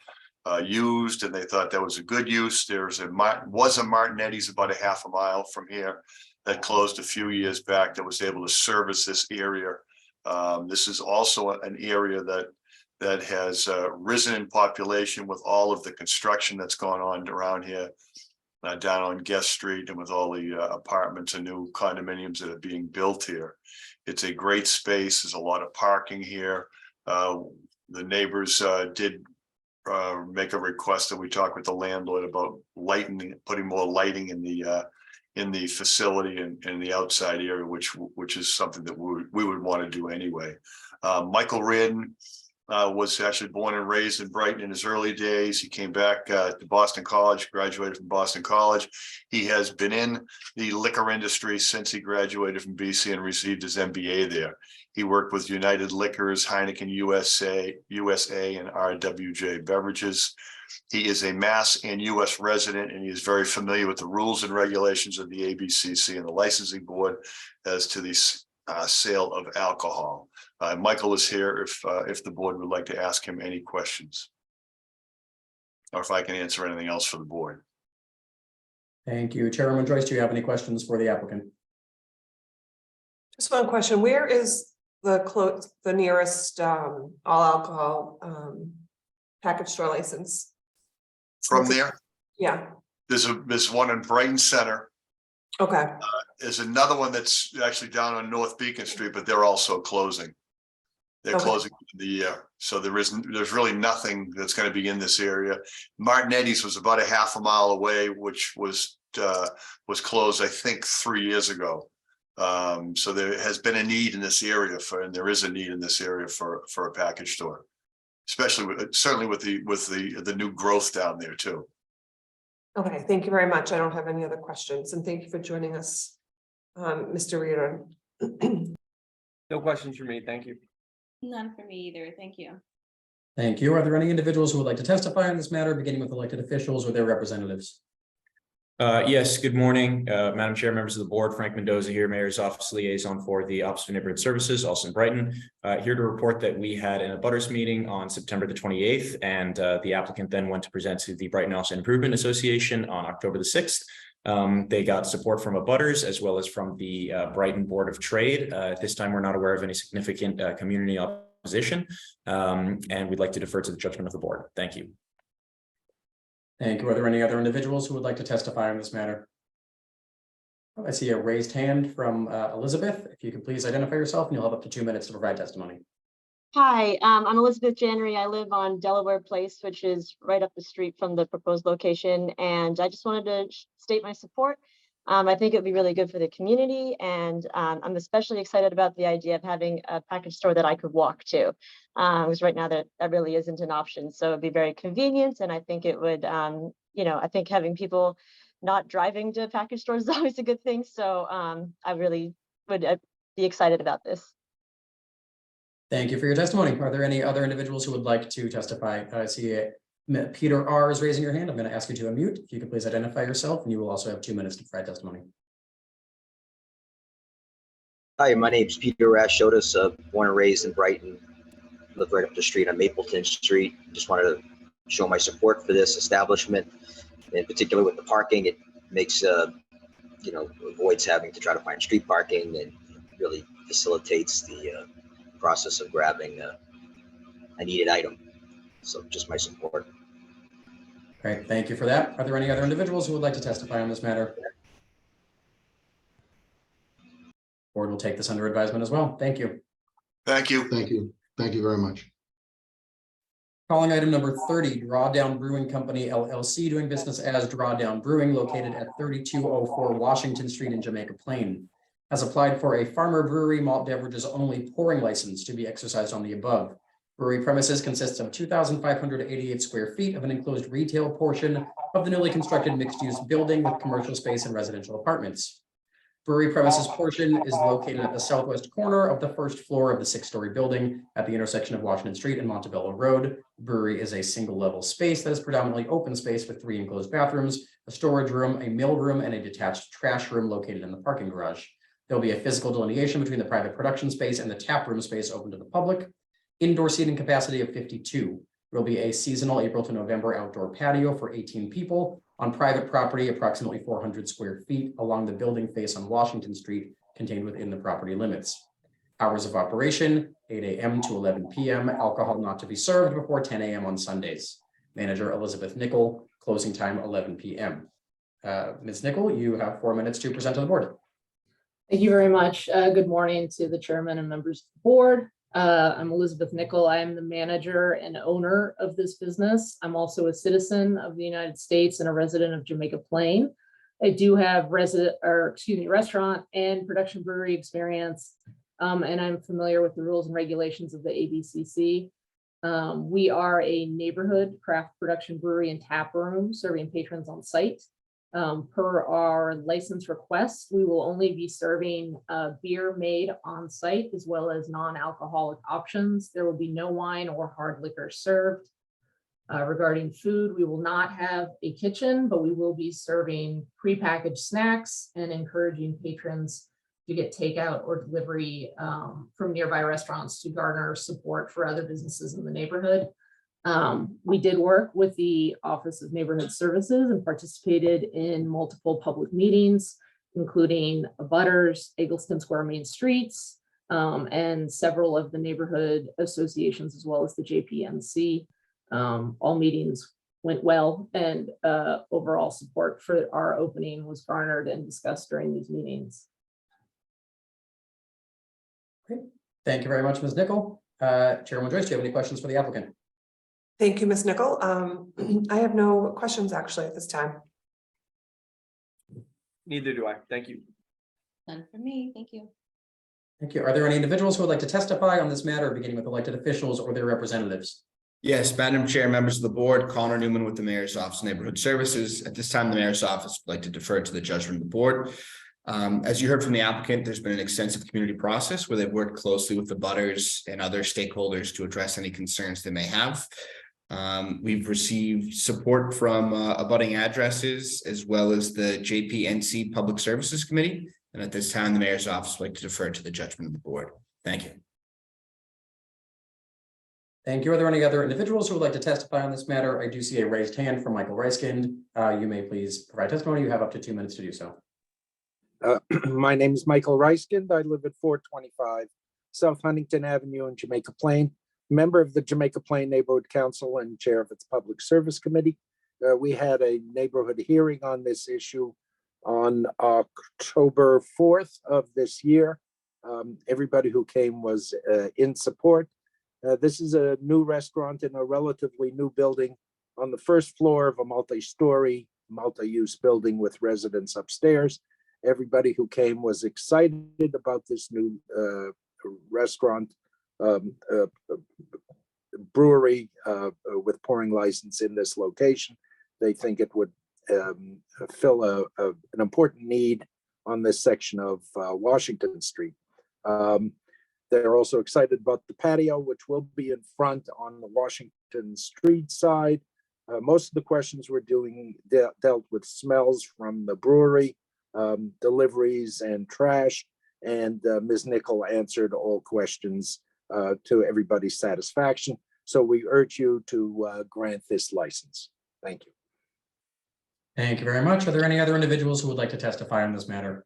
used, and they thought that was a good use. Was a Martinetti's about a half a mile from here that closed a few years back that was able to service this area. This is also an area that has risen in population with all of the construction that's gone on around here, down on Guest Street, and with all the apartments and new condominiums that are being built here. It's a great space. There's a lot of parking here. The neighbors did make a request that we talk with the landlord about putting more lighting in the facility and in the outside area, which is something that we would want to do anyway. Michael Reardon was actually born and raised in Brighton in his early days. He came back to Boston College, graduated from Boston College. He has been in the liquor industry since he graduated from BC and received his MBA there. He worked with United Liquors, Heineken USA, and RWJ Beverages. He is a Mass and US resident, and he is very familiar with the rules and regulations of the ABCC and the licensing board as to the sale of alcohol. Michael is here if the board would like to ask him any questions, or if I can answer anything else for the board. Thank you. Chairwoman Joyce, do you have any questions for the applicant? Just one question. Where is the nearest all alcohol package store license? From there? Yeah. There's one in Brighton Center. Okay. There's another one that's actually down on North Beacon Street, but they're also closing. They're closing the year. So there's really nothing that's going to be in this area. Martinetti's was about a half a mile away, which was closed, I think, 3 years ago. So there has been a need in this area and there is a need in this area for a package store, certainly with the new growth down there too. Okay, thank you very much. I don't have any other questions, and thank you for joining us, Mr. Reardon. No questions for me. Thank you. None for me either. Thank you. Thank you. Are there any individuals who would like to testify on this matter, beginning with elected officials or their representatives? Yes, good morning, Madam Chair, members of the board. Frank Mendoza here, Mayor's Office Liaison for the Office of Neighborhood Services, also in Brighton. Here to report that we had an abutters meeting on September the 28th, and the applicant then went to present to the Brighton House Improvement Association on October the 6th. They got support from abutters as well as from the Brighton Board of Trade. At this time, we're not aware of any significant community opposition, and we'd like to defer to the judgment of the board. Thank you. Thank you. Are there any other individuals who would like to testify on this matter? I see a raised hand from Elizabeth. If you could please identify yourself, and you'll have up to 2 minutes to provide testimony. Hi, I'm Elizabeth January. I live on Delaware Place, which is right up the street from the proposed location. And I just wanted to state my support. I think it would be really good for the community. And I'm especially excited about the idea of having a package store that I could walk to. Because right now that really isn't an option. So it'd be very convenient. And I think it would, I think having people not driving to package stores is always a good thing. So I really would be excited about this. Thank you for your testimony. Are there any other individuals who would like to testify? I see Peter R. is raising your hand. I'm going to ask you to unmute. If you could please identify yourself, and you will also have 2 minutes to provide testimony. Hi, my name is Peter Rashotis, born and raised in Brighton. Live right up the street on Mapleton Street. Just wanted to show my support for this establishment, in particular with the parking. It makes, avoids having to try to find street parking, and really facilitates the process of grabbing a needed item. So just my support. Great, thank you for that. Are there any other individuals who would like to testify on this matter? Board will take this under advisement as well. Thank you. Thank you. Thank you. Thank you very much. Calling item number 30, Drawdown Brewing Company LLC, doing business as Drawdown Brewing, located at 3204 Washington Street in Jamaica Plain, has applied for a farmer brewery malt beverages only pouring license to be exercised on the above. Brewery premises consists of 2,588 square feet of an enclosed retail portion of the newly constructed mixed-use building with commercial space and residential apartments. Brewery premises portion is located at the southwest corner of the first floor of the 6-story building at the intersection of Washington Street and Montebello Road. Brewery is a single-level space that is predominantly open space with 3 enclosed bathrooms, a storage room, a mail room, and a detached trash room located in the parking garage. There will be a physical delineation between the private production space and the tap room space open to the public. Indoor seating capacity of 52. There will be a seasonal April to November outdoor patio for 18 people on private property, approximately 400 square feet along the building face on Washington Street, contained within the property limits. Hours of operation, 8 a.m. to 11 p.m. Alcohol not to be served before 10 a.m. on Sundays. Manager Elizabeth Nickel, closing time 11 p.m. Ms. Nickel, you have 4 minutes to present to the board. Thank you very much. Good morning to the chairman and members of the board. I'm Elizabeth Nickel. I am the manager and owner of this business. I'm also a citizen of the United States and a resident of Jamaica Plain. I do have restaurant and production brewery experience, and I'm familiar with the rules and regulations of the ABCC. We are a neighborhood craft production brewery and tap room serving patrons on site. Per our license request, we will only be serving beer made on site as well as non-alcoholic options. There will be no wine or hard liquor served. Regarding food, we will not have a kitchen, but we will be serving prepackaged snacks and encouraging patrons to get takeout or delivery from nearby restaurants to garner support for other businesses in the neighborhood. We did work with the Office of Neighborhood Services and participated in multiple public meetings, including Butters, Eggleston Square Main Streets, and several of the neighborhood associations, as well as the JPNC. All meetings went well, and overall support for our opening was garnered and discussed during these meetings. Great. Thank you very much, Ms. Nickel. Chairwoman Joyce, do you have any questions for the applicant? Thank you, Ms. Nickel. I have no questions actually at this time. Neither do I. Thank you. None for me. Thank you. Thank you. Are there any individuals who would like to testify on this matter, beginning with elected officials or their representatives? Yes, Madam Chair, members of the board, Connor Newman with the Mayor's Office of Neighborhood Services. At this time, the Mayor's Office would like to defer to the judgment of the board. As you heard from the applicant, there's been an extensive community process where they've worked closely with the butters and other stakeholders to address any concerns they may have. We've received support from abutting addresses as well as the JPNC Public Services Committee. And at this time, the Mayor's Office would like to defer to the judgment of the board. Thank you. Thank you. Are there any other individuals who would like to testify on this matter? I do see a raised hand from Michael Reiskind. You may please provide testimony. You have up to 2 minutes to do so. My name is Michael Reiskind. I live at 425 South Huntington Avenue in Jamaica Plain, member of the Jamaica Plain Neighborhood Council and chair of its Public Service Committee. We had a neighborhood hearing on this issue on October 4th of this year. Everybody who came was in support. This is a new restaurant in a relatively new building on the first floor of a multi-story, multi-use building with residents upstairs. Everybody who came was excited about this new restaurant, brewery with pouring license in this location. They think it would fill an important need on this section of Washington Street. They're also excited about the patio, which will be in front on the Washington Street side. Most of the questions we're doing dealt with smells from the brewery, deliveries and trash, and Ms. Nickel answered all questions to everybody's satisfaction. So we urge you to grant this license. Thank you. Thank you very much. Are there any other individuals who would like to testify on this matter?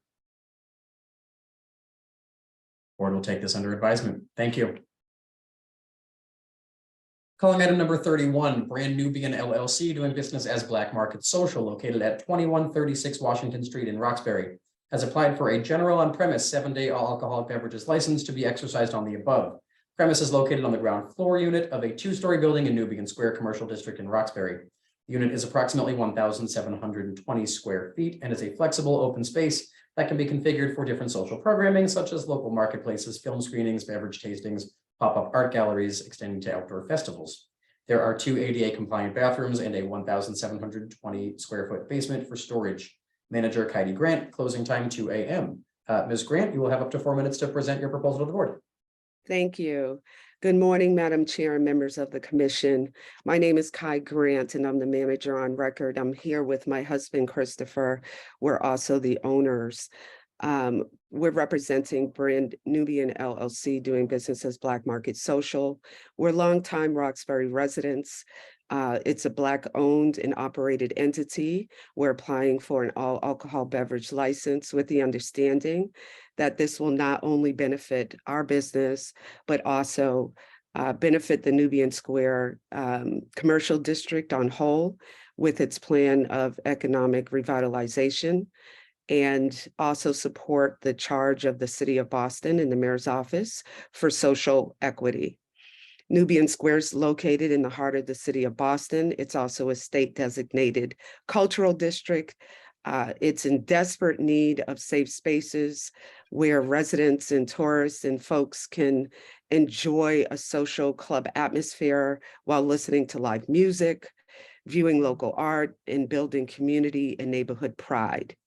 Board will take this under advisement. Thank you. Calling item number 31, Brand Nubian LLC doing business as Black Market Social located at 2136 Washington Street in Roxbury has applied for a general on-premise 7-day all alcoholic beverages license to be exercised on the above. Premise is located on the ground floor unit of a 2-story building in Nubian Square Commercial District in Roxbury. The unit is approximately 1,720 square feet and is a flexible open space that can be configured for different social programming such as local marketplaces, film screenings, beverage tastings, pop-up art galleries extending to outdoor festivals. There are 2 ADA compliant bathrooms and a 1,720 square foot basement for storage. Manager Heidi Grant, closing time 2 a.m. Ms. Grant, you will have up to 4 minutes to present your proposal to the board. Thank you. Good morning, Madam Chair and members of the commission. My name is Kai Grant and I'm the manager on record. I'm here with my husband, Christopher. We're also the owners. We're representing Brand Nubian LLC doing business as Black Market Social. We're longtime Roxbury residents. It's a Black owned and operated entity. We're applying for an all alcohol beverage license with the understanding that this will not only benefit our business, but also benefit the Nubian Square commercial district on whole with its plan of economic revitalization, and also support the charge of the City of Boston and the Mayor's Office for social equity. Nubian Square is located in the heart of the City of Boston. It's also a state designated cultural district. It's in desperate need of safe spaces where residents and tourists and folks can enjoy a social club atmosphere while listening to live music, viewing local art, and building community and neighborhood pride.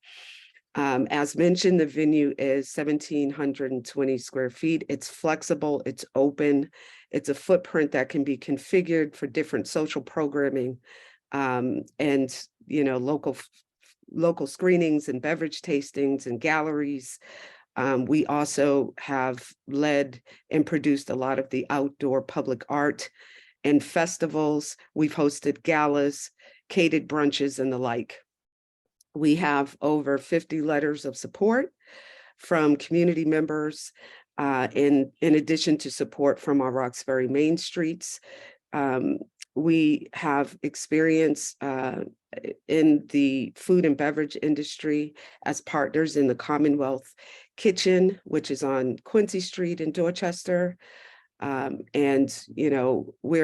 As mentioned, the venue is 1,720 square feet. It's flexible, it's open, it's a footprint that can be configured for different social programming and local screenings and beverage tastings and galleries. We also have led and produced a lot of the outdoor public art and festivals. We've hosted galas, catered brunches, and the like. We have over 50 letters of support from community members, in addition to support from our Roxbury Main Streets. We have experience in the food and beverage industry as partners in the Commonwealth Kitchen, which is on Quincy Street in Dorchester. We're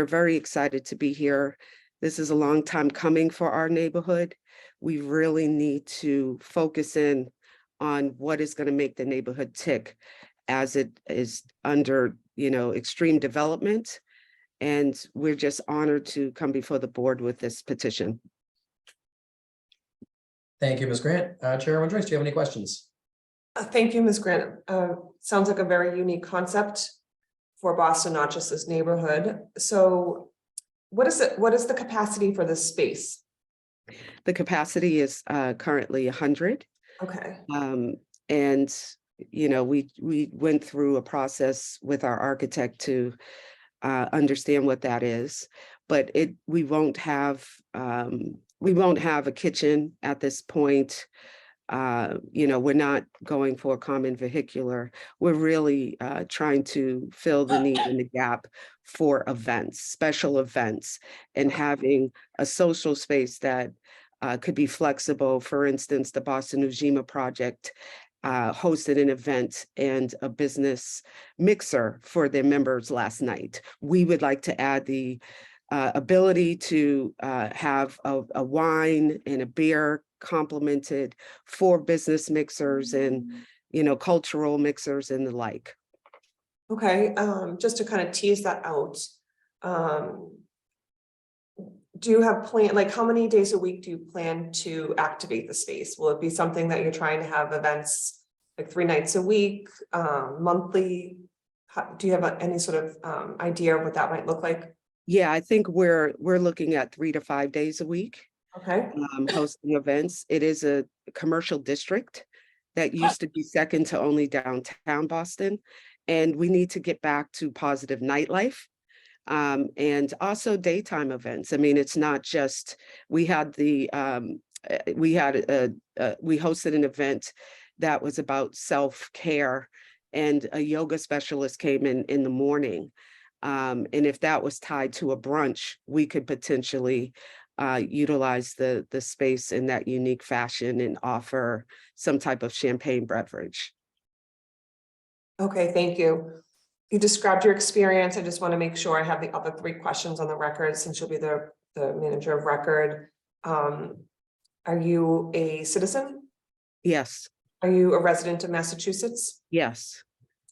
very excited to be here. This is a long time coming for our neighborhood. We really need to focus in on what is going to make the neighborhood tick as it is under, extreme development. And we're just honored to come before the board with this petition. Thank you, Ms. Grant. Chairwoman Joyce, do you have any questions? Thank you, Ms. Grant. Sounds like a very unique concept for Boston, not just this neighborhood. So what is the capacity for this space? The capacity is currently 100. Okay. We went through a process with our architect to understand what that is, but we won't have a kitchen at this point. We're not going for a common vehicular. We're really trying to fill the need and the gap for events, special events, and having a social space that could be flexible. For instance, the Boston Ujima Project hosted an event and a business mixer for their members last night. We would like to add the ability to have a wine and a beer complemented for business mixers and cultural mixers and the like. Okay, just to kind of tease that out, do you have how many days a week do you plan to activate the space? Will it be something that you're trying to have events like 3 nights a week, monthly? Do you have any sort of idea of what that might look like? Yeah, I think we're looking at 3 to 5 days a week. Okay. Hosting events. It is a commercial district that used to be second to only downtown Boston. And we need to get back to positive nightlife and also daytime events. I mean, it's not just, we hosted an event that was about self-care, and a yoga specialist came in the morning. And if that was tied to a brunch, we could potentially utilize the space in that unique fashion and offer some type of champagne beverage. Okay, thank you. You described your experience. I just want to make sure I have the other 3 questions on the record since you'll be the manager of record. Are you a citizen? Yes. Are you a resident of Massachusetts? Yes.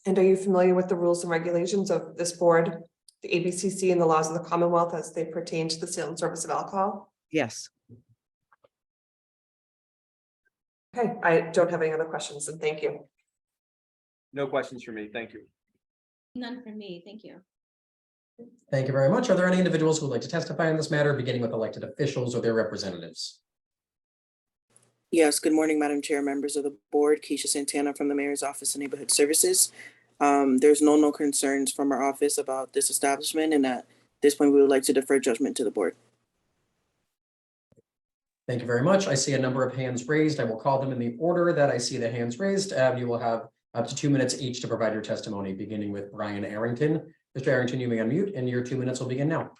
And are you familiar with the rules and regulations of this board, the ABCC, and the laws of the Commonwealth as they pertain to the sale and service of alcohol? Yes. Okay, I don't have any other questions, and thank you. No questions for me. Thank you. None from me, thank you. Thank you very much. Are there any individuals who would like to testify on this matter, beginning with elected officials or their representatives? Yes, good morning, Madam Chair, members of the board. Keisha Santana from the Mayor's Office of Neighborhood Services. There's no concerns from our office about this establishment, and at this point, we would like to defer judgment to the board. Thank you very much. I see a number of hands raised. I will call them in the order that I see the hands raised. You will have up to 2 minutes each to provide your testimony, beginning with Brian Arrington. Mr. Arrington, you may unmute, and your 2 minutes will begin now.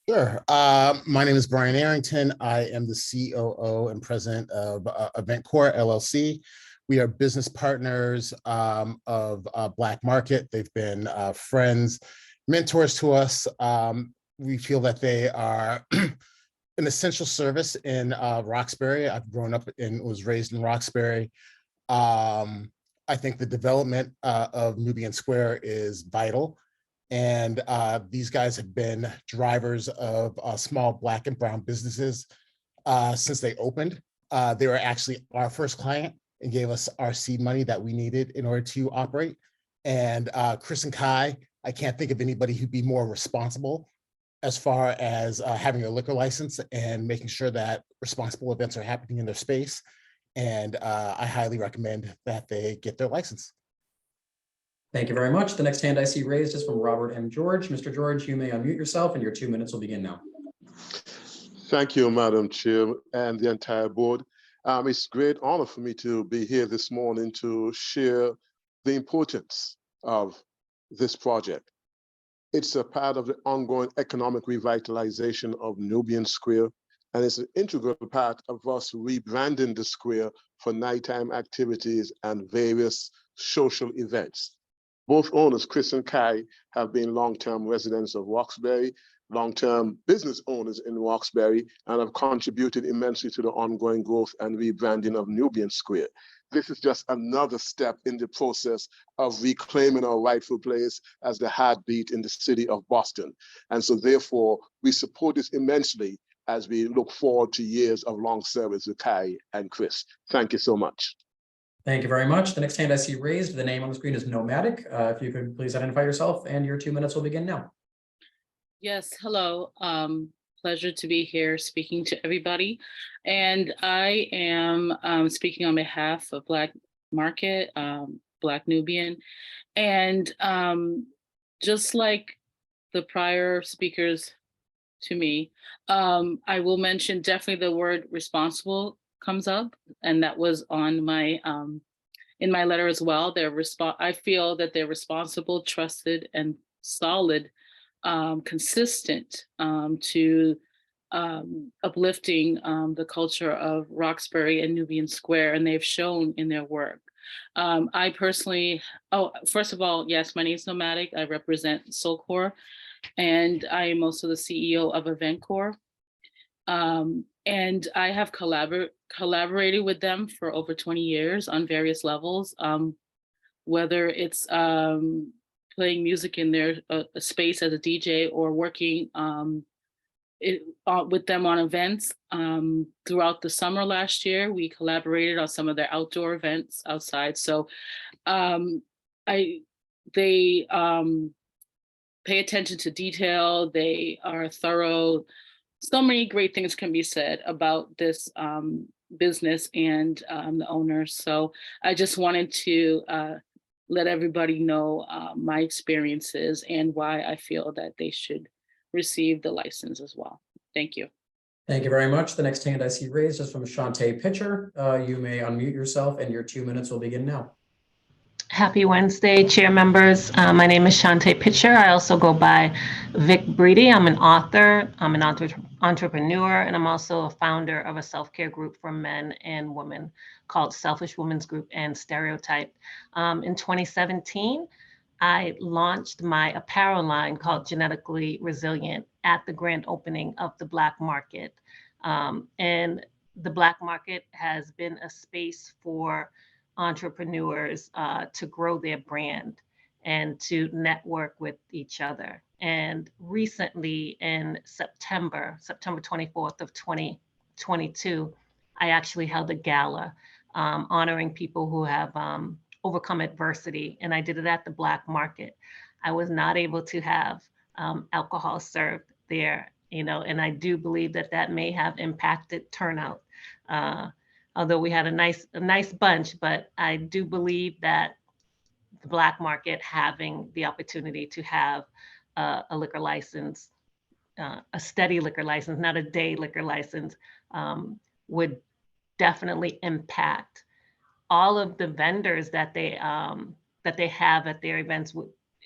Sure. My name is Brian Arrington. I am the COO and president of EventCore LLC. We are business partners of Black Market. They've been friends, mentors to us. We feel that they are an essential service in Roxbury. I've grown up and was raised in Roxbury. I think the development of Nubian Square is vital. And these guys have been drivers of small Black and brown businesses since they opened. They were actually our first client and gave us our seed money that we needed in order to operate. And Chris and Kai, I can't think of anybody who'd be more responsible as far as having a liquor license and making sure that responsible events are happening in their space. And I highly recommend that they get their license. Thank you very much. The next hand I see raised is from Robert M. George. Mr. George, you may unmute yourself, and your 2 minutes will begin now. Thank you, Madam Chair and the entire board. It's a great honor for me to be here this morning to share the importance of this project. It's a part of the ongoing economic revitalization of Nubian Square, and it's an integral part of us rebranding the square for nighttime activities and various social events. Both owners, Chris and Kai, have been long-term residents of Roxbury, long-term business owners in Roxbury, and have contributed immensely to the ongoing growth and rebranding of Nubian Square. This is just another step in the process of reclaiming our rightful place as the heartbeat in the city of Boston. And so therefore, we support this immensely as we look forward to years of long service with Kai and Chris. Thank you so much. Thank you very much. The next hand I see raised, the name on the screen is Nomadic. If you could please identify yourself, and your 2 minutes will begin now. Yes, hello. Pleasure to be here speaking to everybody. And I am speaking on behalf of Black Market, Black Nubian. And just like the prior speakers to me, I will mention definitely the word responsible comes up, and that was on my in my letter as well. I feel that they're responsible, trusted, and solid, consistent to uplifting the culture of Roxbury and Nubian Square, and they've shown in their work. I personally, first of all, yes, my name is Nomadic. I represent Soulcore, and I am also the CEO of EventCore. And I have collaborated with them for over 20 years on various levels, whether it's playing music in their space as a DJ or working with them on events. Throughout the summer last year, we collaborated on some of their outdoor events outside. So they pay attention to detail. They are thorough. So many great things can be said about this business and the owners. So I just wanted to let everybody know my experiences and why I feel that they should receive the license as well. Thank you. Thank you very much. The next hand I see raised is from Shantae Pitcher. You may unmute yourself, and your 2 minutes will begin now. Happy Wednesday, chair members. My name is Shantae Pitcher. I also go by Vic Breedy. I'm an author, I'm an entrepreneur, and I'm also a founder of a self-care group for men and women called Selfish Women's Group and Stereotype. In 2017, I launched my apparel line called Genetically Resilient at the grand opening of the Black Market. And the Black Market has been a space for entrepreneurs to grow their brand and to network with each other. And recently in September 24th of 2022, I actually held a gala honoring people who have overcome adversity. And I did it at the Black Market. I was not able to have alcohol served there, you know, and I do believe that that may have impacted turnout. Although we had a nice bunch, but I do believe that the Black Market having the opportunity to have a liquor license, a steady liquor license, not a day liquor license, would definitely impact all of the vendors that they have at their events.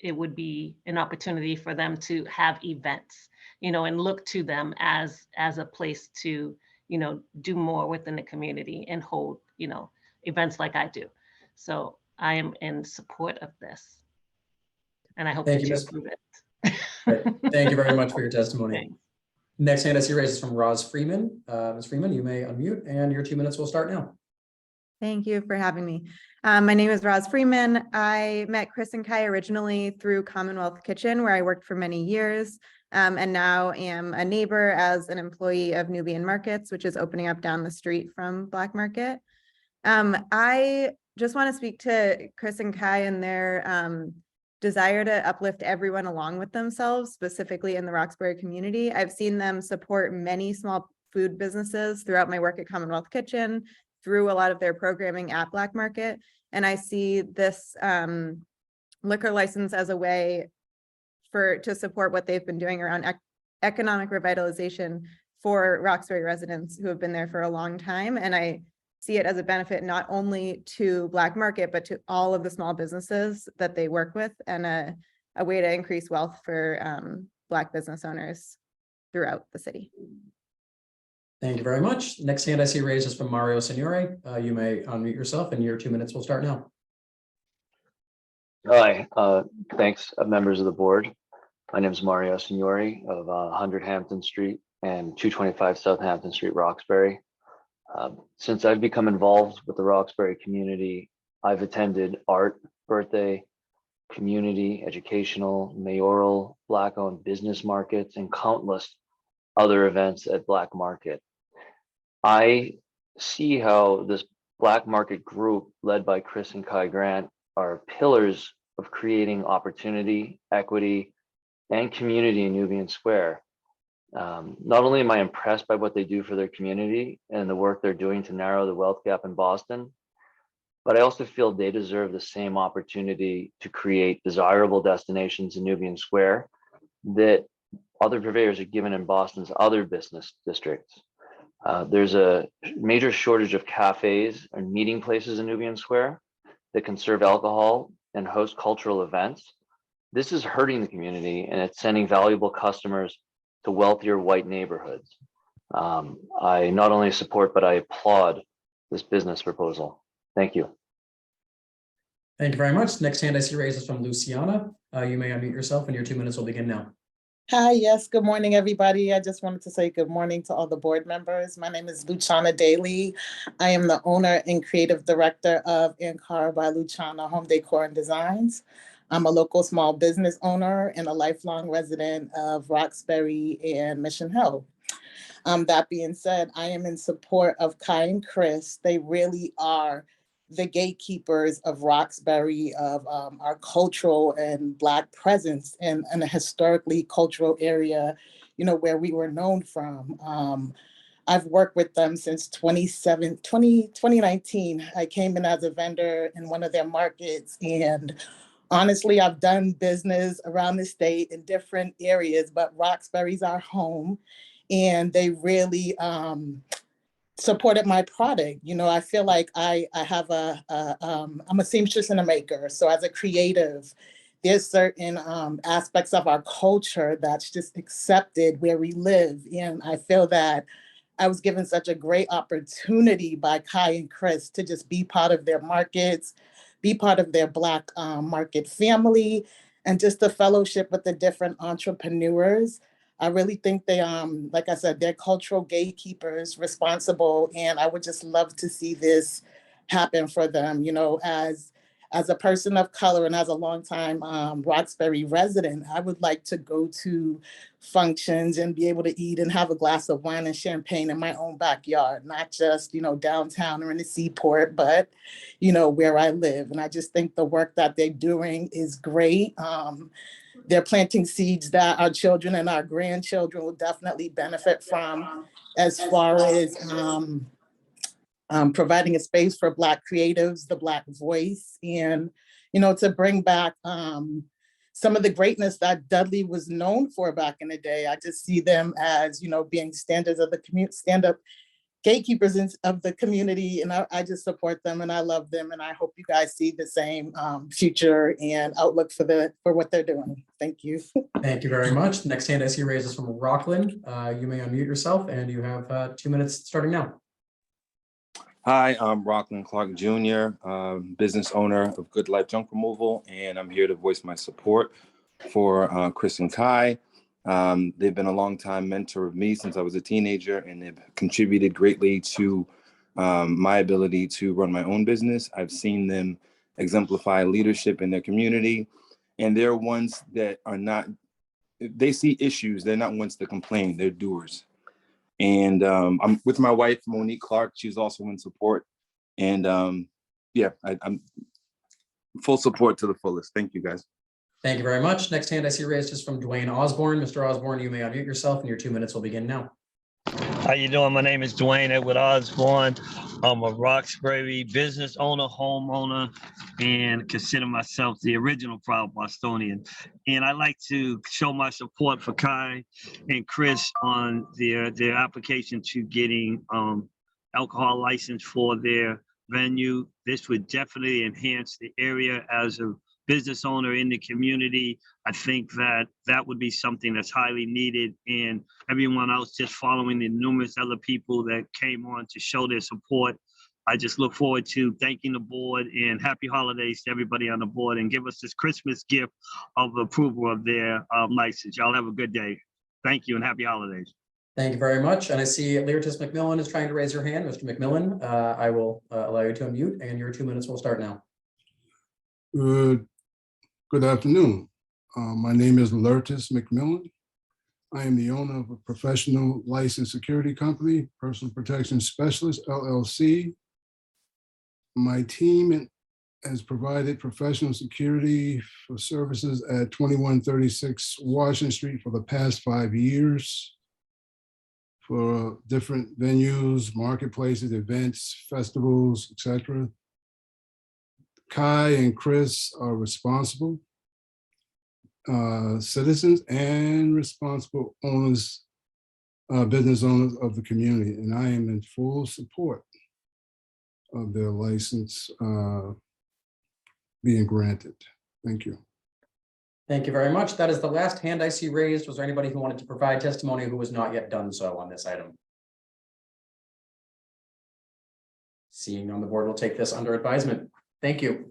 It would be an opportunity for them to have events, you know, and look to them as a place to, you know, do more within the community and hold, you know, events like I do. So I am in support of this. And I hope Thank that you, you Ms. approve it. Great. Thank you very much for your testimony. Thanks. Next hand I see raised is from Roz Freeman. Ms. Freeman, you may unmute and your 2 minutes will start now. Thank you for having me. My name is Roz Freeman. I met Chris and Kai originally through Commonwealth Kitchen, where I worked for many years, and now am a neighbor as an employee of Nubian Markets, which is opening up down the street from Black Market. I just want to speak to Chris and Kai and their desire to uplift everyone along with themselves, specifically in the Roxbury community. I've seen them support many small food businesses throughout my work at Commonwealth Kitchen, through a lot of their programming at Black Market. And I see this liquor license as a way to support what they've been doing around economic revitalization for Roxbury residents who have been there for a long time. And I see it as a benefit not only to Black Market, but to all of the small businesses that they work with, and a way to increase wealth for Black business owners throughout the city. Thank you very much. Next hand I see raised is from Mario Signore. You may unmute yourself and your 2 minutes will start now. Hi, thanks, members of the board. My name is Mario Signore of 100 Hampton Street and 225 South Hampton Street, Roxbury. Since I've become involved with the Roxbury community, I've attended art, birthday, community, educational, mayoral, Black-owned business markets, and countless other events at Black Market. I see how this Black Market group led by Chris and Kai Grant are pillars of creating opportunity, equity, and community in Nubian Square. Not only am I impressed by what they do for their community and the work they're doing to narrow the wealth gap in Boston, but I also feel they deserve the same opportunity to create desirable destinations in Nubian Square that other purveyors are given in Boston's other business districts. There's a major shortage of cafes and meeting places in Nubian Square that can serve alcohol and host cultural events. This is hurting the community and it's sending valuable customers to wealthier white neighborhoods. I not only support, but I applaud this business proposal. Thank you. Thank you very much. Next hand I see raised is from Luciana. You may unmute yourself and your 2 minutes will begin now. Hi, yes, good morning, everybody. I just wanted to say good morning to all the board members. My name is Luciana Daly. I am the owner and creative director of Ankara by Luciana Home Decor and Designs. I'm a local small business owner and a lifelong resident of Roxbury and Mission Hill. That being said, I am in support of Kai and Chris. They really are the gatekeepers of Roxbury, of our cultural and Black presence in a historically cultural area, you know, where we were known from. I've worked with them since 2019. I came in as a vendor in one of their markets, and honestly, I've done business around the state in different areas, but Roxbury's our home, and they really supported my product. You know, I feel like I have I'm a seamstress and a maker. So as a creative, there's certain aspects of our culture that's just accepted where we live. And I feel that I was given such a great opportunity by Kai and Chris to just be part of their markets, be part of their Black market family, and just the fellowship with the different entrepreneurs. I really think they, like I said, they're cultural gatekeepers, responsible, and I would just love to see this happen for them. You know, as a person of color and as a longtime Roxbury resident, I would like to go to functions and be able to eat and have a glass of wine and champagne in my own backyard, not just, you know, downtown or in the seaport, but, you know, where I live. And I just think the work that they're doing is great. They're planting seeds that our children and our grandchildren will definitely benefit from, as far as providing a space for Black creatives, the Black voice, and, you know, to bring back some of the greatness that Dudley was known for back in the day. I just see them as, you know, being standards of the community, stand-up gatekeepers of the community, and I just support them and I love them, and I hope you guys see the same future and outlook for what they're doing. Thank you. Thank you very much. Next hand I see raised is from Rockland. You may unmute yourself and you have 2 minutes starting now. Hi, I'm Rockland Clark Jr., business owner of Good Life Junk Removal, and I'm here to voice my support for Chris and Kai. They've been a longtime mentor of me since I was a teenager, and they've contributed greatly to my ability to run my own business. I've seen them exemplify leadership in their community, and they're ones that are not, they see issues, they're not ones to complain, they're doers. And I'm with my wife, Monique Clark. She's also in support. And yeah, I'm full support to the fullest. Thank you, guys. Thank you very much. Next hand I see raised is from Dwayne Osborne. Mr. Osborne, you may unmute yourself and your 2 minutes will begin now. How you doing? My name is Dwayne Edward Osborne. I'm a Roxbury business owner, homeowner, and consider myself the original proud Bostonian. And I like to show my support for Kai and Chris on their application to getting alcohol license for their venue. This would definitely enhance the area as a business owner in the community. I think that that would be something that's highly needed, and everyone else just following the numerous other people that came on to show their support. I just look forward to thanking the board, and happy holidays to everybody on the board, and give us this Christmas gift of approval of their license. Y'all have a good day. Thank you and happy holidays. Thank you very much. And I see Leartis McMillan is trying to raise her hand. Mr. McMillan, I will allow you to unmute and your 2 minutes will start now. Good afternoon. My name is Leartis McMillan. I am the owner of a professional licensed security company, Personal Protection Specialist, LLC. My team has provided professional security for services at 2136 Washington Street for the past 5 years for different venues, marketplaces, events, festivals, etc. Kai and Chris are responsible citizens and responsible owners, business owners of the community, and I am in full support of their license being granted. Thank you. Thank you very much. That is the last hand I see raised. Was there anybody who wanted to provide testimony who has not yet done so on this item? Seeing on the board, will take this under advisement. Thank you.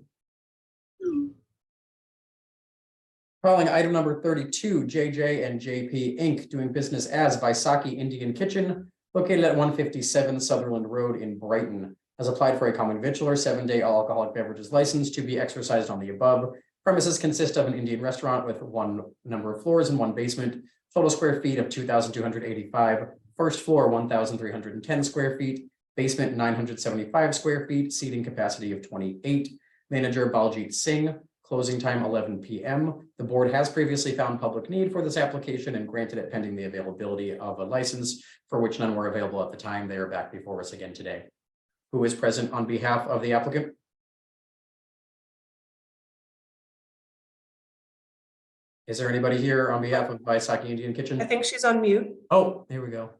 Calling item number 32, JJ and JP Inc. doing business as Vaisakhi Indian Kitchen, located at 157 Sutherland Road in Brighton, has applied for a common victualler 7-day alcoholic beverages license to be exercised on the above. Premises consist of an Indian restaurant with 1 number of floors and 1 basement, total square feet of 2,285, first floor 1,310 square feet, basement 975 square feet, seating capacity of 28. Manager Baljit Singh. Closing time 11 p.m. The board has previously found public need for this application and granted it pending the availability of a license for which none were available at the time. They are back before us again today. Who is present on behalf of the applicant? Is there anybody here on behalf of Vaisakhi Indian Kitchen? I think she's on mute. Oh, here we go.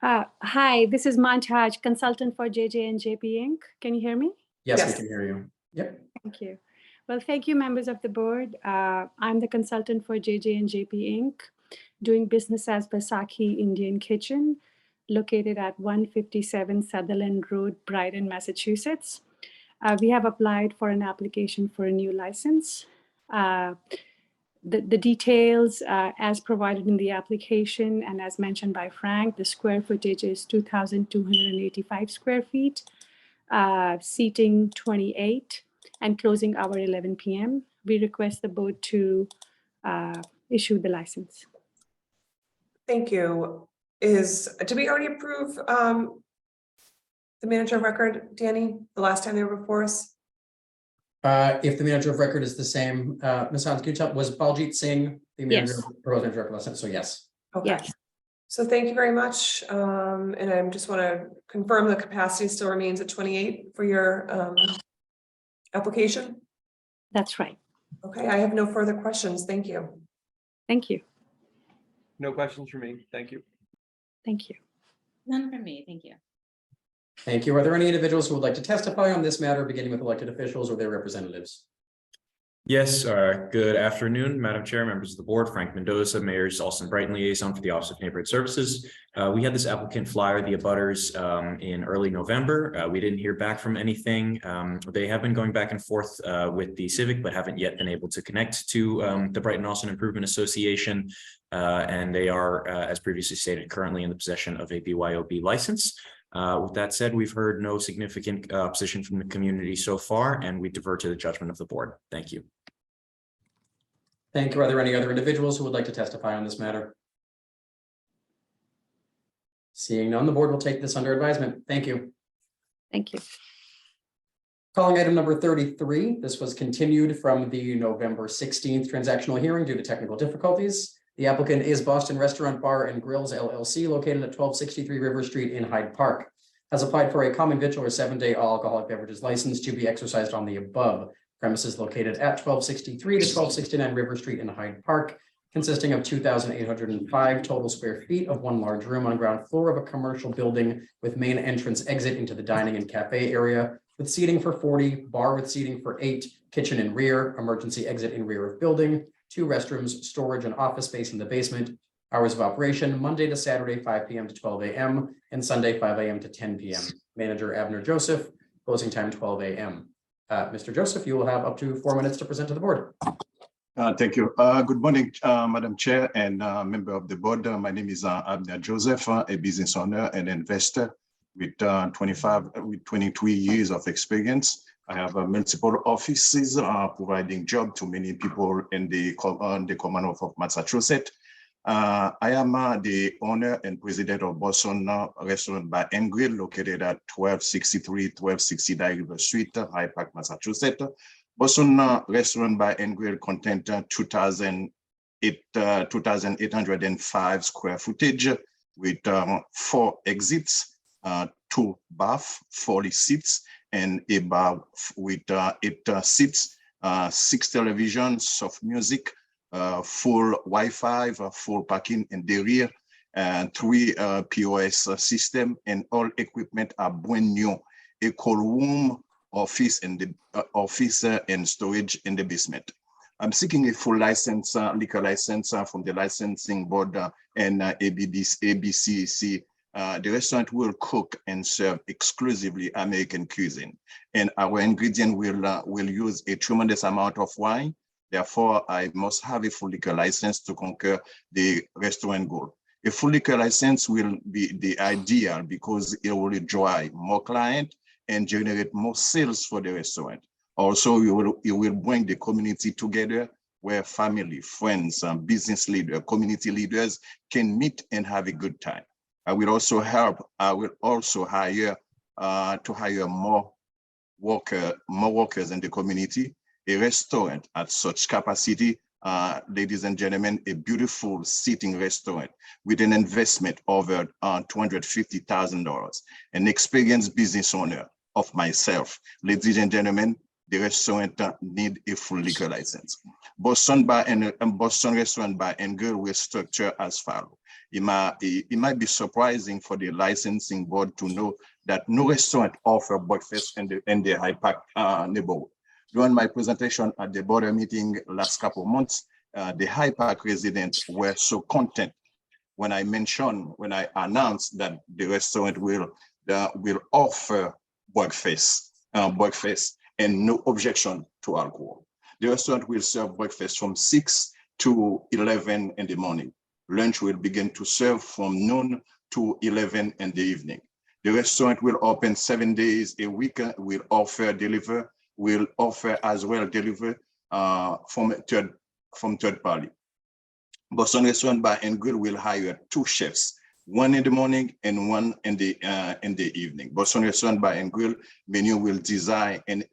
Hi, this is Montage, consultant for JJ and JP Inc. Can you hear me? Yes, we can hear you. Yep. Thank you. Well, thank you, members of the board. I'm the consultant for JJ and JP Inc., doing business as Basaki Indian Kitchen, located at 157 Sutherland Road, Brighton, Massachusetts. We have applied for an application for a new license. The details as provided in the application and as mentioned by Frank, the square footage is 2,285 square feet, seating 28, and closing hour 11 p.m. We request the board to issue the license. Thank you. Did we already approve the manager of record, Danny, the last time they were before us? If the manager of record is the same, Ms. Hans, can you tell, was Baljit Singh the manager, Yes. proposed manager of record last time? So yes. Okay. Yes. So thank you very much. And I just want to confirm the capacity still remains at 28 for your application. That's right. Okay, I have no further questions. Thank you. Thank you. No questions for me. Thank you. Thank you. None from me, thank you. Thank you. Are there any individuals who would like to testify on this matter, beginning with elected officials or their representatives? Yes, good afternoon, Madam Chair, members of the board, Frank Mendoza, Mayor Alston Brighton Liaison for the Office of Neighborhood Services. We had this applicant flyer, the abutters, in early November. We didn't hear back from anything. They have been going back and forth with the Civic, but haven't yet been able to connect to the Brighton Austin Improvement Association. And they are, as previously stated, currently in the possession of a BYOB license. With that said, we've heard no significant opposition from the community so far, and we defer to the judgment of the board. Thank you. Thank you. Are there any other individuals who would like to testify on this matter? Seeing none, the board will take this under advisement. Thank you. Thank you. Calling item number 33. This was continued from the November 16th transactional hearing due to technical difficulties. The applicant is Boston Restaurant Bar and Grills LLC, located at 1263 River Street in Hyde Park. Has applied for a common victual or 7-day all alcoholic beverages license to be exercised on the above premises located at 1263 to 1269 River Street in Hyde Park, consisting of 2,805 total square feet of one large room on ground floor of a commercial building with main entrance exit into the dining and cafe area, with seating for 40, bar with seating for 8, kitchen in rear, emergency exit in rear of building, 2 restrooms, storage and office space in the basement. Hours of operation, Monday to Saturday, 5 p.m. to 12 a.m. and Sunday, 5 a.m. to 10 p.m. Manager Abner Joseph, closing time 12 a.m. Mr. Joseph, you will have up to 4 minutes to present to the board. Thank you. Good morning, Madam Chair and member of the board. My name is Abner Joseph, a business owner and investor with 23 years of experience. I have multiple offices providing job to many people in the Commonwealth of Massachusetts. I am the owner and president of Boston Restaurant Bar and Grill, located at 1260 River Street, Hyde Park, Massachusetts. Boston Restaurant Bar and Grill contains 2,805 square footage with 4 exits, 2 baths, 40 seats, and a bar with 8 seats, 6 televisions, soft music, full Wi-Fi, full parking in the rear, and 3 POS system, and all equipment are brand new. A cold room, office, and the office and storage in the basement. I'm seeking a full license, liquor license from the licensing board and ABCC. The restaurant will cook and serve exclusively American cuisine, and our ingredient will use a tremendous amount of wine. Therefore, I must have a full liquor license to conquer the restaurant goal. A full liquor license will be the ideal because it will drive more clients and generate more sales for the restaurant. Also, it will bring the community together where family, friends, business leaders, community leaders can meet and have a good time. I will also hire more workers in the community. A restaurant at such capacity, ladies and gentlemen, a beautiful seating restaurant with an investment over $250,000. An experienced business owner of myself, ladies and gentlemen, the restaurant need a full liquor license. Boston Restaurant Bar and Grill will structure as follows. it might be surprising for the licensing board to know that no restaurant offer breakfast in the High Park neighborhood. During my presentation at the board meeting last couple of months, the High Park residents were so content when I announced that the restaurant will offer breakfast and no objection to alcohol. The restaurant will serve breakfast from 6 to 11 in the morning. Lunch will begin to serve from noon to 11 in the evening. The restaurant will open 7 days a week, will offer as well deliver from third party. Boston Restaurant Bar and Grill will hire 2 chefs, one in the morning and one in the evening. Boston Restaurant Bar and Grill menu will design and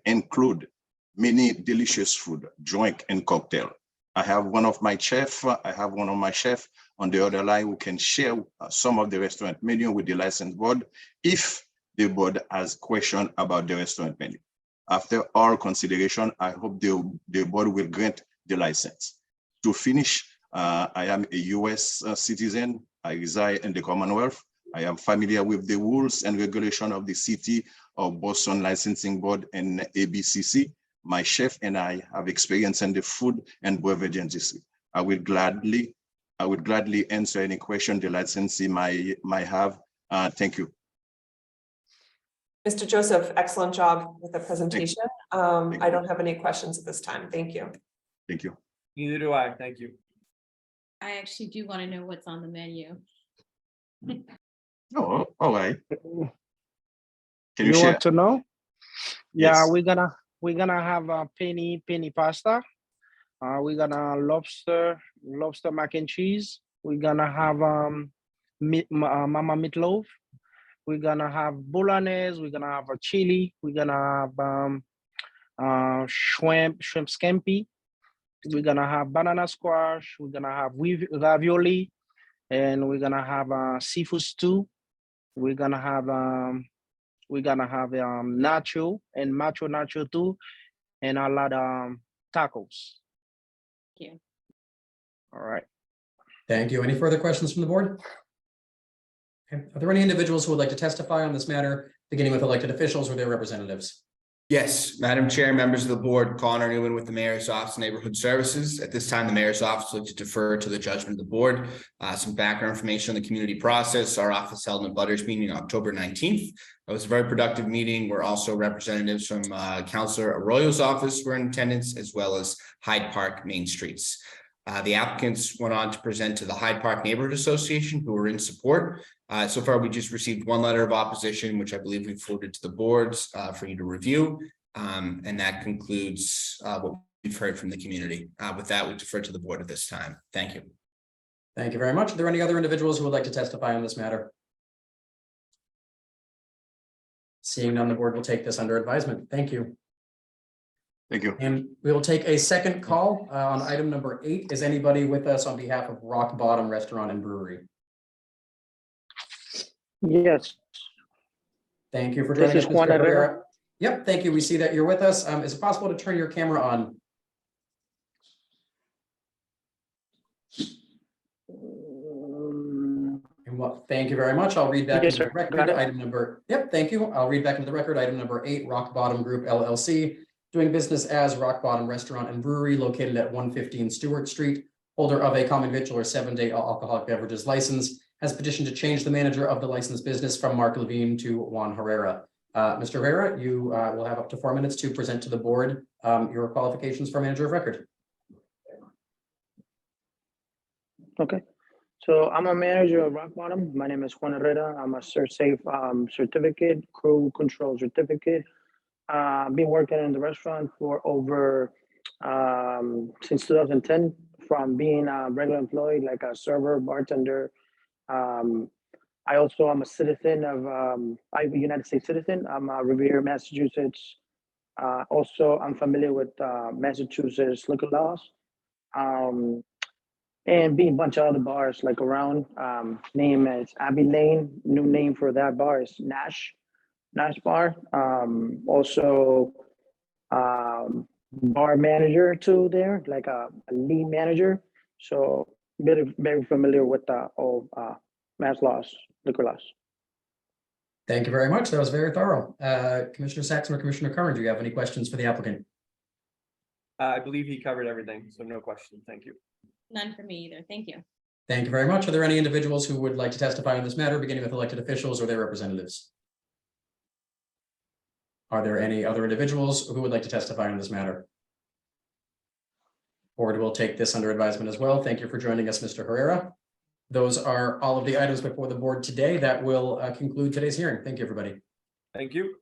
include many delicious food, drink, and cocktail. I have one of my chefs on the other line who can share some of the restaurant menu with the license board if the board has questions about the restaurant menu. After all consideration, I hope the board will grant the license. To finish, I am a US citizen. I reside in the Commonwealth. I am familiar with the rules and regulation of the City of Boston Licensing Board and ABCC. My chef and I have experience in the food and beverage industry. I would gladly answer any question the licensee might have. Thank you. Mr. Joseph, excellent job with the presentation. I don't have any questions at this time. Thank you. Thank you. Neither do I. Thank you. I actually do want to know what's on the menu. Oh, all right. Can you share? want to know? Yeah, Yes. we're gonna have a penny pasta. We're gonna lobster mac and cheese. We're gonna have mama meatloaf. We're gonna have bolognese. We're gonna have a chili. We're gonna have shrimp scampi. We're gonna have banana squash. We're gonna have ravioli, and we're gonna have seafood stew. We're gonna have nacho and macho nacho too, and a lot of tacos. Thank you. All right. Thank you. Any further questions from the board? Okay. Are there any individuals who would like to testify on this matter, beginning with elected officials or their representatives? Yes, Madam Chair, members of the board, Connor Newman with the Mayor's Office of Neighborhood Services. At this time, the Mayor's Office would like to defer to the judgment of the board. Some background information on the community process. Our office held a butters meeting on October 19th. It was a very productive meeting where also representatives from Councillor Arroyo's office were in attendance, as well as Hyde Park Main Streets. The applicants went on to present to the Hyde Park Neighborhood Association, who were in support. So far, we just received one letter of opposition, which I believe we forwarded to the boards for you to review. And that concludes what we've heard from the community. With that, we defer to the board at this time. Thank you. Thank you very much. Are there any other individuals who would like to testify on this matter? Seeing none, the board will take this under advisement. Thank you. Thank you. And we will take a second call on item number 8. Is anybody with us on behalf of Rock Bottom Restaurant and Brewery? Yes. Thank you for joining us, This is Juan Mr. Herrera. Herrera. Yep, thank you. We see that you're with us. Is it possible to turn your camera on? And well, thank you very much. I'll read back Yes, into the sir. record Got it. item number. Yep, thank you. I'll read back into the record item number 8, Rock Bottom Group LLC, doing business as Rock Bottom Restaurant and Brewery located at 115 Stewart Street, holder of a common victual or 7-day alcoholic beverages license, has petitioned to change the manager of the licensed business from Mark Levine to Juan Herrera. Mr. Herrera, you will have up to 4 minutes to present to the board your qualifications for manager of record. Okay. So I'm a manager of Rock Bottom. My name is Juan Herrera. I'm a safe certificate, crew control certificate. I've been working in the restaurant for over since 2010, from being a regular employee, like a server, bartender. I also am a citizen of, I'm a United States citizen. I'm a Revere, Massachusetts. Also, I'm familiar with Massachusetts liquor laws. And being a bunch of other bars like around, name is Abbey Lane. New name for that bar is Nash Bar. Also, bar manager too there, like a lead manager. So very familiar with all mass laws, liquor laws. Thank you very much. That was very thorough. Commissioner Saxon or Commissioner Curran, do you have any questions for the applicant? I believe he covered everything, so no question. Thank you. None for me either. Thank you. Thank you very much. Are there any individuals who would like to testify on this matter, beginning with elected officials or their representatives? Are there any other individuals who would like to testify on this matter? Board will take this under advisement as well. Thank you for joining us, Mr. Herrera. Those are all of the items before the board today. That will conclude today's hearing. Thank you, everybody. Thank you.